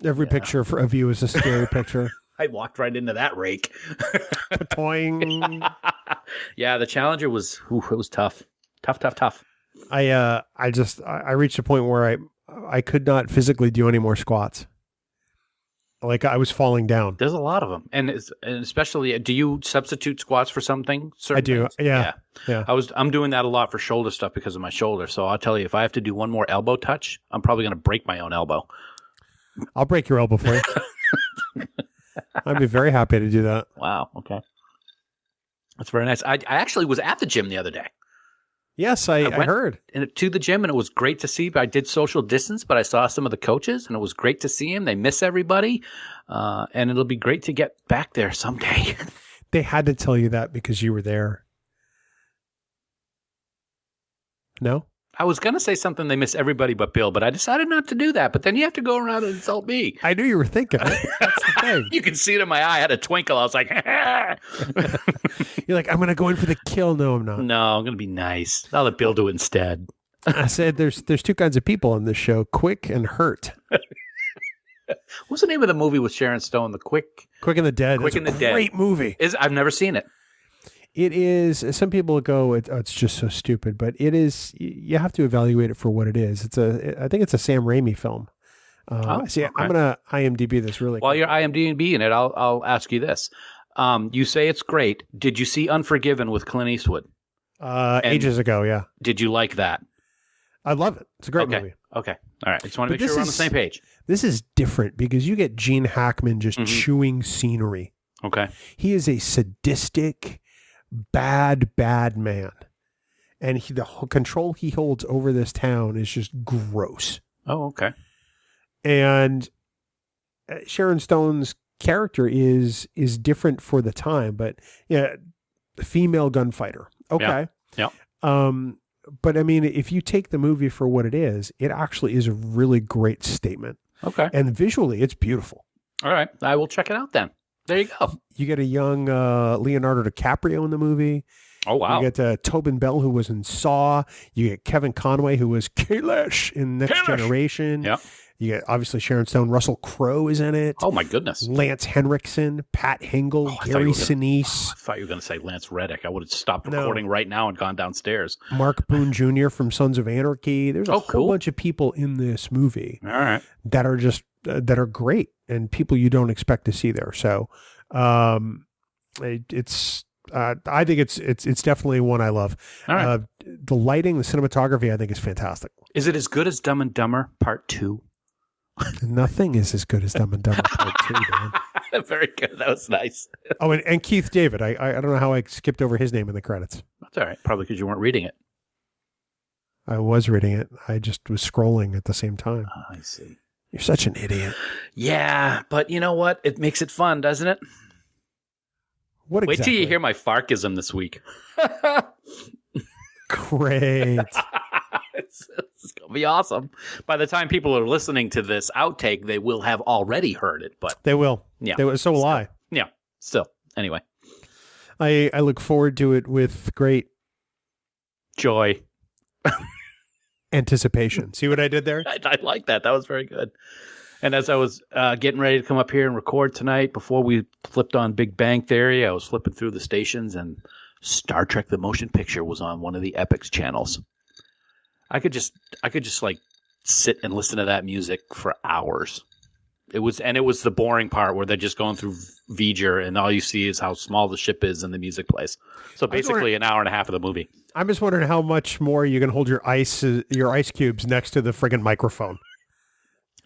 S2: Every picture of you is a scary picture.
S1: I walked right into that rake.
S2: Toing.
S1: Yeah, the Challenger was, it was tough. Tough.
S2: I reached a point where I could not physically do any more squats. Like I was falling down.
S1: There's a lot of them, and especially, do you substitute squats for something?
S2: I do.
S1: Things?
S2: Yeah.
S1: I'm doing that a lot for shoulder stuff because of my shoulder. So I'll tell you, if I have to do one more elbow touch, I'm probably going to break my own elbow.
S2: I'll break your elbow for you. I'd be very happy to do that.
S1: Wow. Okay. That's very nice. I actually was at the gym the other day.
S2: Yes, I heard.
S1: To the gym, and it was great to see. I did social distance, but I saw some of the coaches, and it was great to see them. They miss everybody, and it'll be great to get back there someday.
S2: They had to tell you that because you were there. No?
S1: I was going to say something they miss everybody but Bill, but I decided not to do that. But then you have to go around and insult me.
S2: I knew you were thinking it. That's the thing.
S1: You can see it in my eye. I had a twinkle. I was like,
S2: You're like, I'm going to go in for the kill. No, I'm not.
S1: no, I'm going to be nice. I'll let Bill do it instead.
S2: I said there's two kinds of people on this show, quick and hurt.
S1: What's the name of the movie with Sharon Stone? The Quick
S2: and the Dead.
S1: Quick and the Dead.
S2: Great movie.
S1: I've never seen it.
S2: It is. Some people go, it's just so stupid, but it is. You have to evaluate it for what it is. I think it's a Sam Raimi film.
S1: Okay.
S2: I'm gonna IMDb this really.
S1: While
S2: quick.
S1: you're IMDb in it, I'll ask you this. You say it's great. Did you see Unforgiven with Clint Eastwood?
S2: Ages ago, yeah.
S1: Did you like that?
S2: I love it. It's a great movie.
S1: Okay. All right. I just want to
S2: But
S1: make sure we're on the
S2: this
S1: same page.
S2: This is different because you get Gene Hackman just chewing scenery.
S1: Okay.
S2: He is a sadistic, bad man. And the control he holds over this town is just gross.
S1: Oh, okay.
S2: And Sharon Stone's character is different for the time, but yeah, female gunfighter. Okay.
S1: Yeah.
S2: But I mean, if you take the movie for what it actually is a really great statement.
S1: Okay.
S2: And visually, it's beautiful.
S1: All right. I will check it out then. There you go.
S2: You get a young Leonardo DiCaprio in the movie.
S1: Oh, wow.
S2: You get Tobin Bell, who was in Saw. You get Kevin Conway, who was Kailash in Next Generation.
S1: Yeah.
S2: You get, obviously, Sharon Stone. Russell Crowe is in it.
S1: Oh, my goodness.
S2: Lance Henriksen, Pat Hingle, Gary Sinise.
S1: I thought you were going to say Lance Reddick. I would have stopped recording right now and gone downstairs.
S2: Mark Boone Jr. from Sons of Anarchy. There's a whole bunch of people in this movie that are just that are great and people you don't expect to see there. So it's I think it's definitely one I love.
S1: All right.
S2: The lighting, the cinematography, I think is fantastic.
S1: Is it as good as Dumb and Dumber Part 2?
S2: Nothing is as good as Dumb and Dumber Part 2, man.
S1: Very good. That was nice.
S2: Oh, and Keith David. I don't know how I skipped over his name in the credits.
S1: That's all right. Probably because you weren't reading it.
S2: I was reading it. I just was scrolling at the same time.
S1: I see.
S2: You're such an idiot.
S1: Yeah, but you know what? It makes it fun, doesn't it?
S2: What exactly?
S1: Wait till you hear my Farkism this week.
S2: Great.
S1: It's going to be awesome. By the time people are listening to this outtake, they will have already heard it. But
S2: they will.
S1: Yeah.
S2: So will I.
S1: Yeah. Still. Anyway.
S2: I look forward to it with great
S1: joy.
S2: Anticipation. See what I did there?
S1: I like that. That was very good. And as I was getting ready to come up here and record tonight, before we flipped on Big Bang Theory, I was flipping through the stations and Star Trek The Motion Picture was on one of the Epix channels. I could just like sit and listen to that music for hours. It was the boring part where they're just going through Voyager and all you see is how small the ship is and the music plays. So basically an hour and a half of the movie.
S2: I'm just wondering how much more you can hold your ice cubes next to the friggin' microphone.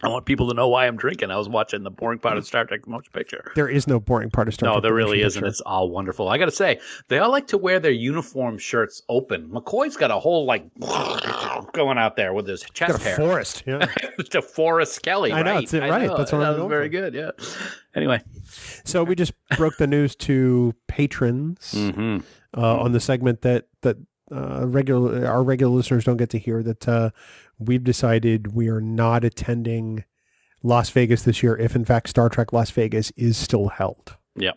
S1: I want people to know why I'm drinking. I was watching the boring part of Star Trek The Motion Picture.
S2: There is no boring part of Star Trek.
S1: No, there really isn't. It's all wonderful. I got to say, they all like to wear their uniform shirts open. McCoy's got a whole going out there with his chest hair.
S2: Forest, yeah.
S1: It's a Forrest Kelly, right?
S2: I know, it's right. That's what
S1: that was very good, yeah. Anyway.
S2: So we just broke the news to patrons on the segment that our regular listeners don't get to hear, that we've decided we are not attending Las Vegas this year if in fact Star Trek Las Vegas is still held.
S1: Yep.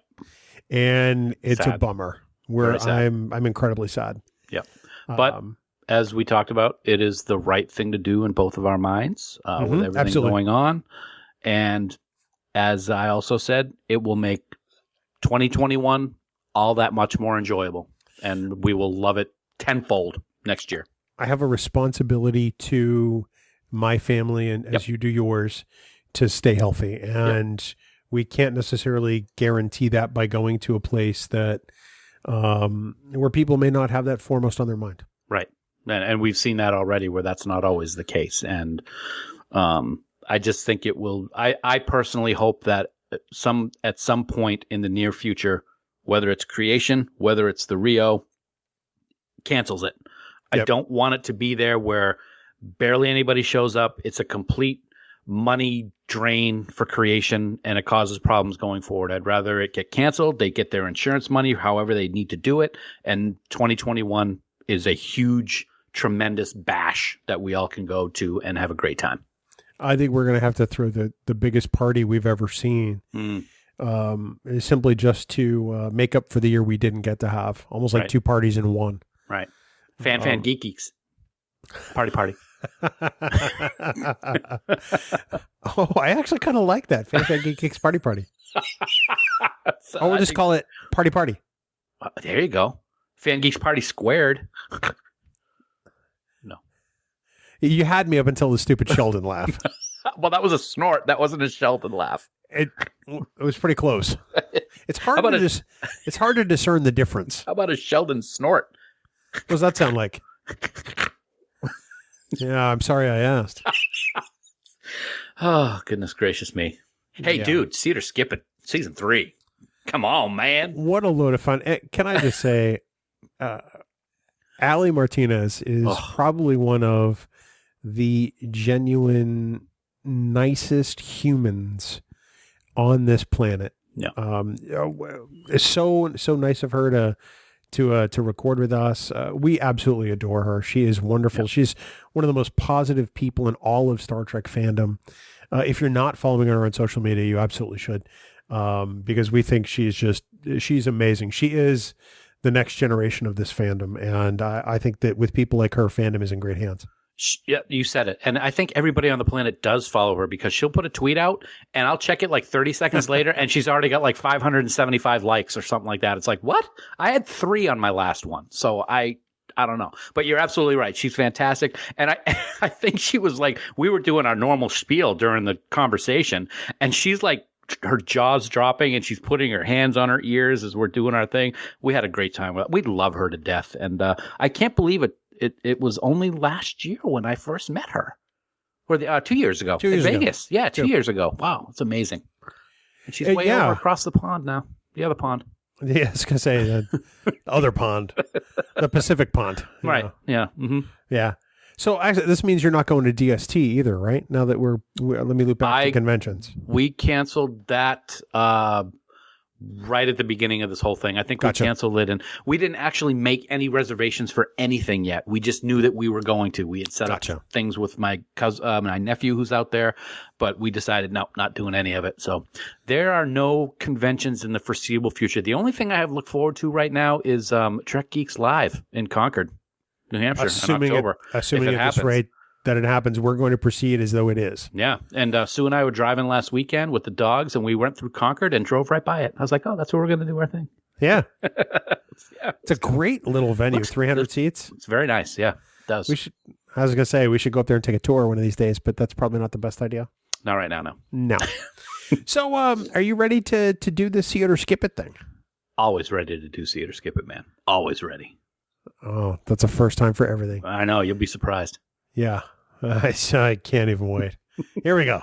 S2: And it's
S1: sad.
S2: a bummer. I'm incredibly sad.
S1: Yep. But as we talked about, it is the right thing to do in both of our minds with everything going on. And as I also said, it will make 2021 all that much more enjoyable. And we will love it tenfold next year.
S2: I have a responsibility to my family, and as you do yours, to stay healthy. And we can't necessarily guarantee that by going to a place that where people may not have that foremost on their mind.
S1: Right. And we've seen that already where that's not always the case. And I just think it will. I personally hope that at some point in the near future, whether it's Creation, whether it's the Rio, cancels it. I don't want it to be there where barely anybody shows up. It's a complete money drain for Creation and it causes problems going forward. I'd rather it get canceled. They get their insurance money, however they need to do it. And 2021 is a huge tremendous bash that we all can go to and have a great time.
S2: I think we're going to have to throw the biggest party we've ever seen. Simply just to make up for the year we didn't get to have. Almost like 2 parties in one.
S1: Right. Fan Geek Geeks. Party.
S2: Oh, I actually kind of like that. Fan Geek Geeks Party.
S1: So
S2: we'll just call it Party.
S1: There you go. Fan Geeks Party squared. No.
S2: You had me up until the stupid Sheldon laugh.
S1: Well, that was a snort. That wasn't a Sheldon laugh.
S2: It was pretty close. It's hard it's hard to discern the difference.
S1: How about a Sheldon snort?
S2: What does that sound like? Yeah, I'm sorry I asked.
S1: Oh, goodness gracious me. Hey, dude, see it or skip it. Season 3. Come on, man.
S2: What a load of fun. Can I just say, Allie Martinez is probably one of the genuine nicest humans on this planet.
S1: Yeah.
S2: It's so nice of her to record with us. We absolutely adore her. She is wonderful. Yeah. She's one of the most positive people in all of Star Trek fandom. If you're not following her on social media, you absolutely should, because we think she's amazing. She is the next generation of this fandom, and I think that with people like her, fandom is in great hands.
S1: Yeah, you said it. And I think everybody on the planet does follow her, because she'll put a tweet out and I'll check it like 30 seconds later and she's already got like 575 likes or something like that. It's like, what? I had 3 on my last one. So I don't know. But you're absolutely right. She's fantastic. And I think she was like, we were doing our normal spiel during the conversation and she's like, her jaw's dropping and she's putting her hands on her ears as we're doing our thing. We had a great time. We love her to death. And I can't believe it. It was only last year when I first met her, or 2 years ago in Vegas. Yeah, 2 years ago. Wow, it's amazing. And she's way over across the pond now. The other pond.
S2: Yeah, I was gonna say the other pond, the Pacific pond.
S1: Right.
S2: Know.
S1: Yeah. Mm-hmm.
S2: Yeah. So actually, this means you're not going to DST either, right? Now that let me loop back to conventions.
S1: We canceled that right at the beginning of this whole thing. I think we canceled it, and we didn't actually make any reservations for anything yet. We just knew that we were going to. We had set up things with my cousin, my nephew who's out there, but we decided, no, not doing any of it. So there are no conventions in the foreseeable future. The only thing I have to look forward to right now is Trek Geeks Live in Concord, New Hampshire, in October.
S2: Assuming at this rate that it happens, we're going to proceed as though it is.
S1: Yeah. And Sue and I were driving last weekend with the dogs, and we went through Concord and drove right by it. I was like, oh, that's where we're going to do our thing.
S2: Yeah. It's a great little venue, 300 seats.
S1: It's very nice. Yeah, it does.
S2: I was going to say, we should go up there and take a tour one of these days, but that's probably not the best idea.
S1: Not right now, no.
S2: No. So are you ready to do the see it or skip it thing?
S1: Always ready to do see it or skip it, man. Always ready.
S2: Oh, that's a first time for everything.
S1: I know. You'll be surprised.
S2: Yeah. I can't even wait. Here we go.